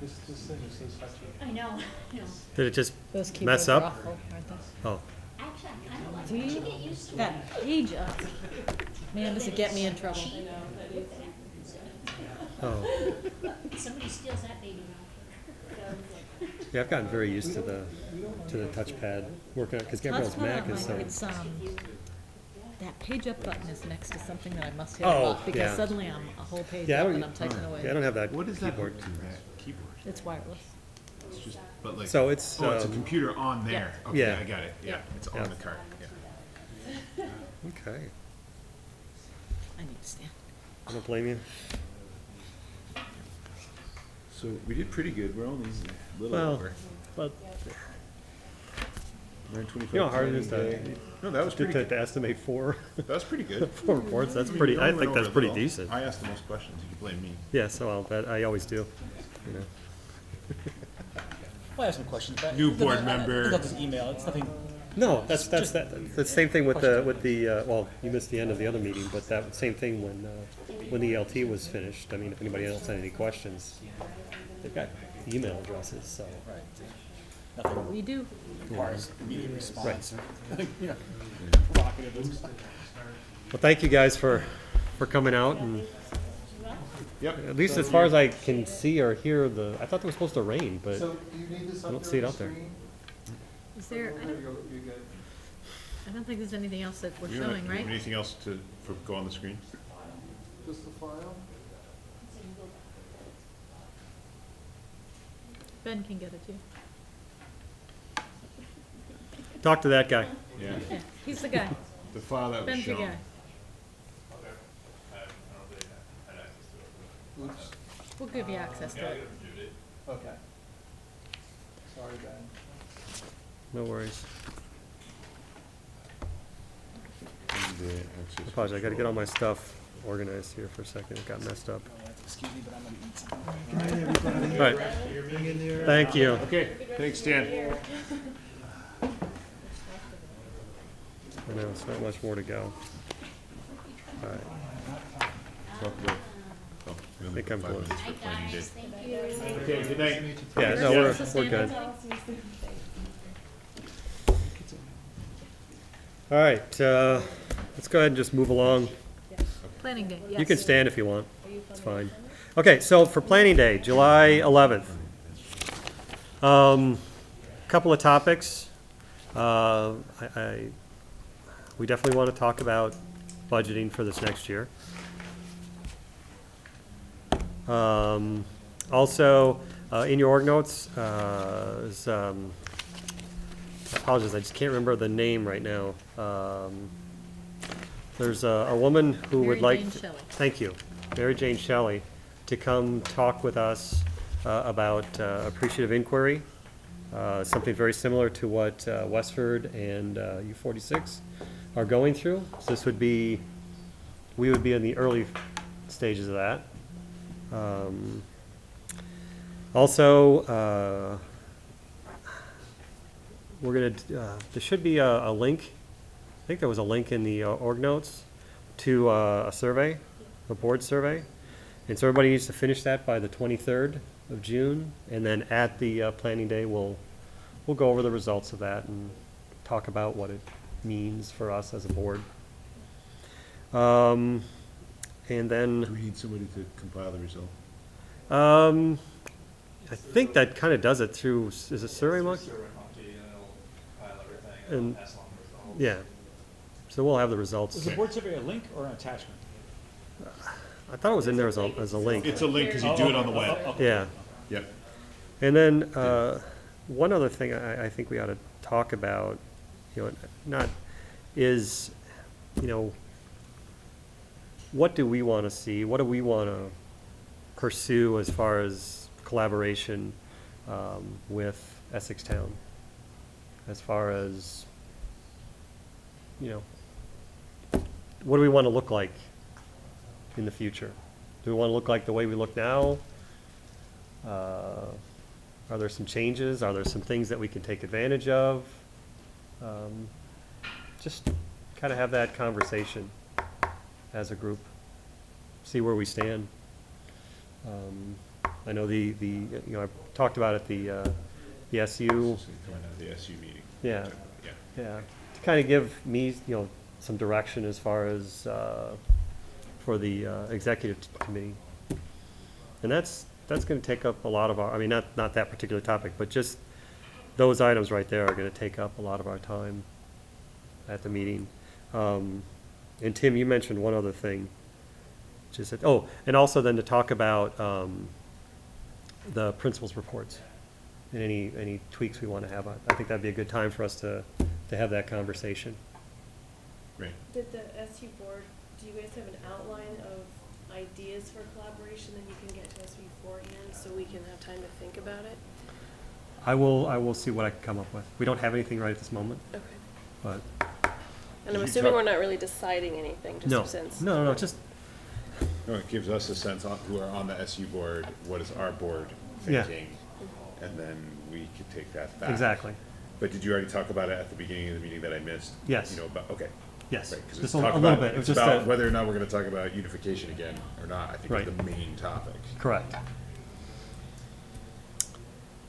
This thing just says touch it.
I know, I know.
Did it just
Those
mess
keyboards are
up?
awful, aren't they?
Oh,
Actually, I kind of like it. You get used to it.
That page up. Man, does it get me in trouble.
oh.
Somebody steals that baby now.
Yeah, I've gotten very used to the touchpad working out because Gabrielle's Mac is so.
It's, that page up button is next to something that I must hit
Oh,
up because
yeah.
suddenly I'm a whole page
Yeah, I
up
don't,
and I'm typing
yeah, I
away.
don't have that
What does that
keyboard.
hook do, that keyboard?
It's wireless.
It's just, but like.
So it's,
Oh, it's a
um,
computer on there. Okay,
Yeah.
I got it. Yeah, it's on
Yeah.
the cart, yeah.
Okay,
I need to stand.
I don't blame you.
So we did pretty good. We're only a little
Well,
over.
but
9:25.
you know how hard it is
No, that was pretty
to
good.
estimate four,
That was pretty good.
four reports. That's
I mean,
pretty.
we
I
only
think
went
that's
over a
pretty
little.
decent.
I asked the most questions. You can blame me.
Yeah, so I always do. You know.
Well, I have some questions, but.
New board member.
It's not just email, it's nothing.
No, that's the same thing with the well, you missed the end of the other meeting, but that same thing when the ELT was finished. I mean, if anybody else had any questions, they've got email addresses. So
Nothing
We do.
requires immediate response.
Right.
You know, provocative.
well, thank you guys for coming out and
Yep.
at least as far as I can see or hear I thought it was supposed to rain, but
So do you need this
I
up
don't
there
see it
on
out
the
there.
screen?
Is there,
Or you're good?
I don't think there's anything else that we're
You don't have-
showing, right?
Anything else to go on the screen?
Just the file?
Ben can get it too.
talk to that guy.
Yeah.
Yeah, he's the guy.
The file that was
Ben's the
shown.
guy.
Oops,
We'll give you access to it.
okay. Sorry, Ben.
No worries.
The
I
access
apologize. I got to get
control.
all my stuff organized here for a second. It got messed up.
Excuse me, but I'm gonna eat something.
Good night, everybody.
All right.
Hang in there.
Thank you.
Okay, thanks, Dan.
I know it's not much more to go. All right.
Talk about, oh, we only
think I'm
got 5
close.
minutes for planning day.
Thank you.
Okay, good night.
Yeah, no, we're good. All right, let's go ahead and just move along.
Planning day, yes.
You can stand if you want. It's fine. Okay, so for planning day, July 11th. Couple of topics. We definitely want to talk about budgeting for this next year. Also, in your org notes, is, I apologize, I just can't remember the name right now. There's a woman who would
Mary
like.
Jane Shelley.
Thank you, Mary Jane Shelley, to come talk with us about appreciative inquiry, something very similar to what Westford and U46 are going through. So this would be, we would be in the early stages of that. Also, we're gonna, there should be a link, I think there was a link in the org notes to a survey, a board survey. And so everybody needs to finish that by the 23rd of June. And then at the planning day, we'll go over the results of that and talk about what it means for us as a board. And then,
Do we need somebody to compile the result?
I think that kind of does it through, is it SurveyMonkey? And, yeah, so we'll have the results.
Is the board survey a link or an attachment?
I thought it was in there as a link.
It's a link because you do it on the web.
Yeah.
Yep.
And then, one other thing I think we ought to talk about, is, what do we want to see? What do we want to pursue as far as collaboration with Essex Town? As far as, what do we want to look like in the future? Do we want to look like the way we look now? Are there some changes? Are there some things that we can take advantage of? Just kind of have that conversation as a group, see where we stand. I know I talked about it, the SU.
Coming out of the SU meeting.
Yeah,
Yeah.
yeah, to kind of give me, some direction as far as, for the executive committee. And that's gonna take up a lot of our, I mean, not that particular topic, but just those items right there are gonna take up a lot of our time at the meeting. And Tim, you mentioned one other thing, just that, and also then to talk about, the principal's reports and any tweaks we want to have. I think that'd be a good time for us to have that conversation.
Great.
Did the SU board, do you guys have an outline of ideas for collaboration that you can get to us beforehand so we can have time to think about it?
I will see what I can come up with. We don't have anything right at this moment,
Okay.
but.
And I'm
You
assuming
talk-
we're not really deciding anything, just
No,
since.
no, just,
No, it gives us a sense on who are on the SU board, what is our board
Yeah.
thinking? And then we could take that back.
exactly,
But did you already talk about it at the beginning of the meeting that I missed?
Yes.
Okay.
yes.
Right, 'cause
Just
it's
a
talk
little
about-
bit. It was
It's
just
about
a,
whether or not we're gonna talk about unification again or not, I think
Right.
is the main topic.
correct.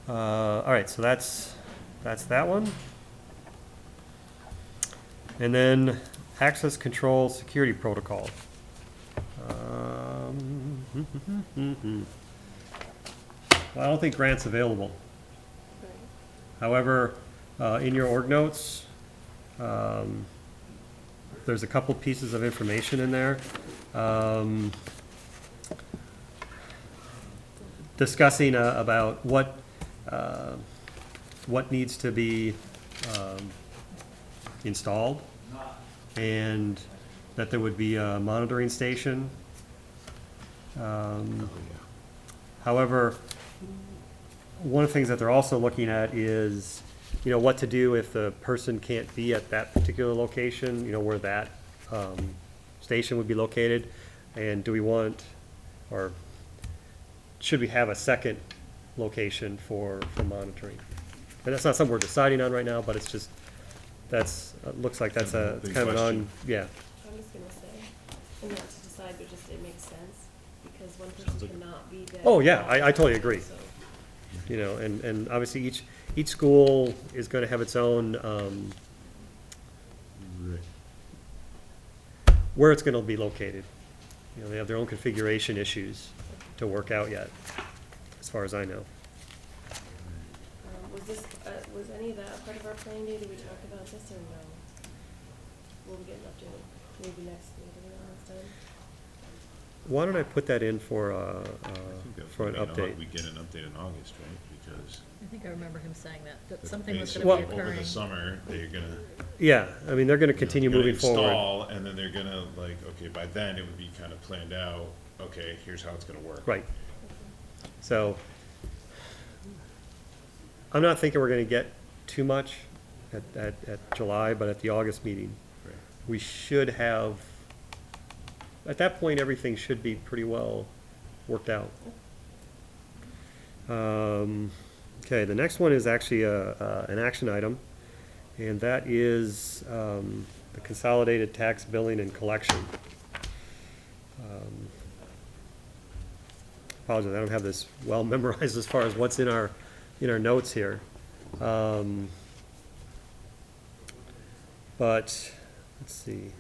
All right, so that's that one. And then access control security protocol. Well, I don't think grant's available.
Right.
However, in your org notes, there's a couple pieces of information in there. Discussing about what needs to be installed, and that there would be a monitoring station. However, one of the things that they're also looking at is, what to do if the person can't be at that particular location, where that station would be located, and do we want, or should we have a second location for monitoring? And that's not something we're deciding on right now, but it's just, looks like that's
Big
kind of an
question.
yeah.
I'm just gonna say, and not to decide, but just it makes sense, because one person cannot be there.
Oh, yeah, I totally agree.
So,
And obviously each school is gonna have its own, where it's gonna be located. You know, they have their own configuration issues to work out yet, as far as I know.
Was any of that a part of our planning day? Did we talk about this or no? Will we get an update maybe next meeting when it's done?
Why don't I put that in for,
I think that
for an
would be
update?
We get an update in August, right? Because
I think I remember him saying that
the
something was
basic-
gonna be
Well-
over
occurring.
the summer, they're gonna.
Yeah, I mean, they're gonna continue
gonna
moving forward.
Install, and then they're gonna, like, okay, by then it would be kind of planned out, okay, here's how it's gonna work.
Right. So, I'm not thinking we're gonna get too much at July, but at the August meeting,
Right.
we should have, at that point, everything should be pretty well worked out. Okay, the next one is actually an action item, and that is the consolidated tax billing and collection. Apologize, I don't have this well memorized as far as what's in our notes here. But, let's see.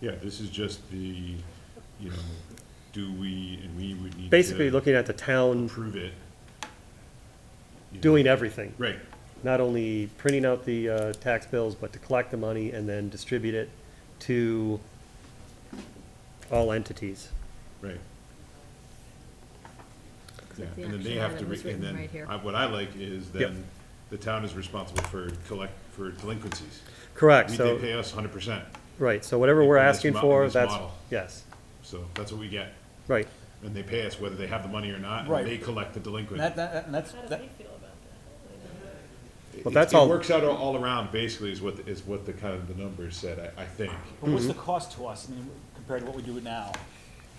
Yeah, this is just the, you know, do we, and we would need to.
Basically, looking at the town
Approve it. You know.
doing everything.
Right,
Not only printing out the tax bills, but to collect the money and then distribute it to all entities.
right.
Looks
Yeah,
like the
and then they
action
have to,
item is
and
written
then,
right here.
what I like is
Yep.
then the town is responsible for delinquencies.
Correct,
They
so,
pay us 100%,
right, so whatever we're
In this
asking
mo-
for,
in this
that's,
model.
yes,
so that's what we get.
right.
And they pay us whether they have the money or not,
Right.
and they collect the delinquent.
And that's,
How do
that,
they feel about that?
Well, that's
It
all-
works out all around, basically, is what the kind of the numbers said, I think.
but what's the cost to us, I mean, compared to what we do now?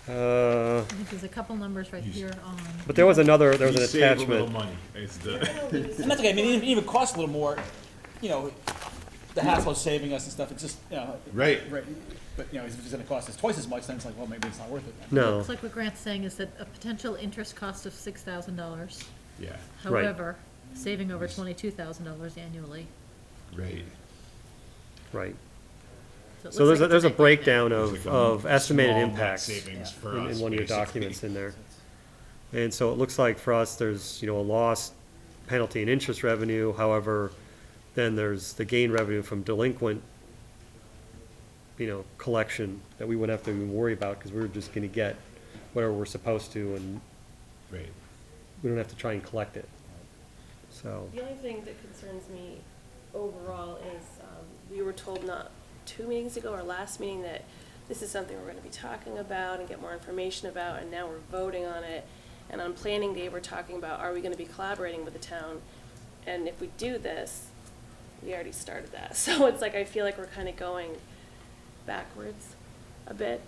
Uh,
I think there's a couple numbers right here on.
But there was there was
We
an
save a little
attachment.
money, it's the,
And that's okay, I mean, it even costs a little more, you know, the hassle of saving us and stuff, it's just, you know.
Right.
But, you know, if it's gonna cost us twice as much, then it's like, well, maybe it's not worth it then.
No,
Looks like what Grant's saying is that a potential interest cost of $6,000.
yeah,
Right.
However, saving over $22,000 annually.
right.
right.
So it
So
looks
there's
like
there's a
it's big
breakdown
It's
of,
like a
of estimated
small net
impacts
savings for
in
us,
one of your
basically.
documents in there. And so it looks like for us, there's, a loss, penalty and interest revenue, however, then there's the gain revenue from delinquent, collection that we wouldn't have to even worry about, because we're just gonna get whatever we're supposed to, and
Right.
we don't have to try and collect it. So,
The only thing that concerns me overall is, we were told not 2 meetings ago or last meeting that this is something we're gonna be talking about and get more information about, and now we're voting on it. And on planning day, we're talking about, are we gonna be collaborating with the town? And if we do this, we already started that. So it's like, I feel like we're kinda going backwards a bit.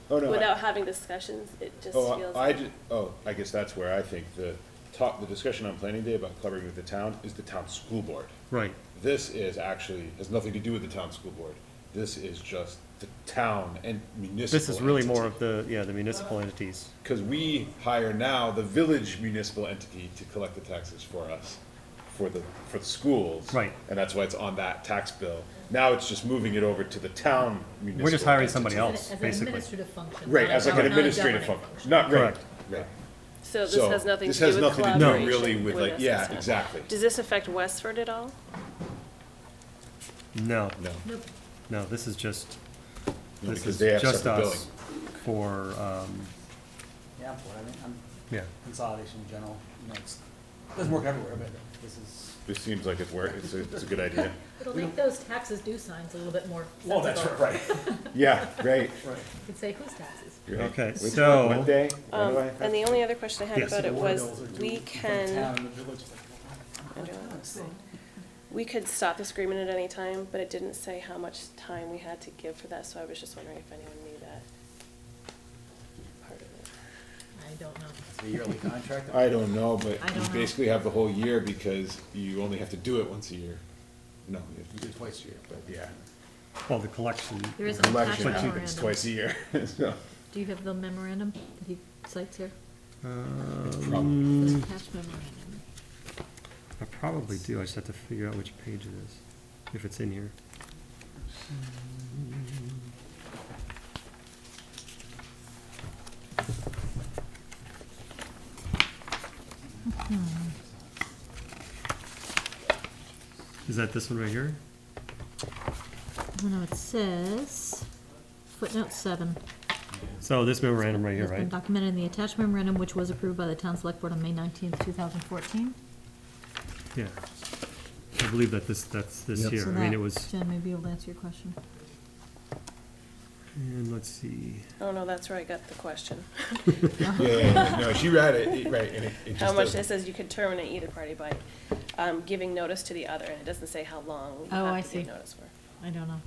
Oh, no.
Without having discussions, it just feels like.
I guess that's where I think the discussion on planning day about collaborating with the town is the town school board.
right,
This is actually, has nothing to do with the town school board. This is just the town and municipal.
this is really more of the municipal entities.
Because we hire now the village municipal entity to collect the taxes for us, for the schools.
Right.
And that's why it's on that tax bill. Now it's just moving it over to the town municipal.
We're just hiring
entity.
somebody else,
As an
basically.
administrative function.
Right,
not
as like
a-
an
not a
administrative
governing
function. Not, right,
Correct.
right.
So this has nothing
This
to do
has
with
nothing to do
collaboration
really with like,
us,
yeah,
this.
exactly.
Does this affect Westford at all?
No,
No,
Nope.
no, this is just,
no,
this
because
is
they have
just
separate
us
billing.
for,
Yeah, I'm for it, I mean, I'm
yeah.
consolidation in general, you know, doesn't work everywhere, but this is.
This seems like it's a good idea.
It'll make those taxes due signs a little bit more
Well, that's
sensible.
right.
Yeah, right.
You could say whose taxes?
Right.
Okay,
Which
so-
one? What day? When do I have-
And the only other question I had
Yes.
about it was, we
Town
can,
and the village, it's like,
I don't know. We could stop this agreement at any time, but it didn't say how much time we had to give for that, so I was just wondering if anyone knew that part of it.
I don't know.
it's a yearly contract.
I don't know, but
I
you
don't know.
basically have the whole year because you only have to do it once a year. No, you have to do it twice a year, but yeah.
Well, the collection,
There is an attached
Election happens
memorandum.
twice a year, so.
Do you have the memorandum that he cites here?
Problem.
There's an attached memorandum.
probably do, I just have to figure out which page it is, if it's in here. Is that this one right here?
Oh, no, it says footnote 7.
So this memorandum right here,
Has been
right?
documented in the attached memorandum, which was approved by the town select board on May 19th, 2014.
Yeah. I believe that that's this
Yep.
here.
So
I mean,
that,
it was,
Jen may be able to answer your question.
and let's see.
Oh, no, that's where I got the question.
Yeah, no, she read it, right, and it just
How much,
doesn't-
it says you can terminate either party by giving notice to the other, and it doesn't say how long you
Oh, I
have to give
see.
notice for.
I don't know.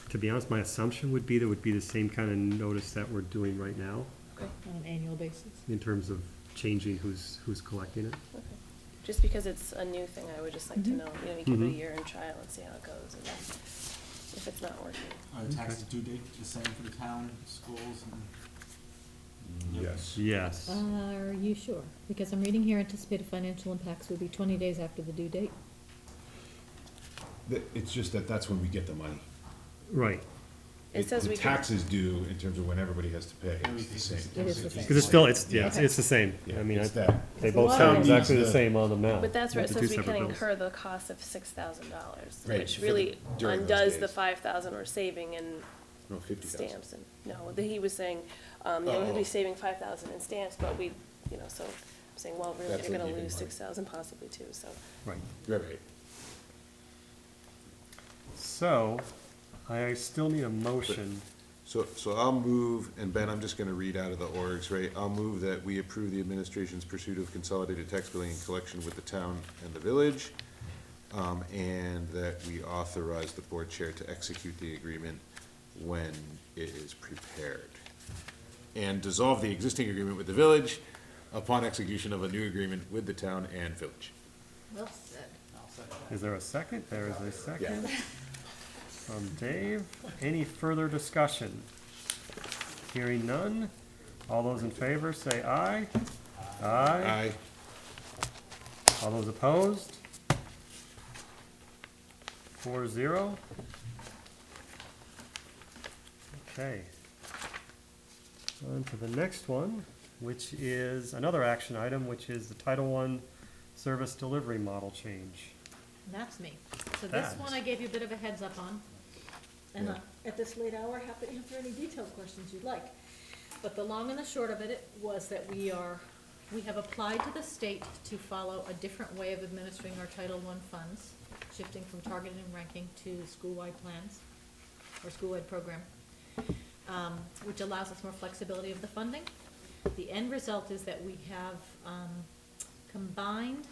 To be honest, my assumption would be that would be the same kind of notice that we're doing right now
Okay,
On an annual basis.
in terms of changing who's collecting it.
okay. Just because it's a new thing, I would just like to
Mhm.
know, you know, you give it a
Mhm.
year and trial and see how it goes, and then if it's not working.
Are the taxes due date the same for the town, schools, and?
Yes.
Yes.
Are you sure? Because I'm reading here, anticipated financial impacts would be 20 days after the due date.
It's just that that's when we get the money.
Right.
It says we
The
can-
taxes due in terms of when everybody has to pay, it's the same.
It is the same.
Because it's still, it's
Okay.
the same.
Yeah,
I mean,
it's that.
they
It's a
both
lot
sound
of
exactly
money.
the same on the map.
But that's where it
the
says
two
we can
separate bills.
incur the cost of $6,000,
Right,
which
for the-
really
during those
undoes the
days.
5,000 we're saving in
No, 50,000.
stamps and, no, he was saying, you know, we'll
Oh.
be saving 5,000 in stamps, but we, you know, so I'm saying, well, really,
That's
you're
what
gonna
you can
lose
buy.
6,000 possibly too, so.
Right.
Right.
So, I still need a motion.
So I'll move, and Ben, I'm just gonna read out of the orgs, right? I'll move that we approve the administration's pursuit of consolidated tax billing and collection with the town and the village, and that we authorize the board chair to execute the agreement when it is prepared. And dissolve the existing agreement with the village upon execution of a new agreement with the town and village.
Well said.
Is there a second? There is a second. From Dave. Any further discussion? Hearing none. All those in favor say aye. Aye. All those opposed? 4-0. Okay. On to the next one, which is another action item, which is the Title I service delivery model change.
That's me. So this
That.
one I gave you a bit of a heads up on. And
Yeah.
at this late hour, happy to answer any detailed questions you'd like. But the long and the short of it was that we have applied to the state to follow a different way of administering our Title I funds, shifting from targeted and ranking to school-wide plans, or school-wide program, which allows us more flexibility of the funding. The end result is that we have combined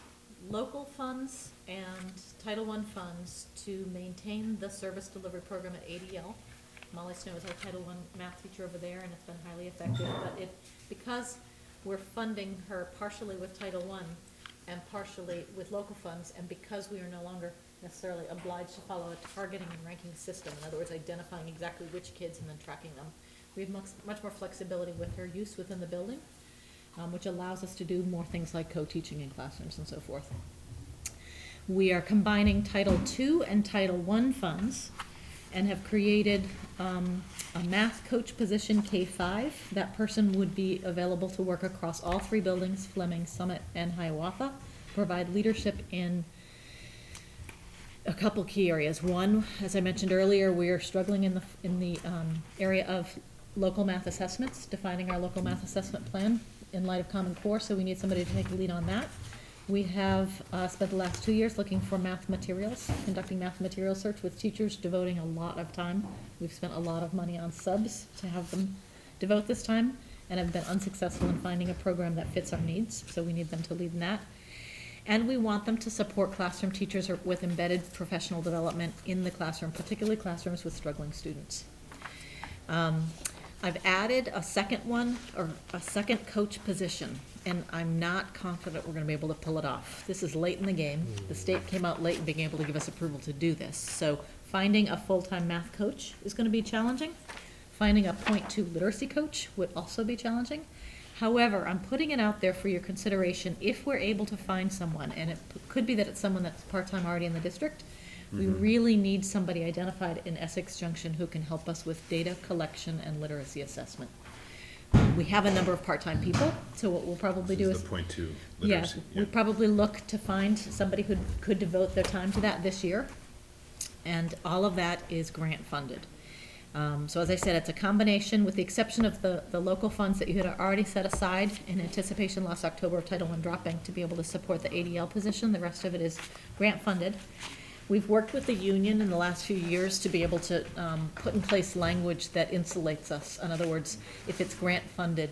local funds and Title I funds to maintain the service delivery program at ADL. Molly Snow is our Title I math teacher over there, and it's been highly effective, but because we're funding her partially with Title I and partially with local funds, and because we are no longer necessarily obliged to follow a targeting and ranking system, in other words, identifying exactly which kids and then tracking them, we have much more flexibility with her use within the building, which allows us to do more things like co-teaching in classrooms and so forth. We are combining Title II and Title I funds and have created a math coach position K-5. That person would be available to work across all three buildings, Fleming, Summit, and Hiawatha, provide leadership in a couple key areas. One, as I mentioned earlier, we are struggling in the area of local math assessments, defining our local math assessment plan in light of Common Core, so we need somebody to take the lead on that. We have spent the last 2 years looking for math materials, conducting math material search with teachers, devoting a lot of time. We've spent a lot of money on subs to have them devote this time, and have been unsuccessful in finding a program that fits our needs, so we need them to lead in that. And we want them to support classroom teachers with embedded professional development in the classroom, particularly classrooms with struggling students. I've added a second one, or a second coach position, and I'm not confident we're gonna be able to pull it off. This is late in the game. The state came out late in being able to give us approval to do this. So finding a full-time math coach is gonna be challenging,
Finding a .2 literacy coach would also be challenging. However, I'm putting it out there for your consideration if we're able to find someone, and it could be that it's someone that's part-time already in the district. We really need somebody identified in Essex Junction who can help us with data collection and literacy assessment. We have a number of part-time people, so what we'll probably do is.
The point two
Yes,
literacy.
we'd probably look to find somebody who could devote their time to that this year. And all of that is grant funded. So as I said, it's a combination, with the exception of the local funds that you had already set aside in anticipation last October of Title I dropping to be able to support the ADL position. The rest of it is grant funded. We've worked with the union in the last few years to be able to put in place language that insulates us. In other words, if it's grant funded,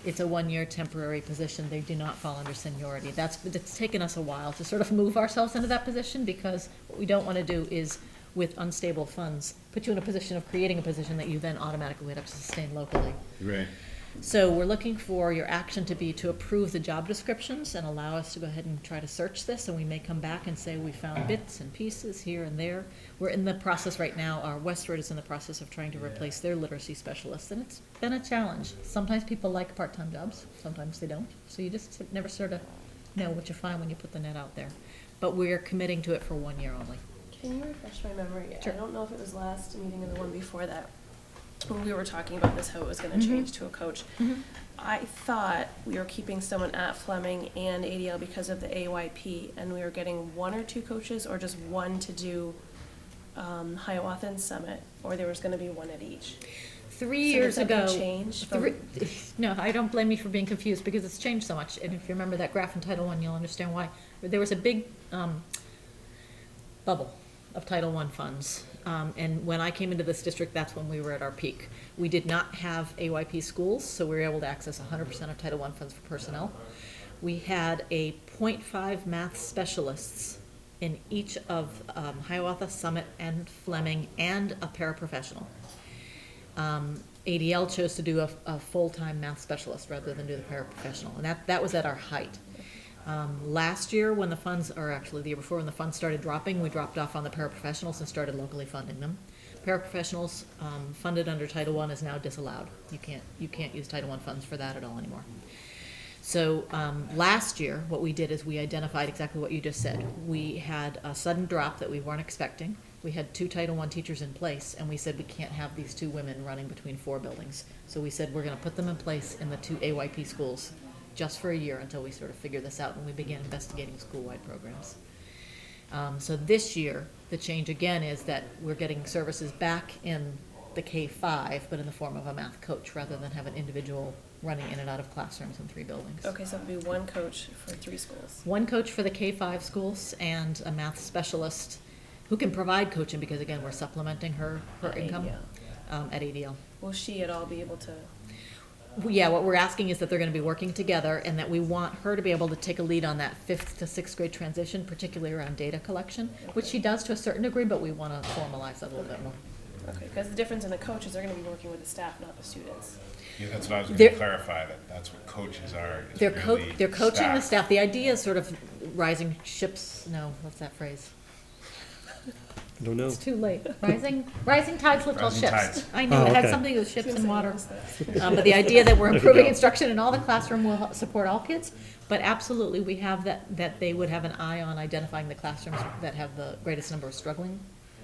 it's a one-year temporary position. They do not fall under seniority. It's taken us a while to sort of move ourselves into that position, because what we don't want to do is, with unstable funds, put you in a position of creating a position that you then automatically would have to sustain locally.
Right.
So we're looking for your action to be to approve the job descriptions and allow us to go ahead and try to search this, and we may come back and say we found bits and pieces here and there. We're in the process right now, our Westford is in the process of trying to replace their literacy specialists, and it's been a challenge. Sometimes people like part-time jobs, sometimes they don't, so you just never sort of know what you find when you put the net out there. But we're committing to it for 1 year only.
Can you refresh my memory?
Sure.
I don't know if it was last meeting or the one before that, when we were talking about this, how it was gonna
Mhm.
change to a coach.
Mhm.
I thought we were keeping someone at Fleming and ADL because of the AYP, and we were getting 1 or 2 coaches, or just one to do Hiawatha and Summit, or there was gonna be 1 at each.
3
So
years
does that
ago.
change from-
No, I don't blame you for being confused, because it's changed so much, and if you remember that graph in Title I, you'll understand why. There was a big bubble of Title I funds, and when I came into this district, that's when we were at our peak. We did not have AYP schools, so we were able to access 100% of Title I funds for personnel. We had a .5 math specialists in each of Hiawatha, Summit, and Fleming, and a paraprofessional. ADL chose to do a full-time math specialist rather than do the paraprofessional, and that was at our height. Last year, when the funds, or actually the year before, when the funds started dropping, we dropped off on the paraprofessionals and started locally funding them. Paraprofessionals funded under Title I is now disallowed. You can't use Title I funds for that at all anymore. So last year, what we did is we identified exactly what you just said. We had a sudden drop that we weren't expecting. We had 2 Title I teachers in place, and we said we can't have these 2 women running between 4 buildings. So we said we're going to put them in place in the 2 AYP schools just for a year until we sort of figure this out and we began investigating school-wide programs. So this year, the change again is that we're getting services back in the K-5, but in the form of a math coach, rather than have an individual running in and out of classrooms in 3 buildings.
Okay, so it'd be 1 coach for 3 schools.
1 coach for the K-5 schools and a math specialist who can provide coaching, because again, we're supplementing her
At
income
ADL.
at ADL.
Will she at all be able to?
Yeah, what we're asking is that they're going to be working together, and that we want her to be able to take a lead on that 5th to 6th grade transition, particularly around data collection, which she does to a certain degree, but we want to formalize that a little bit more.
Okay, because the difference in the coaches, they're gonna be working with the staff, not the students.
Yeah, that's what I was
They're-
gonna clarify, that's what coaches are. is
They're
really
they're coaching the staff. The idea is sort of rising ships, no, what's that phrase?
I don't know.
It's too late. Rising tides lift all
Rising
ships.
tides.
I knew
Oh,
it had
okay.
something with ships and water.
That.
But the idea that we're
There you
improving
go.
instruction in all the classroom will support all kids. But absolutely, we have that they would have an eye on identifying the classrooms that have the greatest number of struggling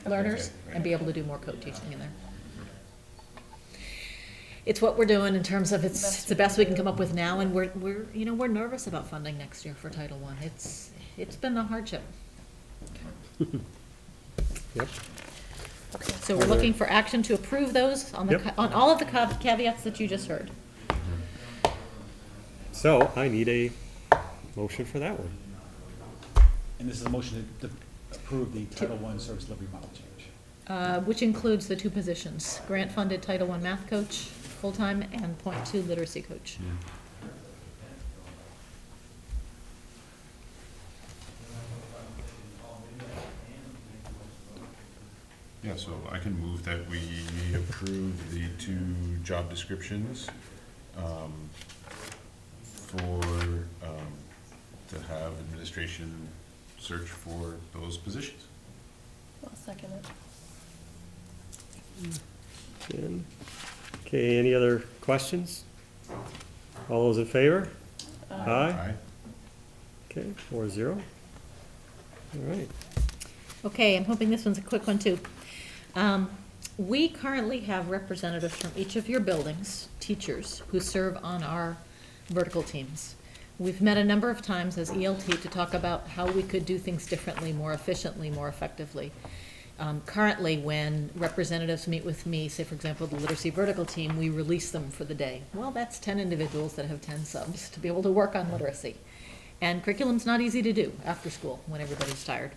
learners and be able to do more co-teaching in there. It's what we're doing in terms of it's the best we can come up with now, and we're nervous about funding next year for Title I. It's been a hardship.
Yep.
So we're looking for action to approve those on the,
Yep.
on all of the caveats that you just heard.
So I need a motion for that one.
And this is a motion to approve the Title I service delivery model change.
Which includes the 2 positions, grant-funded Title I math coach, full-time, and .2 literacy coach.
Yeah, so I can move that we approve the 2 job descriptions to have administration search for those positions.
I'll second it.
Jen? Okay, any other questions? All those in favor? Aye. Okay, 4-0. All right.
Okay, I'm hoping this one's a quick one too. We currently have representatives from each of your buildings, teachers, who serve on our vertical teams. We've met a number of times as ELT to talk about how we could do things differently, more efficiently, more effectively. Currently, when representatives meet with me, say for example, the literacy vertical team, we release them for the day. Well, that's 10 individuals that have 10 subs to be able to work on literacy. And curriculum's not easy to do after school when everybody's tired.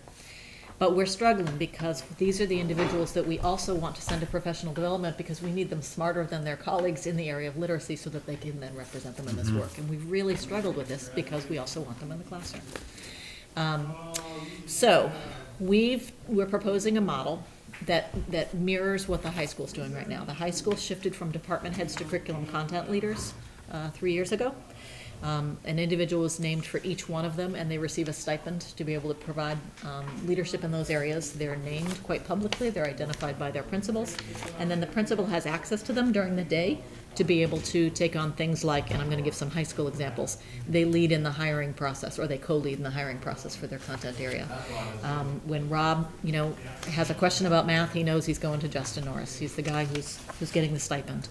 But we're struggling because these are the individuals that we also want to send to professional development because we need them smarter than their colleagues in the area of literacy so that they can then represent them in this work. And we've really struggled with this because we also want them in the classroom. So we're proposing a model that mirrors what the high school's doing right now. The high school shifted from department heads to curriculum content leaders 3 years ago. An individual is named for each one of them, and they receive a stipend to be able to provide leadership in those areas. They're named quite publicly, they're identified by their principals, and then the principal has access to them during the day to be able to take on things like, and I'm going to give some high school examples, they lead in the hiring process, or they co-lead in the hiring process for their content area. When Rob, has a question about math, he knows he's going to Justin Norris. He's the guy who's getting the stipend.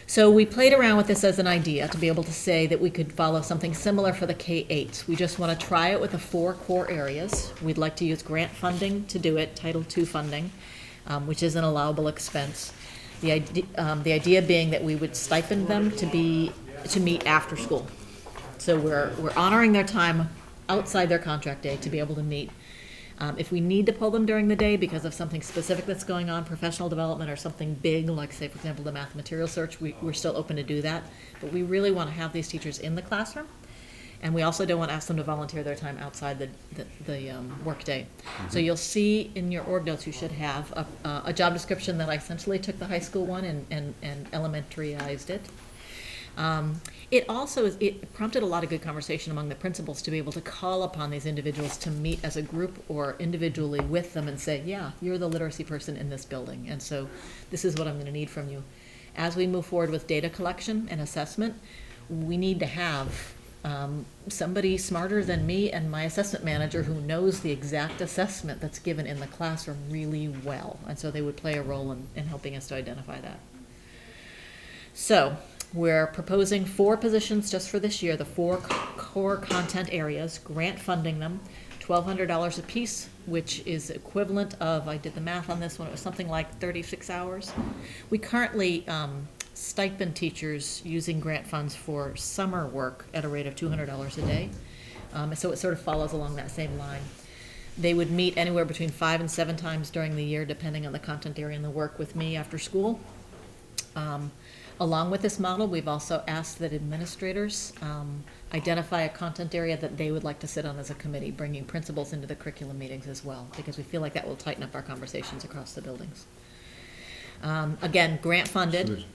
So we played around with this as an idea to be able to say that we could follow something similar for the K-8s. We just want to try it with the 4 core areas. We'd like to use grant funding to do it, Title II funding, which is an allowable expense. The idea being that we would stipend them to meet after school. So we're honoring their time outside their contract day to be able to meet. If we need to pull them during the day because of something specific that's going on, professional development or something big, like say, for example, the math material search, we're still open to do that. But we really want to have these teachers in the classroom. And we also don't want to ask them to volunteer their time outside the work day. So you'll see in your org notes, you should have a job description that I essentially took the high school one and elementaryized it. It prompted a lot of good conversation among the principals to be able to call upon these individuals to meet as a group or individually with them and say, yeah, you're the literacy person in this building, and so this is what I'm going to need from you. As we move forward with data collection and assessment, we need to have somebody smarter than me and my assessment manager who knows the exact assessment that's given in the classroom really well, and so they would play a role in helping us to identify that. So we're proposing 4 positions just for this year, the 4 core content areas, grant funding them, $1,200 a piece, which is equivalent of, I did the math on this one, it was something like 36 hours. We currently stipend teachers using grant funds for summer work at a rate of $200 a day. So it sort of follows along that same line. They would meet anywhere between 5 and 7 times during the year, depending on the content area and the work with me after school. Along with this model, we've also asked that administrators identify a content area that they would like to sit on as a committee, bringing principals into the curriculum meetings as well, because we feel like that will tighten up our conversations across the buildings. Again, grant funded.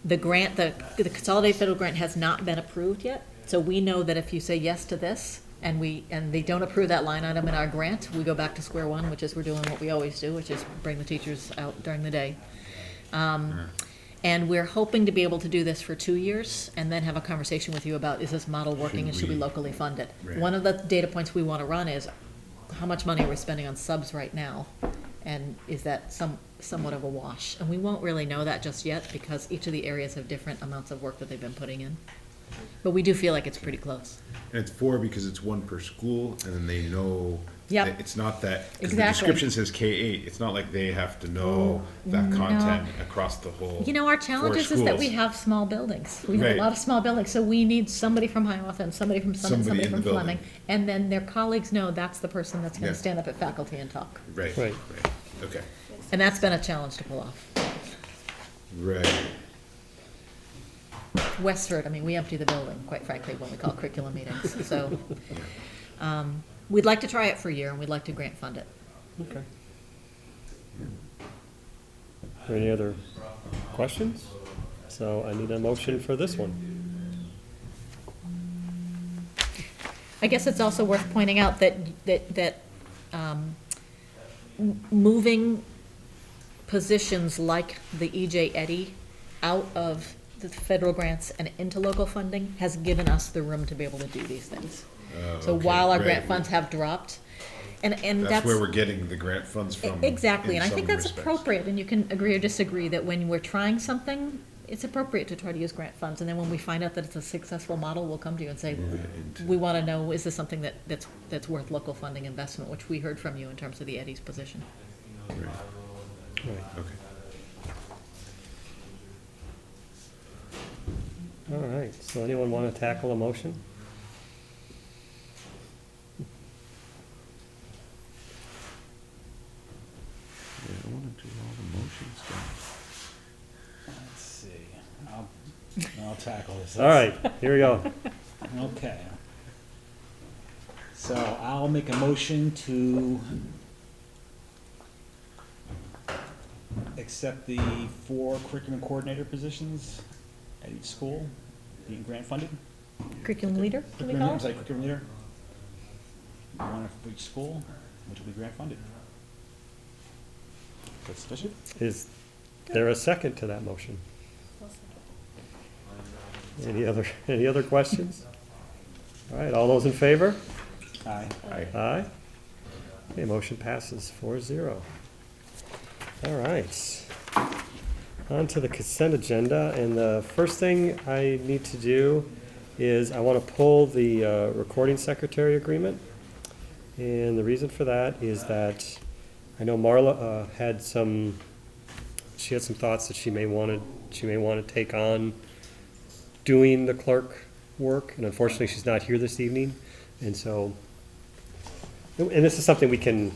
The consolidated federal grant has not been approved yet, so we know that if you say yes to this and they don't approve that line item in our grant, we go back to square one, which is we're doing what we always do, which is bring the teachers out during the day. And we're hoping to be able to do this for 2 years and then have a conversation with you about, is this model working and should we locally fund it?
Right.
One of the data points we want to run is how much money are we spending on subs right now? And is that somewhat of a wash? And we won't really know that just yet because each of the areas have different amounts of work that they've been putting in. But we do feel like it's pretty close.
And it's 4 because it's 1 per school, and then they know.
Yep.
That it's not that, because the
Exactly.
description says K-8, it's not like they have to know that
No.
content across the whole.
Our challenge is that we
schools.
have small buildings. We have
Right.
a lot of small buildings, so we need somebody from Hiawatha and somebody from Summit,
Somebody
somebody
in
from
the building.
Fleming. And then their colleagues know that's the person that's going
Yeah.
to stand up at faculty and talk.
Right,
Right.
right, okay,
And that's been a challenge to pull off.
right.
Westford, we empty the building, quite frankly, when we call curriculum meetings. So we'd like to try it for a year, and we'd like to grant fund it.
Okay. Are there any other questions? So I need a motion for this one.
I guess it's also worth pointing out that moving positions like the E.J. Eddy out of the federal grants and into local funding has given us the room to be able to do these things. So
Okay,
while our
right.
grant funds have dropped, and that's.
That's where we're getting the grant funds from.
Exactly,
in
and I think
some
that's
respects.
appropriate, and you can agree or disagree that when we're trying something, it's appropriate to try to use grant funds, and then when we find out that it's a successful model, we'll come to you and say, we want to know, is this something that's worth local funding investment, which we heard from you in terms of the Eddie's position.
Right.
Right.
Okay.
All right, so anyone want to tackle a motion?
Yeah, I want to do all the motions, guys.
Let's see, I'll tackle this.
All right, here we go.
Okay. So I'll make a motion to accept the 4 curriculum coordinator positions at each school being grant funded.
Curriculum leader, do we
Curriculum,
call
I'm
it?
sorry, curriculum leader. One for each school, which will be grant funded. That's sufficient?
Is there a second to that motion? Any other questions? All right, all those in favor?
Aye.
Aye. Okay, motion passes 4-0. All right. On to the consent agenda, and the first thing I need to do is I want to pull the recording secretary agreement. And the reason for that is that I know Marla had some thoughts that she may want to take on doing the clerk work, and unfortunately she's not here this evening, and so, and this is something we can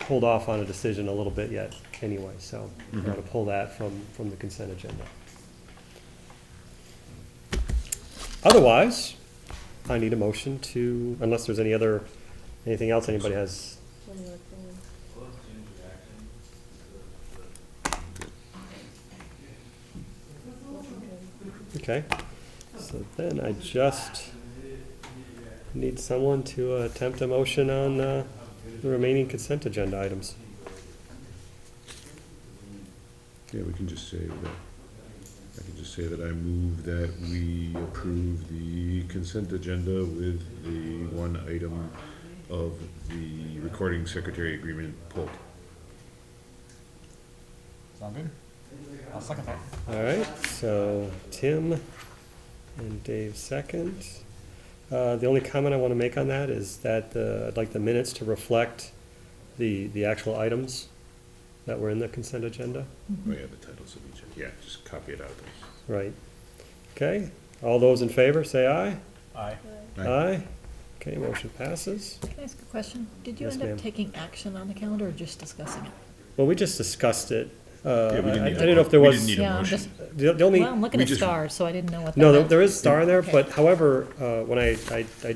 hold off on a decision a little bit yet anyway, so I'm going to pull that from the consent agenda. Otherwise, I need a motion to, unless there's anything else anybody has. Okay, so then I just need someone to attempt a motion on the remaining consent agenda items.
Yeah, we can just say that, I can just say that I move that we approve the consent agenda with the one item of the recording secretary agreement pulled.
Sound good? I'll second that.
All right, so Tim and Dave second. The only comment I want to make on that is that I'd like the minutes to reflect the actual items that were in the consent agenda.
Oh yeah, the titles of each, yeah, just copy it out of those.
Right. Okay, all those in favor, say aye.
Aye.
Aye. Okay, motion passes.
Can I ask a question? Did you
Yes,
end up
ma'am.
taking action on the calendar or just discussing it?
Well, we just discussed it.
Yeah, we didn't
I
need a
didn't know if there
we
was.
didn't need a
Yeah, I'm
motion.
just,
The only,
well, I'm looking
we
at
just-
stars, so I didn't know what that
no,
meant.
there is star in there,
Okay.
but however, when I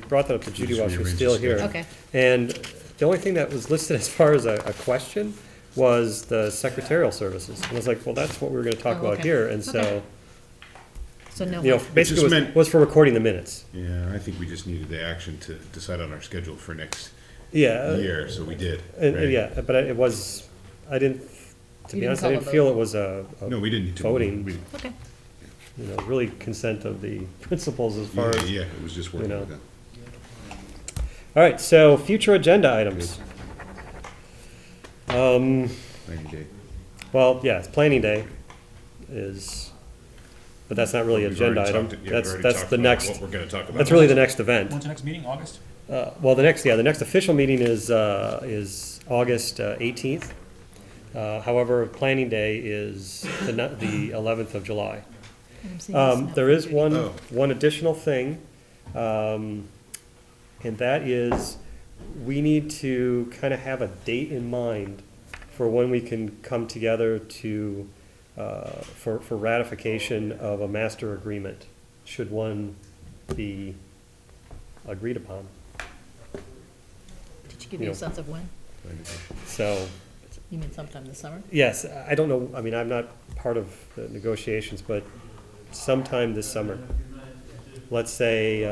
brought that up to Judy
just
while she was
rearranged
still
the
here.
schedule.
Okay.
And the only thing that was listed as far as a question was the secretarial services. And I was like, well, that's what we were gonna talk
Oh,
about
okay.
here, and so,
Okay. So no.
you know,
action.
basically
just
was,
meant-
was for recording the minutes.
Yeah, I think we just needed the action to decide on our schedule for next
Yeah.
year, so we did,
And,
right?
yeah, but it was, I didn't, to
You
be
didn't
honest, I
call a
didn't
vote.
feel it was a
No, we didn't need to.
voting.
We-
Okay.
you know, really consent of the principals as far
Yeah,
as.
yeah, it was just working
know.
with them.
All right, so future agenda items.
90 day.
Well, yeah, it's planning day is, but that's not really an
We've already
agenda item.
talked- yeah, we've
That's,
already
that's
talked
the
about
next,
What we're gonna talk about.
that's really the next event.
When's the next meeting, August?
Well, the next official meeting is August 18th. However, planning day is the 11th of July.
I'm seeing this now.
There is
Oh.
one additional thing, and that is, we need to kind of have a date in mind for when we can come together to, for ratification of a master agreement, should one be agreed upon.
Did she give
you
you a
know.
sense of when?
So,
You mean sometime this summer?
yes, I don't know, I mean, I'm not part of the negotiations, but sometime this summer. Let's say,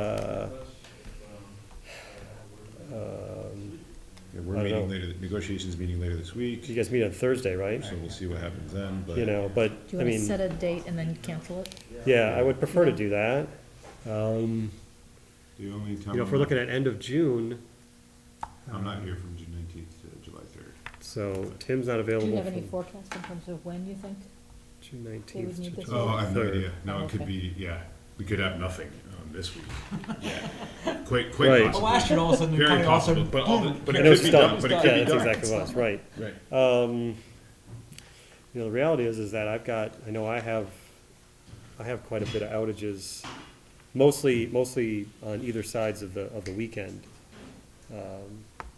Yeah, we're
I don't
meeting
know.
later, negotiations meeting later this week,
You guys meet on Thursday, right?
so we'll see what happens then, but.
You know, but,
Do
I
you want to
mean,
set a date and then cancel it?
yeah, I would prefer to do that.
The only time.
You know, if we're looking at end of June,
I'm not here from June 19th to July 3rd.
so Tim's not
Do
available
you have any
from
forecast in terms of when you think?
June
They would
19th
need
to
this
July 3rd.
Oh, I have no idea.
Oh,
No, it could
okay.
be, yeah, we could have nothing this week. Yeah, quite
Right.
Well,
possible.
last year, all of a sudden, the
Very
county also.
possible, but all the, but it
And it was
could be done,
done.
but it
Yeah,
could be
that's
done.
exactly what it was, right.
Right.
You know, the reality is that I know I have quite a bit of outages, mostly on either sides of the weekend,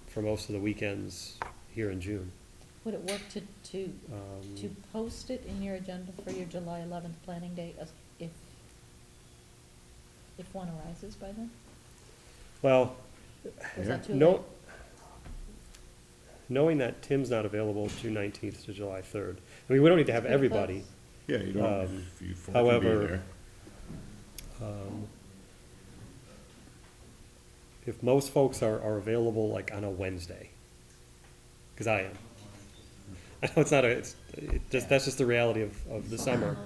for most of the weekends here in June.
Would it work to
Um,
post it in your agenda for your July 11th planning date if one arises by then?
Well,
Or is that too
no,
late?
knowing that Tim's not available June 19th to July 3rd, I mean, we don't need to have
Pretty
everybody.
Yeah, you don't,
Um,
if you four can be
however,
there.
If most folks are available like on a Wednesday, because I am. I know it's not that's just the reality of the summer,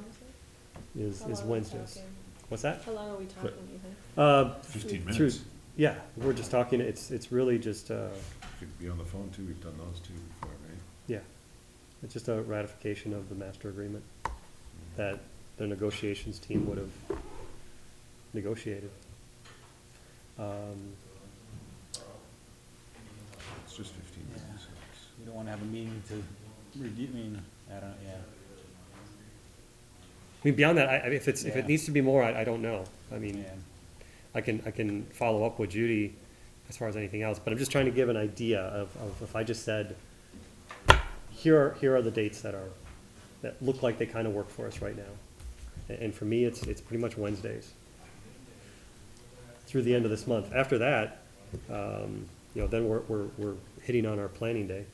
is Wednesdays. What's that?
How long are we talking, do you think?
15
through-
minutes.
Yeah, we're just talking, it's really just,
Could be on the phone too, we've done those two before, right?
yeah, it's just a ratification of the master agreement that the negotiations team would have negotiated.
It's just 15 minutes.
We don't wanna have a meeting to review, I mean, I don't, yeah.
I mean, beyond that, if
Yeah.
it needs to be more, I don't know. I mean,
Yeah.
I can follow up with Judy as far as anything else, but I'm just trying to give an idea of if I just said, here are the dates that look like they kind of work for us right now. And for me, it's pretty much Wednesdays through the end of this month. After that, you know, then we're hitting on our planning day,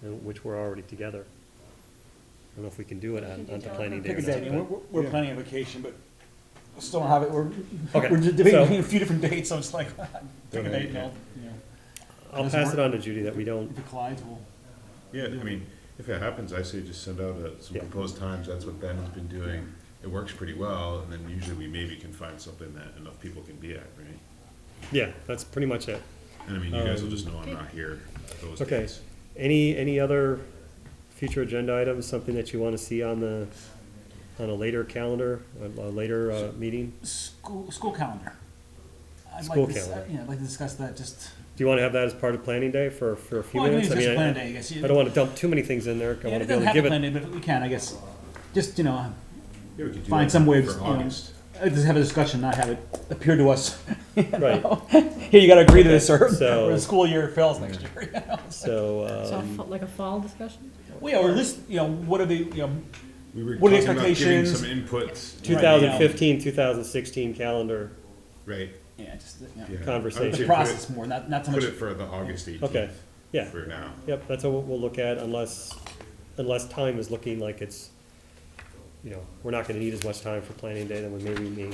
which we're already together. I don't know if we can do it on the planning day.
Pick
or
a day, I
not,
mean,
but-
we're planning a vacation, but still don't have it,
Okay,
we're just debating
so-
between a few different dates, so it's like, pick a date, you know,
I'll
Doesn't
pass it
work.
on to Judy that we don't,
if it collides, we'll.
Yeah, I mean, if it happens, I say just send out some
Yeah.
proposed times, that's what Ben has been doing. It works pretty well, and then usually we maybe can find something that enough people can be at, right?
yeah, that's pretty much it.
And I mean, you guys will just know I'm not here those
Okay.
days.
Any other future agenda items, something that you want to see on a later calendar, a later meeting?
School calendar. I'd
School
like to,
calendar.
yeah, I'd like to discuss that, just.
Do you want to have that as part of planning day for a few
Well, I
minutes?
mean, it's just a plan
I
day, I guess.
I don't want to dump too many things in there. I
Yeah,
want
it
to be able
doesn't
to
have
give
a plan
it.
day, but we can, I guess, just, you know,
Yeah, we could do
find
that
some way of,
for
you know,
August.
just have a discussion, not have it appear to us. you
Right.
know, Here, you gotta agree to this, or
So-
the school year fails next year, you know?
So,
Like a fall discussion?
Well, yeah, or at least, you know, what are the, you know,
We were
What are the
talking about giving
expectations?
some inputs.
2015, 2016 calendar
Right,
yeah, just, you know,
yeah.
Conversation.
I would
the
say
process more, not so
Put
much.
it for the August 18th.
Okay, yeah.
For now.
Yep, that's what we'll look at unless time is looking like it's, you know, we're not going to need as much time for planning day, then we may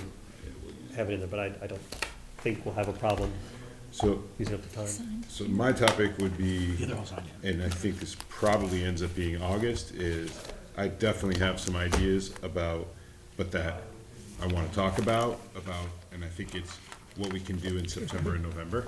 have it in there, but I don't think we'll have a problem
So,
using up the time.
so my topic would be,
Yeah, they're all signed, yeah.
and I think this probably ends up being August, is I definitely have some ideas about, but that I want to talk about, and I think it's what we can do in September and November.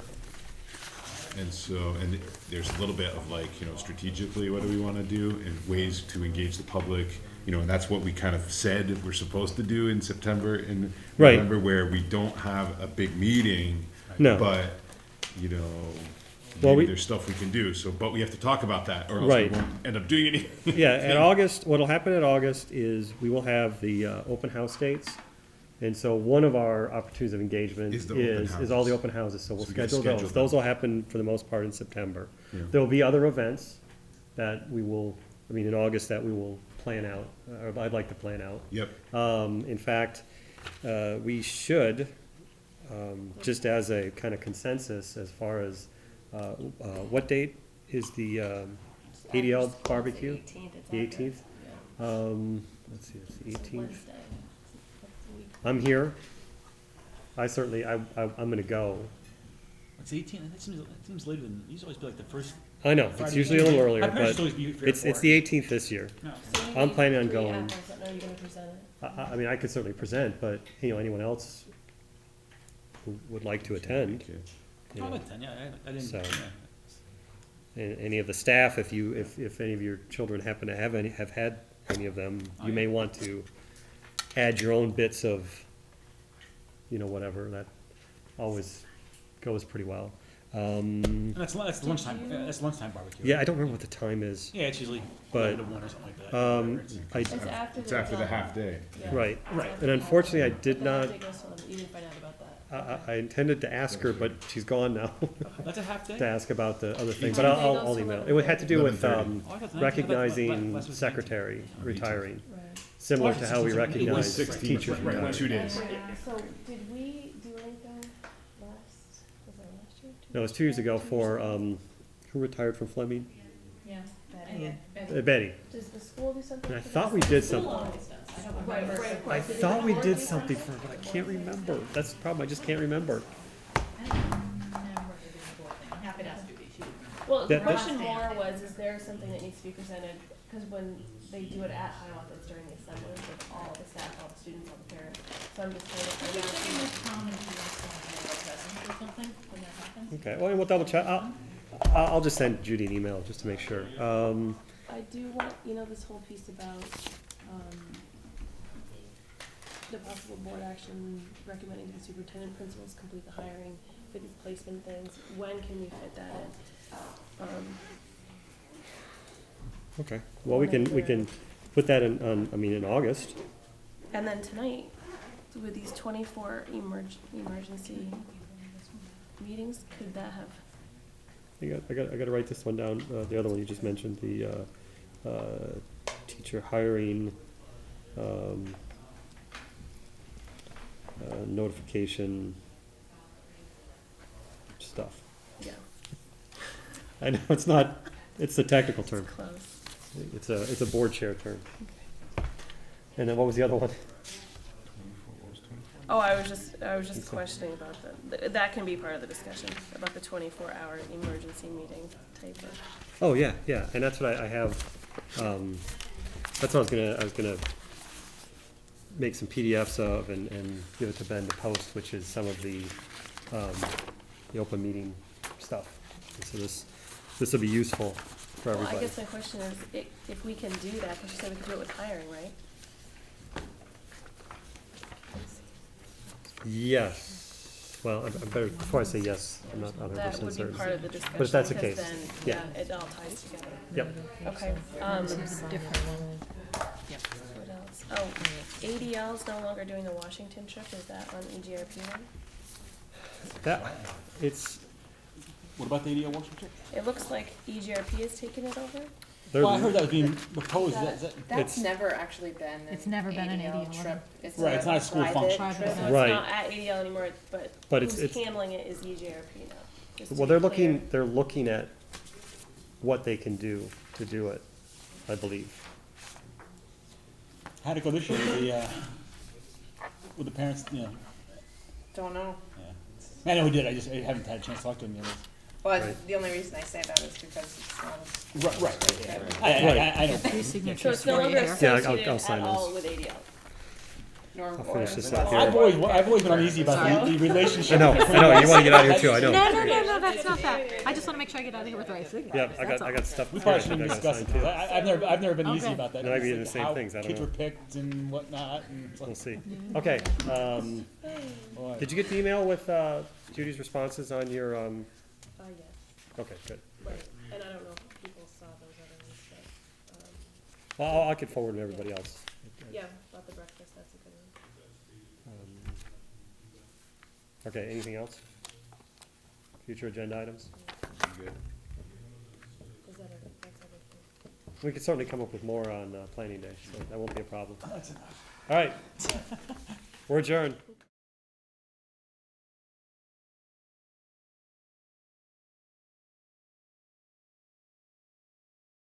And so, and there's a little bit of like, you know, strategically, what do we want to do, and ways to engage the public, you know, and that's what we kind of said we're supposed to do in September and
Right.
November, where we don't have a big meeting.
No.
But, you know,
Well,
maybe
we-
there's stuff we can do, so, but we have to talk about that, or else we
Right.
won't end up doing anything.
Yeah, in August, what'll happen in August is we will have the open house dates. And so one of our opportunities of engagement
Is the open
is all the
houses.
open houses, so we'll
So we gotta
schedule
schedule
those.
them.
Those will happen for the most part in September.
Yeah.
There will be other events that we will, I mean, in August that we will plan out, or I'd like to plan out.
Yep,
In fact, we should, just as a kind of consensus as far as, what date is the ADL barbecue? The 18th? Let's see, it's the 18th. I'm here. I'm gonna go.
It's 18, it seems later than, it used to always be like the first.
I know, it's
Friday
usually a little earlier,
My parents
but
used to always be here
it's
for
the
it.
18th this year.
No.
So you
I'm
need
planning on
3
going.
apples, and are you gonna present it?
I mean, I could certainly present, but, anyone else who would like to attend, you
I
know,
like 10, yeah, I didn't,
So-
yeah.
any of the staff, if any of your children happen to have had any of them, you may want to add your own bits of, whatever, that always goes pretty well.
And that's lunchtime, that's lunchtime barbecue.
Yeah, I don't remember what the time is,
Yeah, it's usually
But,
11 to 1 or something like that.
It's after
It's after the half day.
Yeah.
right,
Right.
and unfortunately, I did
But the
not,
half day goes till 11. You didn't find out about that.
I intended to ask her, but she's gone now,
That's a half day?
to ask about the other thing, but
Monday
I'll
goes to
email. It had to do with
11:30.
Oh, I thought the 19th.
recognizing
Last was the
secretary retiring,
Right.
similar to how we
It was
recognize
16,
teachers
right,
retiring.
2 days.
So did we do anything was that last year?
No, it was 2 years ago for, who retired from Fleming?
Yeah.
Betty.
Does the school do something?
And I
for
thought
the
we
school?
did something.
Right, right, of course.
I
Did
thought
the
we
board
did
do
something for her, but I can't remember. That's the problem, I just can't remember.
I'm happy to ask Judy, she would know.
Well, the
That-
question more was, is there something that needs to be presented? Because when they do it at Hiawatha, it's during the assembly with all the staff, all the students, all the parents. So I'm just trying to find out.
Okay, well, we'll double check. I'll just send Judy an email just to make sure.
I do want, this whole piece about, the possible board action recommending to the superintendent principals complete the hiring for these placement things. When can we fit that in?
Okay, well, we can put that in August.
And then tonight, with these 24 emergency meetings, could that have?
I gotta write this one down, the other one you just mentioned, the, teacher hiring, notification stuff.
Yeah,
I know, it's not, it's the technical term.
close.
It's a board chair term. And then what was the other one?
Oh, I was just questioning about that can be part of the discussion, about the 24-hour emergency meeting type of.
Oh, yeah, and that's what I have, that's what I was gonna make some PDFs of and give it to Ben to post, which is some of the open meeting stuff. And so this will be useful for
Well,
everybody.
I guess my question is, if we can do that, because you said we could do it with hiring, right?
Yes, well, I better, before I say yes, I'm not 100%
That would be
certain.
part of the discussion.
But if that's the
because
case,
then,
yeah.
it all ties together.
Yep,
Okay.
Different one.
What else? Oh, ADL's no longer doing the Washington trip. Is that on EGRP one?
it's,
What about the ADL workshop trip?
It looks like EGRP is taking it over.
they're,
Well, I heard that was being proposed, is that?
That's
It's-
never actually been
It's never been an ADL
trip.
Right, it's not a school function.
Private
So
event.
it's
Right.
not at ADL anymore, but
But
who's
it's-
handling it is EGRP now. just to
well,
be
they're
clear.
they're looking at what they can do to do it, I believe.
How'd it go this year with the parents,
Don't know.
yeah. I know we did, I haven't had a chance to talk to them yet.
Well,
Right.
the only reason I say that is because it's not as.
Right,
Yeah.
I know.
Three
So
signatures
it's no
for you
longer
here.
Yeah,
associated
I'll sign
at all
those.
with ADL.
Nor
I'll finish this
or-
up here.
I've always been uneasy about the relationship.
I know, you wanna get out of here too, I know.
No, that's not that. I just wanna make sure I get out of here with the right signatures.
Yeah, I
that's
got
all.
stuff.
We probably
here
shouldn't
I
be
gotta
discussing
sign,
this.
too.
I've never been easy
Okay.
about that.
They might be
It's
the
like
same
how
things, I don't
Kids
know.
were picked and whatnot, and it's like,
We'll see. Okay,
boy.
did you get the email with, Judy's responses on your,
Yes,
okay, good.
right. And I don't know if people saw those other ones, but,
Well, I could forward to everybody else.
yeah, about the breakfast, that's a good one.
Okay, anything else? Future agenda items?
Good.
Is that that's everything?
We could certainly come up with more on, planning day, so that won't be a problem.
That's enough.
All right. We're adjourned.